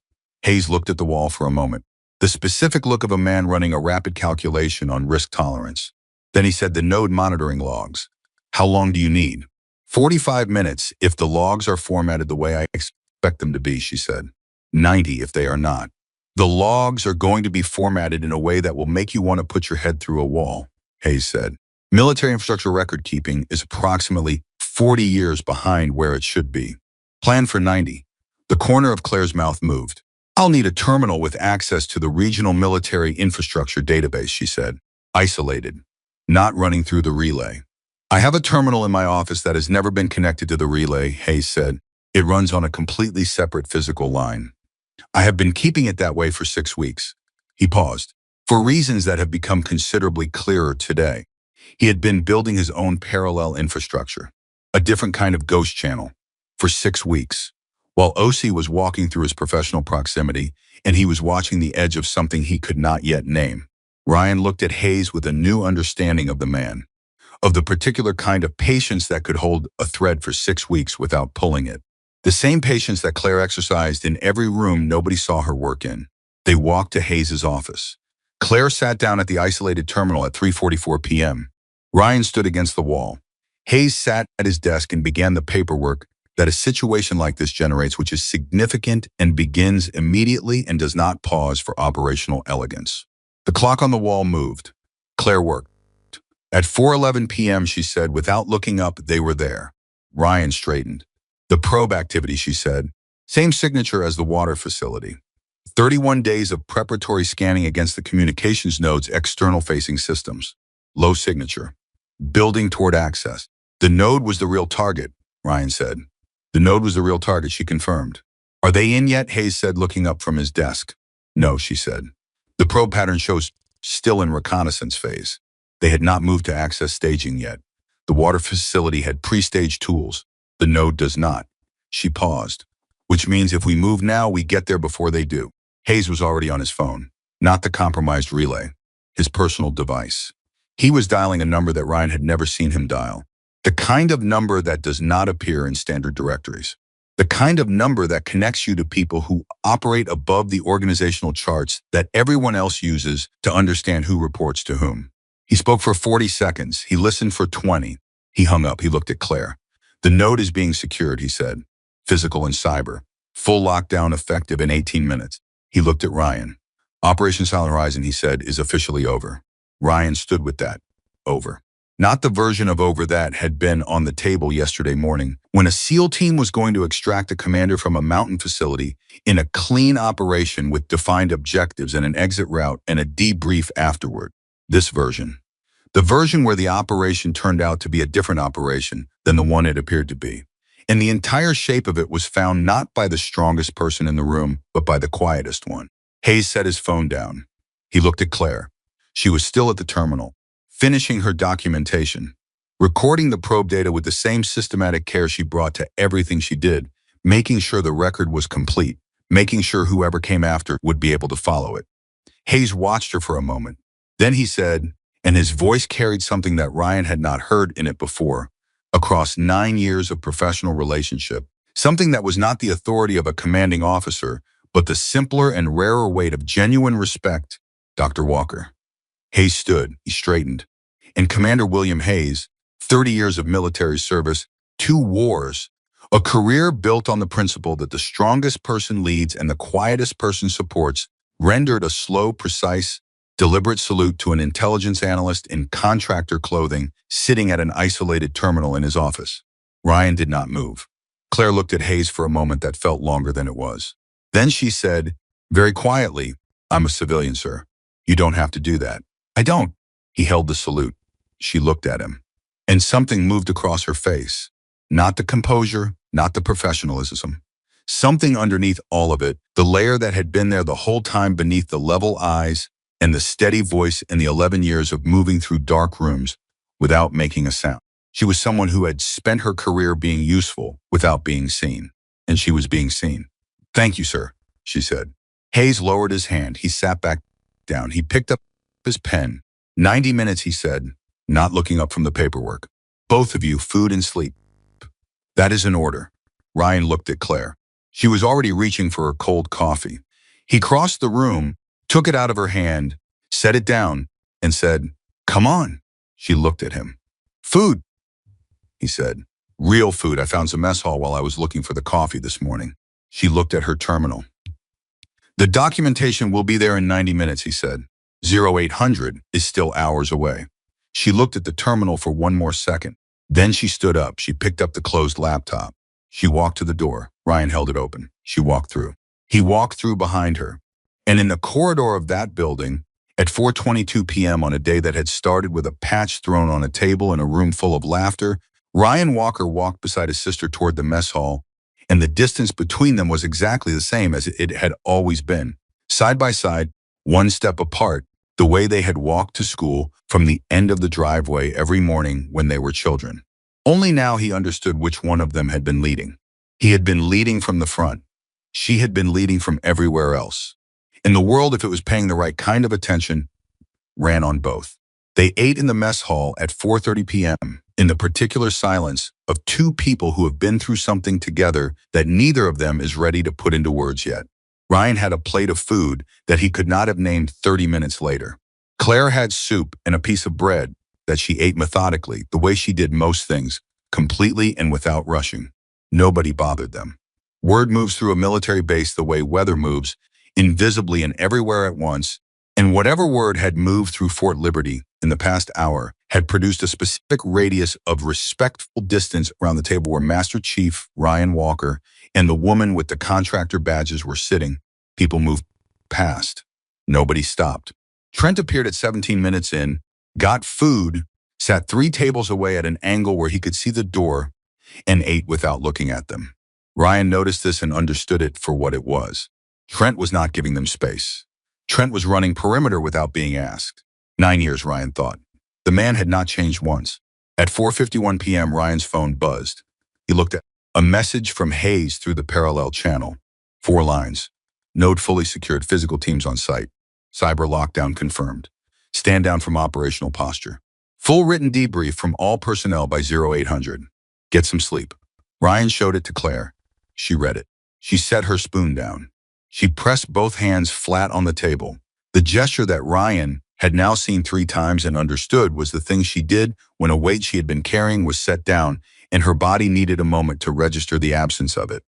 Hayes looked at the wall for a moment, the specific look of a man running a rapid calculation on risk tolerance. Then he said the node monitoring logs. How long do you need? 45 minutes if the logs are formatted the way I expect them to be, she said. 90 if they are not. The logs are going to be formatted in a way that will make you want to put your head through a wall, Hayes said. Military infrastructure record keeping is approximately 40 years behind where it should be. Plan for 90. The corner of Claire's mouth moved. I'll need a terminal with access to the regional military infrastructure database, she said. Isolated. Not running through the relay. I have a terminal in my office that has never been connected to the relay, Hayes said. It runs on a completely separate physical line. I have been keeping it that way for 6 weeks. He paused. For reasons that have become considerably clearer today. He had been building his own parallel infrastructure, a different kind of ghost channel, for 6 weeks. While OC was walking through his professional proximity, and he was watching the edge of something he could not yet name, Ryan looked at Hayes with a new understanding of the man, of the particular kind of patience that could hold a thread for 6 weeks without pulling it. The same patience that Claire exercised in every room nobody saw her work in. They walked to Hayes' office. Claire sat down at the isolated terminal at 3:44 p.m. Ryan stood against the wall. Hayes sat at his desk and began the paperwork that a situation like this generates, which is significant and begins immediately and does not pause for operational elegance. The clock on the wall moved. Claire worked. At 4:11 p.m., she said, without looking up, they were there. Ryan straightened. The probe activity, she said. Same signature as the water facility. 31 days of preparatory scanning against the communications node's external-facing systems. Low signature. Building toward access. The node was the real target, Ryan said. The node was the real target, she confirmed. Are they in yet? Hayes said, looking up from his desk. No, she said. The probe pattern shows still in reconnaissance phase. They had not moved to access staging yet. The water facility had pre-staged tools. The node does not. She paused. Which means if we move now, we get there before they do. Hayes was already on his phone, not the compromised relay, his personal device. He was dialing a number that Ryan had never seen him dial. The kind of number that does not appear in standard directories. The kind of number that connects you to people who operate above the organizational charts that everyone else uses to understand who reports to whom. He spoke for 40 seconds. He listened for 20. He hung up. He looked at Claire. The node is being secured, he said. Physical and cyber. Full lockdown effective in 18 minutes. He looked at Ryan. Operation Silent Horizon, he said, is officially over. Ryan stood with that. Over. Not the version of over that had been on the table yesterday morning, when a SEAL team was going to extract a commander from a mountain facility in a clean operation with defined objectives and an exit route and a debrief afterward. This version. The version where the operation turned out to be a different operation than the one it appeared to be. And the entire shape of it was found not by the strongest person in the room, but by the quietest one. Hayes set his phone down. He looked at Claire. She was still at the terminal, finishing her documentation, recording the probe data with the same systematic care she brought to everything she did, making sure the record was complete, making sure whoever came after would be able to follow it. Hayes watched her for a moment. Then he said, and his voice carried something that Ryan had not heard in it before, across 9 years of professional relationship, something that was not the authority of a commanding officer, but the simpler and rarer weight of genuine respect. Dr. Walker. Hayes stood, he straightened. And Commander William Hayes, 30 years of military service, 2 wars, a career built on the principle that the strongest person leads and the quietest person supports, rendered a slow, precise, deliberate salute to an intelligence analyst in contractor clothing sitting at an isolated terminal in his office. Ryan did not move. Claire looked at Hayes for a moment that felt longer than it was. Then she said, very quietly, "I'm a civilian, sir. You don't have to do that." "I don't." He held the salute. She looked at him. And something moved across her face. Not the composure, not the professionalism. Something underneath all of it, the layer that had been there the whole time beneath the level eyes and the steady voice in the 11 years of moving through dark rooms without making a sound. She was someone who had spent her career being useful without being seen. And she was being seen. "Thank you, sir," she said. Hayes lowered his hand. He sat back down. He picked up his pen. 90 minutes, he said, not looking up from the paperwork. "Both of you, food and sleep." "That is an order." Ryan looked at Claire. She was already reaching for her cold coffee. He crossed the room, took it out of her hand, set it down, and said, "Come on." She looked at him. "Food," he said. "Real food. I found some mess hall while I was looking for the coffee this morning." She looked at her terminal. "The documentation will be there in 90 minutes, he said. 0800 is still hours away." She looked at the terminal for one more second. Then she stood up. She picked up the closed laptop. She walked to the door. Ryan held it open. She walked through. He walked through behind her. And in the corridor of that building, at 4:22 p.m. on a day that had started with a patch thrown on a table in a room full of laughter, Ryan Walker walked beside his sister toward the mess hall, and the distance between them was exactly the same as it had always been. Side by side, one step apart, the way they had walked to school from the end of the driveway every morning when they were children. Only now he understood which one of them had been leading. He had been leading from the front. She had been leading from everywhere else. And the world, if it was paying the right kind of attention, ran on both. They ate in the mess hall at 4:30 p.m. in the particular silence of 2 people who have been through something together that neither of them is ready to put into words yet. Ryan had a plate of food that he could not have named 30 minutes later. Claire had soup and a piece of bread that she ate methodically, the way she did most things, completely and without rushing. Nobody bothered them. Word moves through a military base the way weather moves, invisibly and everywhere at once, and whatever word had moved through Fort Liberty in the past hour had produced a specific radius of respectful distance around the table where Master Chief Ryan Walker and the woman with the contractor badges were sitting. People moved past. Nobody stopped. Trent appeared at 17 minutes in, got food, sat 3 tables away at an angle where he could see the door, and ate without looking at them. Ryan noticed this and understood it for what it was. Trent was not giving them space. Trent was running perimeter without being asked. 9 years, Ryan thought. The man had not changed once. At 4:51 p.m., Ryan's phone buzzed. He looked at a message from Hayes through the parallel channel. 4 lines. Node fully secured, physical teams on site. Cyber lockdown confirmed. Stand down from operational posture. Full written debrief from all personnel by 0800. Get some sleep. Ryan showed it to Claire. She read it. She set her spoon down. She pressed both hands flat on the table. The gesture that Ryan had now seen 3 times and understood was the thing she did when a weight she had been carrying was set down and her body needed a moment to register the absence of it.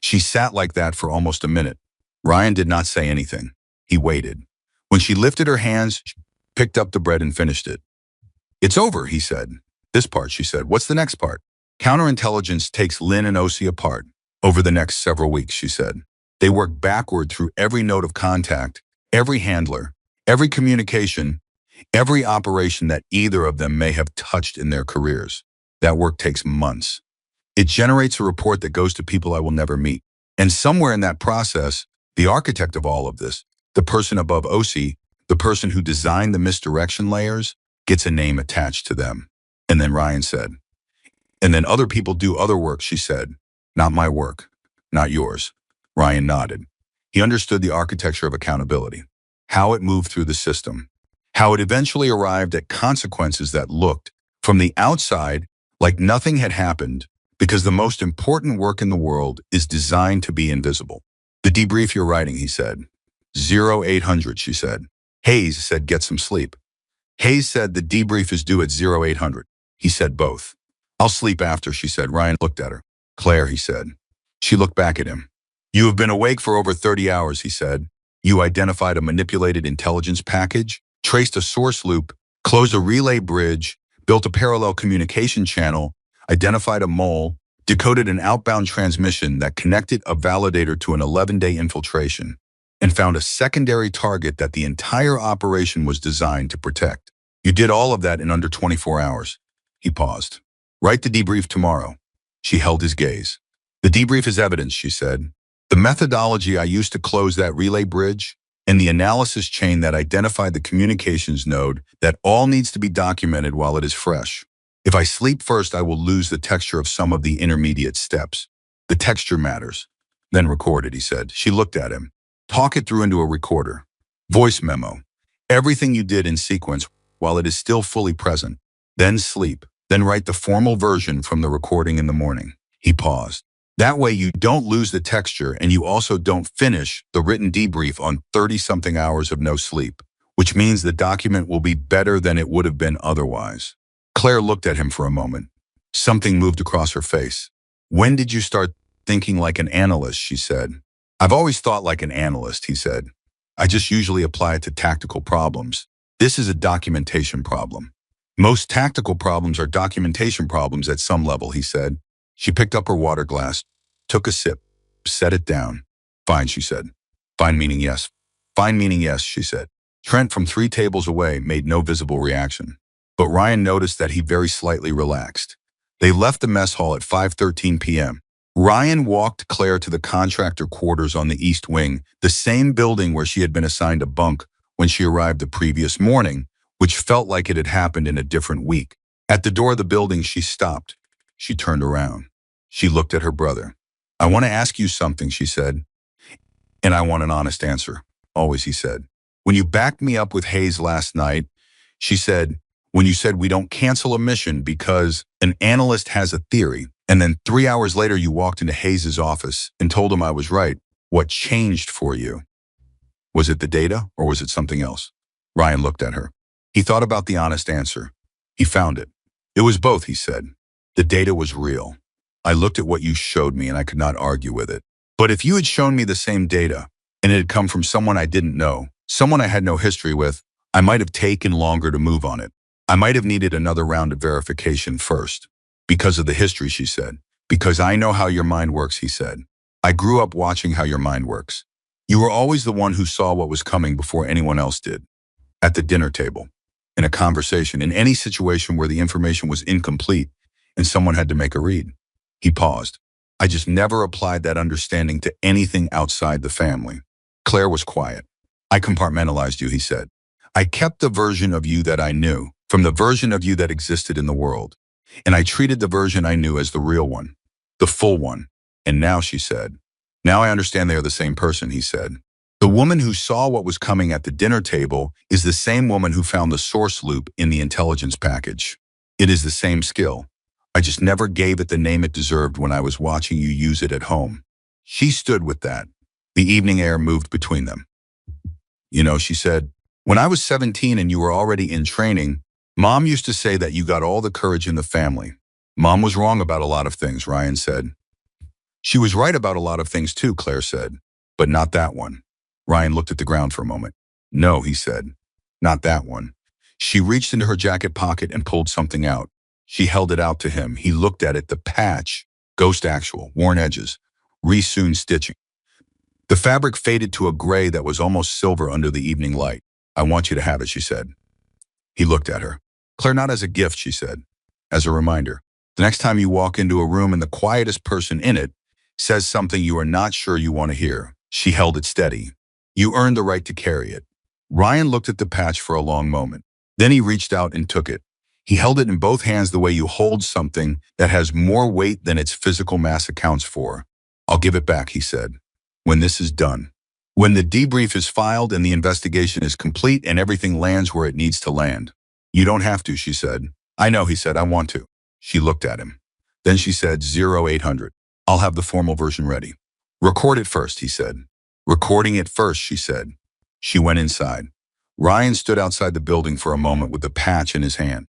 She sat like that for almost a minute. Ryan did not say anything. He waited. When she lifted her hands, she picked up the bread and finished it. It's over, he said. This part, she said. What's the next part? Counterintelligence takes Lynn and Osi apart. Over the next several weeks, she said. They work backward through every note of contact, every handler, every communication, every operation that either of them may have touched in their careers. That work takes months. It generates a report that goes to people I will never meet. And somewhere in that process, the architect of all of this, the person above OC, the person who designed the misdirection layers, gets a name attached to them. And then Ryan said, and then other people do other work, she said. Not my work, not yours. Ryan nodded. He understood the architecture of accountability, how it moved through the system, how it eventually arrived at consequences that looked, from the outside, like nothing had happened, because the most important work in the world is designed to be invisible. The debrief you're writing, he said. 0800, she said. Hayes said, get some sleep. Hayes said the debrief is due at 0800. He said both. I'll sleep after, she said. Ryan looked at her. Claire, he said. She looked back at him. You have been awake for over 30 hours, he said. You identified a manipulated intelligence package, traced a source loop, closed a relay bridge, built a parallel communication channel, identified a mole, decoded an outbound transmission that connected a validator to an 11-day infiltration, and found a secondary target that the entire operation was designed to protect. You did all of that in under 24 hours. He paused. Write the debrief tomorrow. She held his gaze. The debrief is evidence, she said. The methodology I used to close that relay bridge and the analysis chain that identified the communications node, that all needs to be documented while it is fresh. If I sleep first, I will lose the texture of some of the intermediate steps. The texture matters. Then record it, he said. She looked at him. Talk it through into a recorder. Voice memo. Everything you did in sequence while it is still fully present. Then sleep. Then write the formal version from the recording in the morning. He paused. That way you don't lose the texture and you also don't finish the written debrief on 30-something hours of no sleep, which means the document will be better than it would have been otherwise. Claire looked at him for a moment. Something moved across her face. When did you start thinking like an analyst, she said. I've always thought like an analyst, he said. I just usually apply it to tactical problems. This is a documentation problem. Most tactical problems are documentation problems at some level, he said. She picked up her water glass, took a sip, set it down. Fine, she said. Fine meaning yes. Fine meaning yes, she said. Trent from 3 tables away made no visible reaction. But Ryan noticed that he very slightly relaxed. They left the mess hall at 5:13 p.m. Ryan walked Claire to the contractor quarters on the east wing, the same building where she had been assigned a bunk when she arrived the previous morning, which felt like it had happened in a different week. At the door of the building, she stopped. She turned around. She looked at her brother. I want to ask you something, she said. And I want an honest answer. Always, he said. When you backed me up with Hayes last night, she said, when you said we don't cancel a mission because an analyst has a theory, and then 3 hours later you walked into Hayes's office and told him I was right, what changed for you? Was it the data or was it something else? Ryan looked at her. He thought about the honest answer. He found it. It was both, he said. The data was real. I looked at what you showed me and I could not argue with it. But if you had shown me the same data and it had come from someone I didn't know, someone I had no history with, I might have taken longer to move on it. I might have needed another round of verification first. Because of the history, she said. Because I know how your mind works, he said. I grew up watching how your mind works. You were always the one who saw what was coming before anyone else did. At the dinner table, in a conversation, in any situation where the information was incomplete and someone had to make a read. He paused. I just never applied that understanding to anything outside the family. Claire was quiet. I compartmentalized you, he said. I kept the version of you that I knew from the version of you that existed in the world. And I treated the version I knew as the real one, the full one. And now, she said, now I understand they are the same person, he said. The woman who saw what was coming at the dinner table is the same woman who found the source loop in the intelligence package. It is the same skill. I just never gave it the name it deserved when I was watching you use it at home. She stood with that. The evening air moved between them. You know, she said, when I was 17 and you were already in training, Mom used to say that you got all the courage in the family. Mom was wrong about a lot of things, Ryan said. She was right about a lot of things too, Claire said, but not that one. Ryan looked at the ground for a moment. No, he said, not that one. She reached into her jacket pocket and pulled something out. She held it out to him. He looked at it. The patch. Ghost actual. Worn edges. Re-sewn stitching. The fabric faded to a gray that was almost silver under the evening light. I want you to have it, she said. He looked at her. Claire, not as a gift, she said. As a reminder. The next time you walk into a room and the quietest person in it says something you are not sure you want to hear. She held it steady. You earned the right to carry it. Ryan looked at the patch for a long moment. Then he reached out and took it. He held it in both hands the way you hold something that has more weight than its physical mass accounts for. I'll give it back, he said, when this is done. When the debrief is filed and the investigation is complete and everything lands where it needs to land. You don't have to, she said. I know, he said, I want to. She looked at him. Then she said, 0800. I'll have the formal version ready. Record it first, he said. Recording it first, she said. She went inside. Ryan stood outside the building for a moment with the patch in his hand.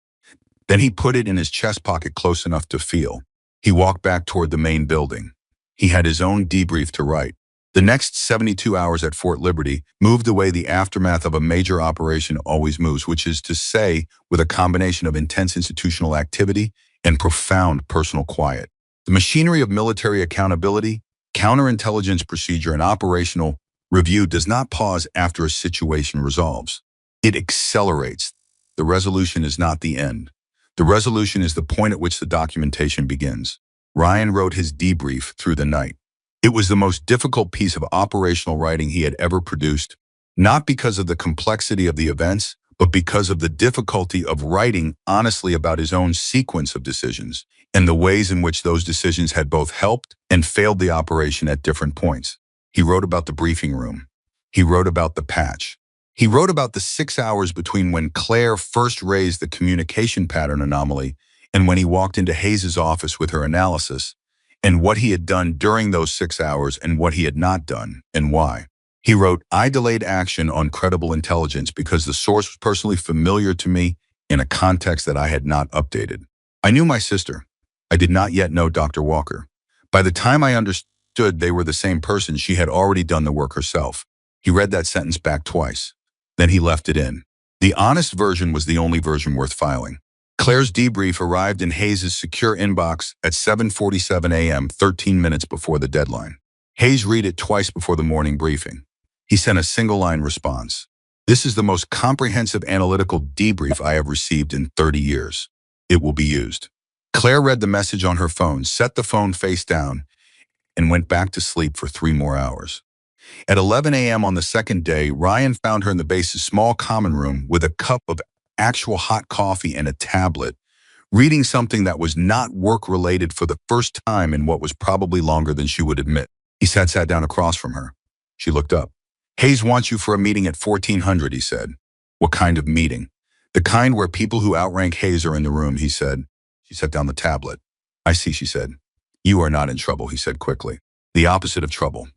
Then he put it in his chest pocket close enough to feel. He walked back toward the main building. He had his own debrief to write. The next 72 hours at Fort Liberty moved the way the aftermath of a major operation always moves, which is to say, with a combination of intense institutional activity and profound personal quiet. The machinery of military accountability, counterintelligence procedure, and operational review does not pause after a situation resolves. It accelerates. The resolution is not the end. The resolution is the point at which the documentation begins. Ryan wrote his debrief through the night. It was the most difficult piece of operational writing he had ever produced, not because of the complexity of the events, but because of the difficulty of writing honestly about his own sequence of decisions and the ways in which those decisions had both helped and failed the operation at different points. He wrote about the briefing room. He wrote about the patch. He wrote about the 6 hours between when Claire first raised the communication pattern anomaly and when he walked into Hayes' office with her analysis, and what he had done during those 6 hours and what he had not done, and why. He wrote, I delayed action on credible intelligence because the source was personally familiar to me in a context that I had not updated. I knew my sister. I did not yet know Dr. Walker. By the time I understood they were the same person, she had already done the work herself. He read that sentence back twice. Then he left it in. The honest version was the only version worth filing. Claire's debrief arrived in Hayes' secure inbox at 7:47 a.m., 13 minutes before the deadline. Hayes read it twice before the morning briefing. He sent a single-line response. This is the most comprehensive analytical debrief I have received in 30 years. It will be used. Claire read the message on her phone, set the phone face down, and went back to sleep for 3 more hours. At 11 a.m. on the second day, Ryan found her in the base's small common room with a cup of actual hot coffee and a tablet, reading something that was not work-related for the first time in what was probably longer than she would admit. He sat down across from her. She looked up. Hayes wants you for a meeting at 1400, he said. What kind of meeting? The kind where people who outrank Hayes are in the room, he said. She set down the tablet. I see, she said. You are not in trouble, he said quickly. The opposite of trouble.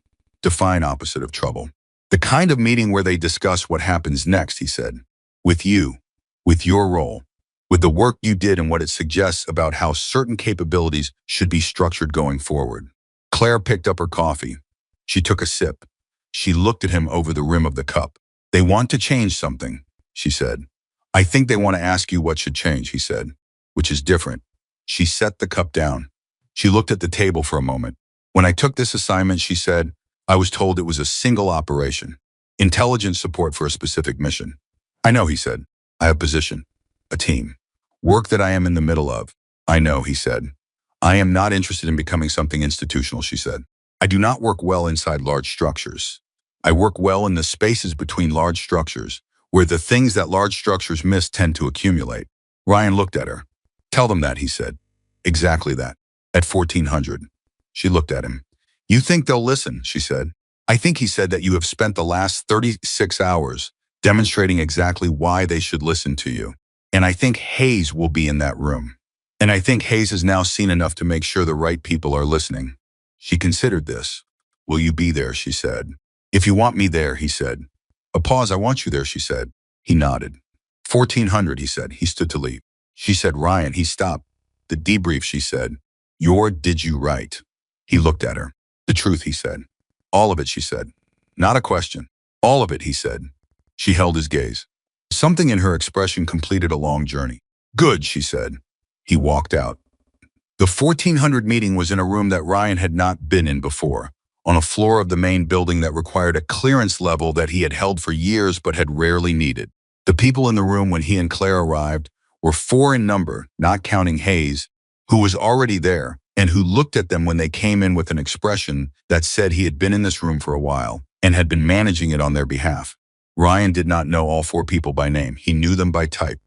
Define opposite of trouble. The kind of meeting where they discuss what happens next, he said. With you. With your role, with the work you did and what it suggests about how certain capabilities should be structured going forward. Claire picked up her coffee. She took a sip. She looked at him over the rim of the cup. They want to change something, she said. I think they want to ask you what should change, he said, which is different. She set the cup down. She looked at the table for a moment. When I took this assignment, she said, I was told it was a single operation, intelligence support for a specific mission. I know, he said. I have position, a team, work that I am in the middle of. I know, he said. I am not interested in becoming something institutional, she said. I do not work well inside large structures. I work well in the spaces between large structures, where the things that large structures miss tend to accumulate. Ryan looked at her. Tell them that, he said. Exactly that. At 1400. She looked at him. You think they'll listen, she said. I think, he said, that you have spent the last 36 hours demonstrating exactly why they should listen to you. And I think Hayes will be in that room. And I think Hayes has now seen enough to make sure the right people are listening. She considered this. Will you be there, she said. If you want me there, he said. A pause, I want you there, she said. He nodded. 1400, he said. He stood to leave. She said, Ryan, he stopped. The debrief, she said. Your did you write? He looked at her. The truth, he said. All of it, she said. Not a question. All of it, he said. She held his gaze. Something in her expression completed a long journey. Good, she said. He walked out. The 1400 meeting was in a room that Ryan had not been in before, on a floor of the main building that required a clearance level that he had held for years but had rarely needed. The people in the room when he and Claire arrived were 4 in number, not counting Hayes, who was already there, and who looked at them when they came in with an expression that said he had been in this room for a while and had been managing it on their behalf. Ryan did not know all 4 people by name. He knew them by type.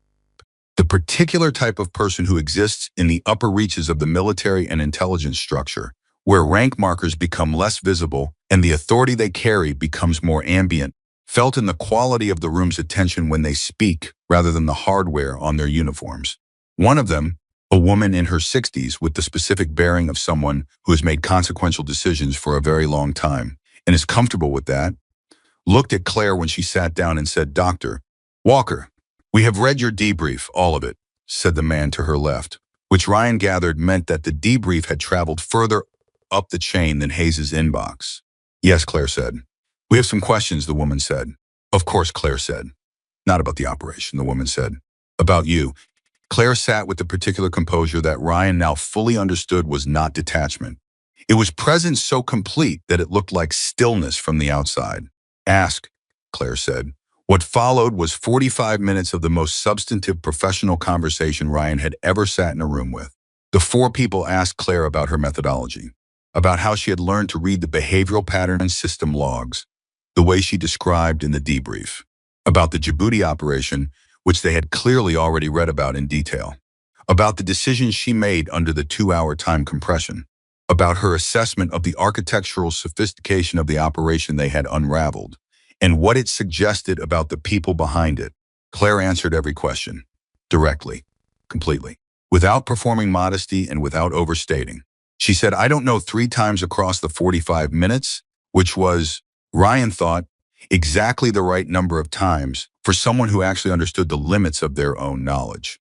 The particular type of person who exists in the upper reaches of the military and intelligence structure, where rank markers become less visible and the authority they carry becomes more ambient, felt in the quality of the room's attention when they speak rather than the hardware on their uniforms. One of them, a woman in her 60s with the specific bearing of someone who has made consequential decisions for a very long time and is comfortable with that, looked at Claire when she sat down and said, "Dr. Walker, we have read your debrief, all of it," said the man to her left, which Ryan gathered meant that the debrief had traveled further up the chain than Hayes's inbox. "Yes," Claire said. "We have some questions," the woman said. "Of course," Claire said. "Not about the operation," the woman said. "About you." Claire sat with the particular composure that Ryan now fully understood was not detachment. It was presence so complete that it looked like stillness from the outside. "Ask," Claire said. What followed was 45 minutes of the most substantive professional conversation Ryan had ever sat in a room with. The 4 people asked Claire about her methodology, about how she had learned to read the behavioral pattern and system logs, the way she described in the debrief, about the Djibouti operation, which they had clearly already read about in detail, about the decisions she made under the 2-hour time compression, about her assessment of the architectural sophistication of the operation they had unraveled, and what it suggested about the people behind it. Claire answered every question, directly, completely, without performing modesty and without overstating. She said, "I don't know," 3 times across the 45 minutes, which was, Ryan thought, exactly the right number of times for someone who actually understood the limits of their own knowledge.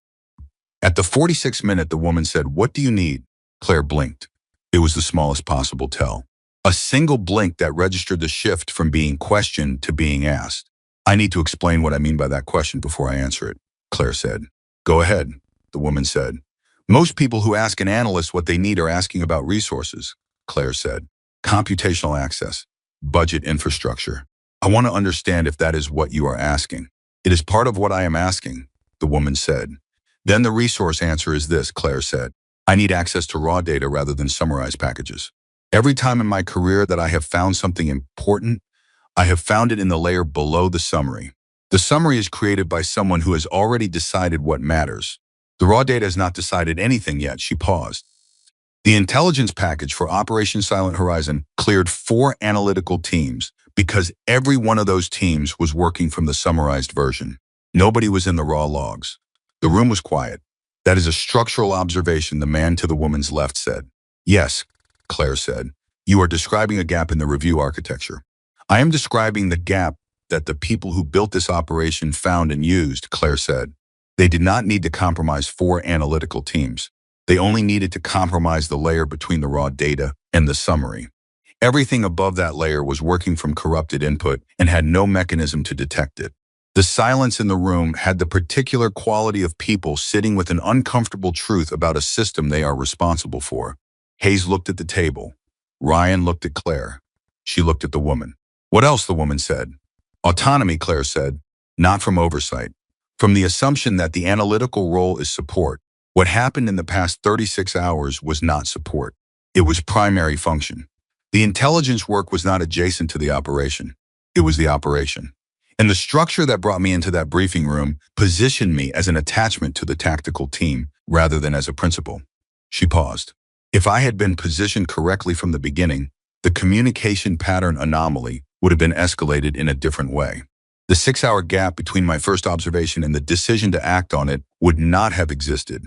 At the 46th minute, the woman said, "What do you need?" Claire blinked. It was the smallest possible tell. A single blink that registered the shift from being questioned to being asked. "I need to explain what I mean by that question before I answer it," Claire said. "Go ahead," the woman said. "Most people who ask an analyst what they need are asking about resources," Claire said. "Computational access, budget infrastructure. I want to understand if that is what you are asking." "It is part of what I am asking," the woman said. "Then the resource answer is this," Claire said. "I need access to raw data rather than summarized packages. Every time in my career that I have found something important, I have found it in the layer below the summary. The summary is created by someone who has already decided what matters. The raw data has not decided anything yet." She paused. The intelligence package for Operation Silent Horizon cleared 4 analytical teams because every one of those teams was working from the summarized version. Nobody was in the raw logs. The room was quiet. "That is a structural observation," the man to the woman's left said. "Yes," Claire said. "You are describing a gap in the review architecture." "I am describing the gap that the people who built this operation found and used," Claire said. "They did not need to compromise 4 analytical teams. They only needed to compromise the layer between the raw data and the summary. Everything above that layer was working from corrupted input and had no mechanism to detect it. The silence in the room had the particular quality of people sitting with an uncomfortable truth about a system they are responsible for." Hayes looked at the table. Ryan looked at Claire. She looked at the woman. "What else?" the woman said. "Autonomy," Claire said. "Not from oversight. From the assumption that the analytical role is support. What happened in the past 36 hours was not support. It was primary function. The intelligence work was not adjacent to the operation. It was the operation. And the structure that brought me into that briefing room positioned me as an attachment to the tactical team rather than as a principal." She paused. "If I had been positioned correctly from the beginning, the communication pattern anomaly would have been escalated in a different way. The 6-hour gap between my first observation and the decision to act on it would not have existed.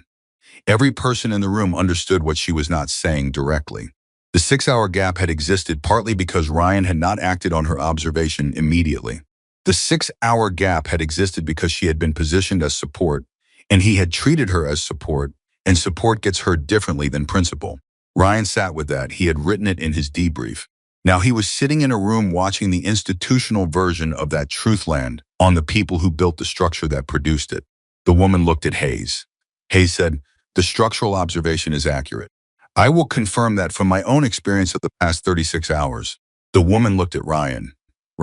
Every person in the room understood what she was not saying directly. The 6-hour gap had existed partly because Ryan had not acted on her observation immediately. The 6-hour gap had existed because she had been positioned as support, and he had treated her as support, and support gets heard differently than principal. Ryan sat with that. He had written it in his debrief. Now he was sitting in a room watching the institutional version of that truthland on the people who built the structure that produced it. The woman looked at Hayes. Hayes said, "The structural observation is accurate. I will confirm that from my own experience of the past 36 hours. The woman looked at Ryan.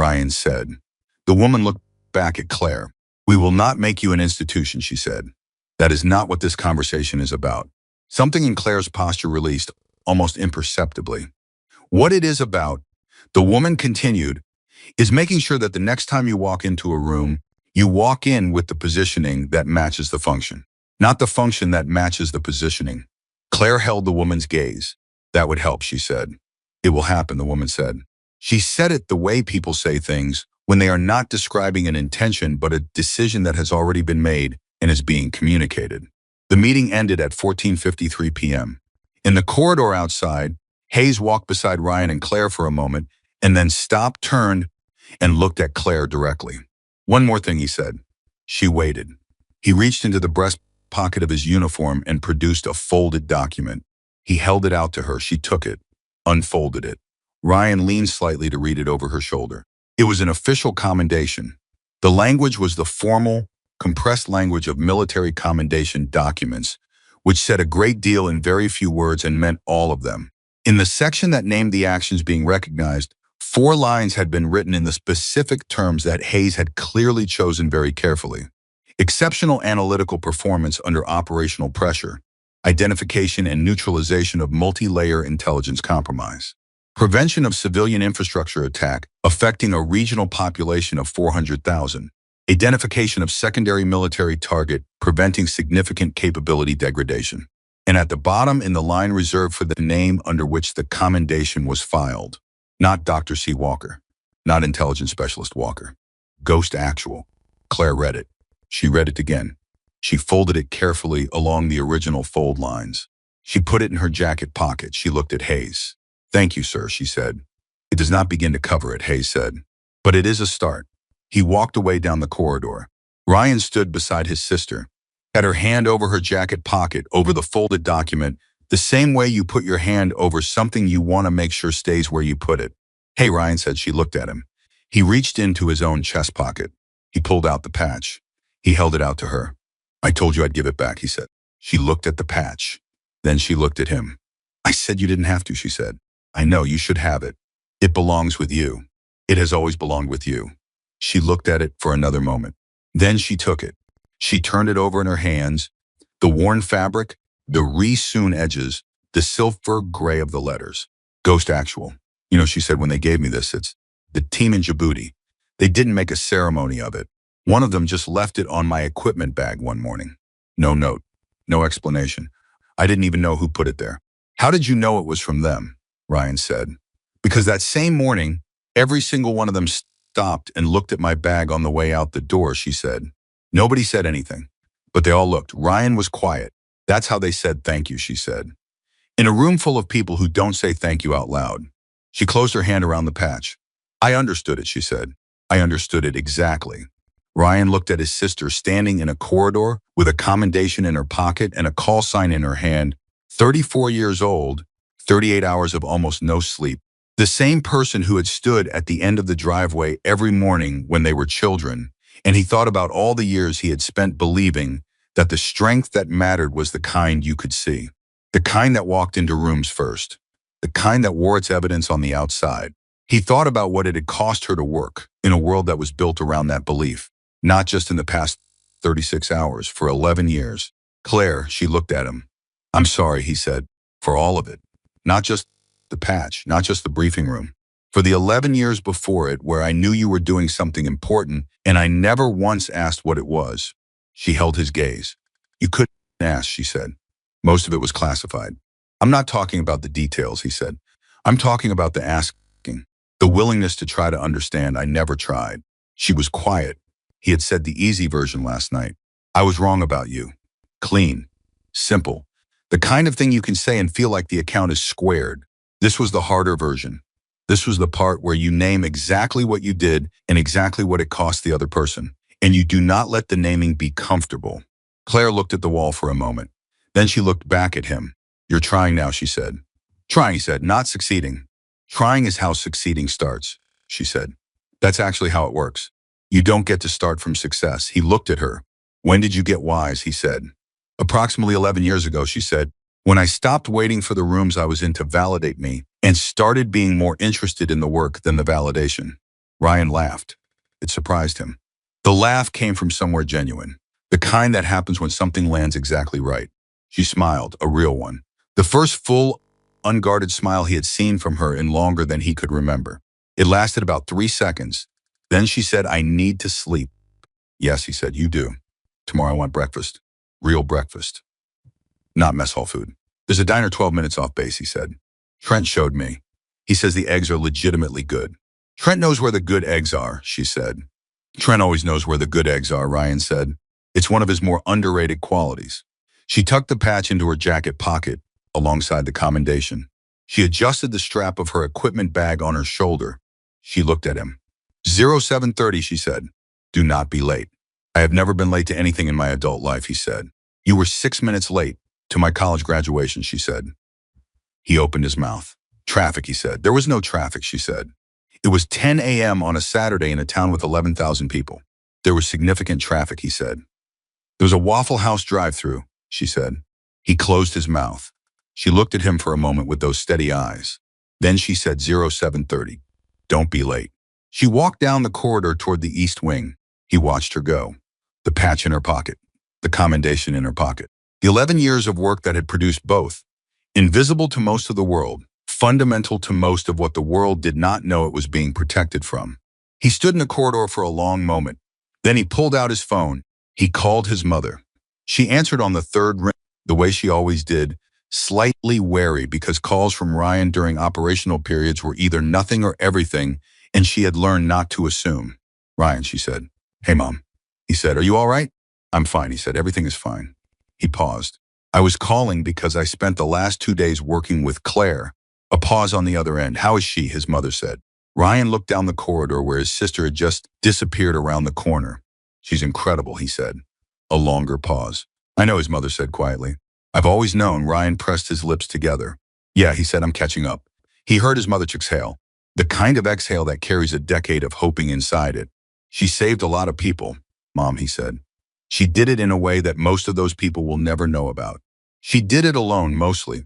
Ryan said. The woman looked back at Claire. "We will not make you an institution," she said. "That is not what this conversation is about." Something in Claire's posture released, almost imperceptibly. "What it is about," the woman continued, "is making sure that the next time you walk into a room, you walk in with the positioning that matches the function, not the function that matches the positioning." Claire held the woman's gaze. "That would help," she said. "It will happen," the woman said. She said it the way people say things when they are not describing an intention but a decision that has already been made and is being communicated. The meeting ended at 14:53 p.m. In the corridor outside, Hayes walked beside Ryan and Claire for a moment and then stopped, turned, and looked at Claire directly. "One more thing," he said. She waited. He reached into the breast pocket of his uniform and produced a folded document. He held it out to her. She took it, unfolded it. Ryan leaned slightly to read it over her shoulder. It was an official commendation. The language was the formal, compressed language of military commendation documents, which said a great deal in very few words and meant all of them. In the section that named the actions being recognized, 4 lines had been written in the specific terms that Hayes had clearly chosen very carefully. Exceptional analytical performance under operational pressure, identification and neutralization of multi-layer intelligence compromise, prevention of civilian infrastructure attack affecting a regional population of 400,000, identification of secondary military target preventing significant capability degradation. And at the bottom in the line reserved for the name under which the commendation was filed, not Dr. C. Walker, not Intelligence Specialist Walker. Ghost Actual. Claire read it. She read it again. She folded it carefully along the original fold lines. She put it in her jacket pocket. She looked at Hayes. "Thank you, sir," she said. "It does not begin to cover it," Hayes said. "But it is a start." He walked away down the corridor. Ryan stood beside his sister, had her hand over her jacket pocket, over the folded document, the same way you put your hand over something you want to make sure stays where you put it. "Hey," Ryan said. She looked at him. He reached into his own chest pocket. He pulled out the patch. He held it out to her. "I told you I'd give it back," he said. She looked at the patch. Then she looked at him. "I said you didn't have to," she said. "I know, you should have it. It belongs with you. It has always belonged with you." She looked at it for another moment. Then she took it. She turned it over in her hands. The worn fabric, the re-sewn edges, the silver gray of the letters. "Ghost Actual. You know," she said, "when they gave me this, it's the team in Djibouti. They didn't make a ceremony of it. One of them just left it on my equipment bag one morning. No note, no explanation. I didn't even know who put it there." "How did you know it was from them?" Ryan said. "Because that same morning, every single one of them stopped and looked at my bag on the way out the door," she said. "Nobody said anything, but they all looked. Ryan was quiet. That's how they said thank you," she said. "In a room full of people who don't say thank you out loud." She closed her hand around the patch. "I understood it," she said. "I understood it exactly." Ryan looked at his sister standing in a corridor with a commendation in her pocket and a call sign in her hand, 34 years old, 38 hours of almost no sleep. The same person who had stood at the end of the driveway every morning when they were children, and he thought about all the years he had spent believing that the strength that mattered was the kind you could see, the kind that walked into rooms first, the kind that wore its evidence on the outside. He thought about what it had cost her to work in a world that was built around that belief. Not just in the past 36 hours, for 11 years. "Claire," she looked at him. "I'm sorry," he said, "for all of it. Not just the patch, not just the briefing room. For the 11 years before it where I knew you were doing something important and I never once asked what it was." She held his gaze. "You couldn't ask," she said. "Most of it was classified." "I'm not talking about the details," he said. "I'm talking about the asking, the willingness to try to understand. I never tried." She was quiet. He had said the easy version last night. "I was wrong about you." Clean. Simple. The kind of thing you can say and feel like the account is squared. This was the harder version. This was the part where you name exactly what you did and exactly what it cost the other person. And you do not let the naming be comfortable. Claire looked at the wall for a moment. Then she looked back at him. "You're trying now," she said. "Trying," he said, "not succeeding." "Trying is how succeeding starts," she said. "That's actually how it works." You don't get to start from success. He looked at her. When did you get wise? He said. Approximately 11 years ago, she said. When I stopped waiting for the rooms I was in to validate me and started being more interested in the work than the validation. Ryan laughed. It surprised him. The laugh came from somewhere genuine, the kind that happens when something lands exactly right. She smiled, a real one. The first full, unguarded smile he had seen from her in longer than he could remember. It lasted about 3 seconds. Then she said, I need to sleep. Yes, he said, you do. Tomorrow I want breakfast. Real breakfast. Not mess hall food. There's a diner 12 minutes off base, he said. Trent showed me. He says the eggs are legitimately good. Trent knows where the good eggs are, she said. Trent always knows where the good eggs are, Ryan said. It's one of his more underrated qualities. She tucked the patch into her jacket pocket alongside the commendation. She adjusted the strap of her equipment bag on her shoulder. She looked at him. 0730, she said. Do not be late. I have never been late to anything in my adult life, he said. You were 6 minutes late to my college graduation, she said. He opened his mouth. Traffic, he said. There was no traffic, she said. It was 10 a.m. on a Saturday in a town with 11,000 people. There was significant traffic, he said. There was a Waffle House drive-through, she said. He closed his mouth. She looked at him for a moment with those steady eyes. Then she said 0730. Don't be late. She walked down the corridor toward the east wing. He watched her go. The patch in her pocket. The commendation in her pocket. The 11 years of work that had produced both. Invisible to most of the world. Fundamental to most of what the world did not know it was being protected from. He stood in the corridor for a long moment. Then he pulled out his phone. He called his mother. She answered on the third ring, the way she always did, slightly wary because calls from Ryan during operational periods were either nothing or everything, and she had learned not to assume. Ryan, she said. Hey, Mom. He said, are you all right? I'm fine, he said. Everything is fine. He paused. I was calling because I spent the last 2 days working with Claire. A pause on the other end. How is she? His mother said. Ryan looked down the corridor where his sister had just disappeared around the corner. She's incredible, he said. A longer pause. I know, his mother said quietly. I've always known. Ryan pressed his lips together. Yeah, he said, I'm catching up. He heard his mother exhale. The kind of exhale that carries a decade of hoping inside it. She saved a lot of people, Mom, he said. She did it in a way that most of those people will never know about. She did it alone, mostly.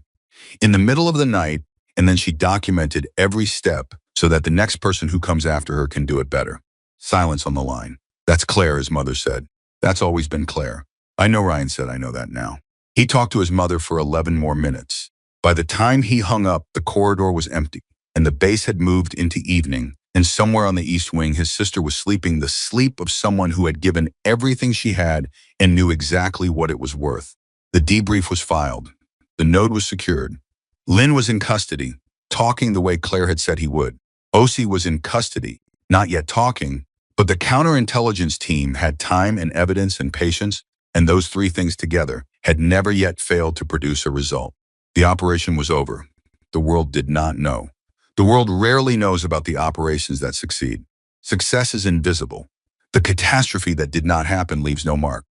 In the middle of the night, and then she documented every step so that the next person who comes after her can do it better. Silence on the line. That's Claire, his mother said. That's always been Claire. I know, Ryan said, I know that now. He talked to his mother for 11 more minutes. By the time he hung up, the corridor was empty, and the base had moved into evening, and somewhere on the east wing, his sister was sleeping the sleep of someone who had given everything she had and knew exactly what it was worth. The debrief was filed. The node was secured. Lynn was in custody, talking the way Claire had said he would. OC was in custody, not yet talking, but the counterintelligence team had time and evidence and patience, and those three things together had never yet failed to produce a result. The operation was over. The world did not know. The world rarely knows about the operations that succeed. Success is invisible. The catastrophe that did not happen leaves no mark.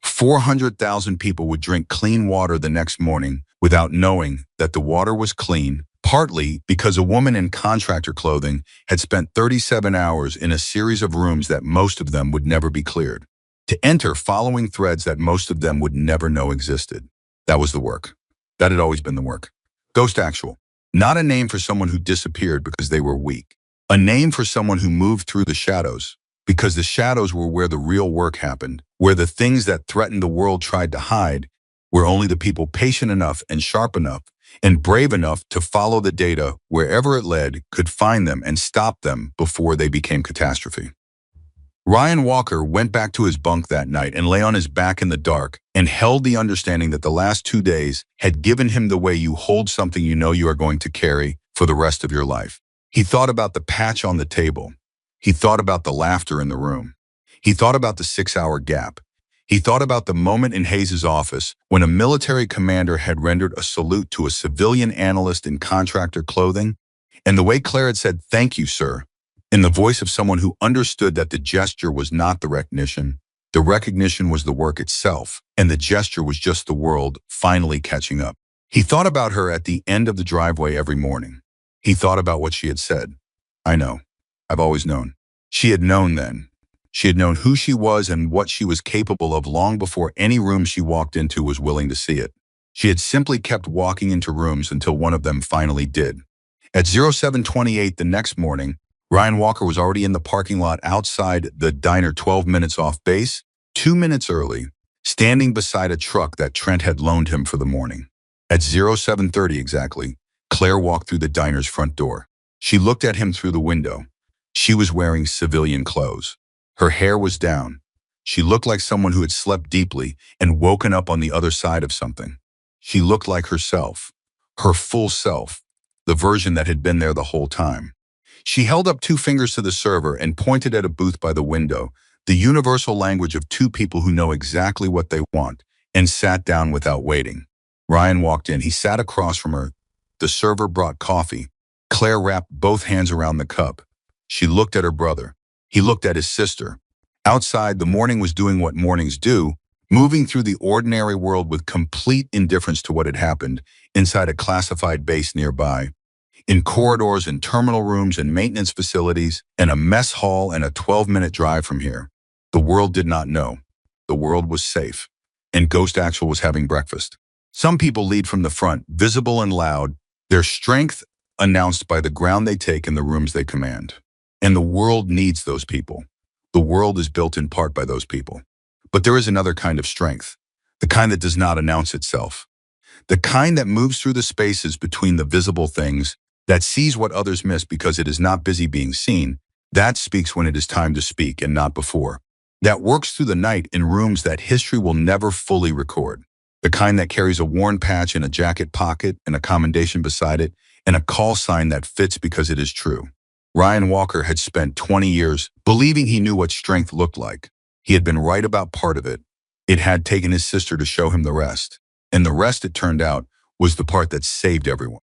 400,000 people would drink clean water the next morning without knowing that the water was clean, partly because a woman in contractor clothing had spent 37 hours in a series of rooms that most of them would never be cleared, to enter following threads that most of them would never know existed. That was the work. That had always been the work. Ghost Actual. Not a name for someone who disappeared because they were weak. A name for someone who moved through the shadows, because the shadows were where the real work happened, where the things that threatened the world tried to hide, where only the people patient enough and sharp enough and brave enough to follow the data wherever it led could find them and stop them before they became catastrophe. Ryan Walker went back to his bunk that night and lay on his back in the dark and held the understanding that the last 2 days had given him the way you hold something you know you are going to carry for the rest of your life. He thought about the patch on the table. He thought about the laughter in the room. He thought about the 6-hour gap. He thought about the moment in Hayes' office when a military commander had rendered a salute to a civilian analyst in contractor clothing, and the way Claire had said, "Thank you, sir," in the voice of someone who understood that the gesture was not the recognition was the work itself, and the gesture was just the world finally catching up. He thought about her at the end of the driveway every morning. He thought about what she had said. I know. I've always known. She had known then. She had known who she was and what she was capable of long before any room she walked into was willing to see it. She had simply kept walking into rooms until one of them finally did. At 0728 the next morning, Ryan Walker was already in the parking lot outside the diner 12 minutes off base, 2 minutes early, standing beside a truck that Trent had loaned him for the morning. At 0730 exactly, Claire walked through the diner's front door. She looked at him through the window. She was wearing civilian clothes. Her hair was down. She looked like someone who had slept deeply and woken up on the other side of something. She looked like herself, her full self, the version that had been there the whole time. She held up 2 fingers to the server and pointed at a booth by the window, the universal language of two people who know exactly what they want, and sat down without waiting. Ryan walked in. He sat across from her. The server brought coffee. Claire wrapped both hands around the cup. She looked at her brother. He looked at his sister. Outside, the morning was doing what mornings do, moving through the ordinary world with complete indifference to what had happened inside a classified base nearby. In corridors and terminal rooms and maintenance facilities, and a mess hall and a 12-minute drive from here. The world did not know. The world was safe. And Ghost Actual was having breakfast. Some people lead from the front, visible and loud, their strength announced by the ground they take and the rooms they command. And the world needs those people. The world is built in part by those people. But there is another kind of strength, the kind that does not announce itself. The kind that moves through the spaces between the visible things, that sees what others miss because it is not busy being seen, that speaks when it is time to speak and not before. That works through the night in rooms that history will never fully record. The kind that carries a worn patch in a jacket pocket and a commendation beside it and a call sign that fits because it is true. Ryan Walker had spent 20 years believing he knew what strength looked like. He had been right about part of it. It had taken his sister to show him the rest. And the rest, it turned out, was the part that saved everyone.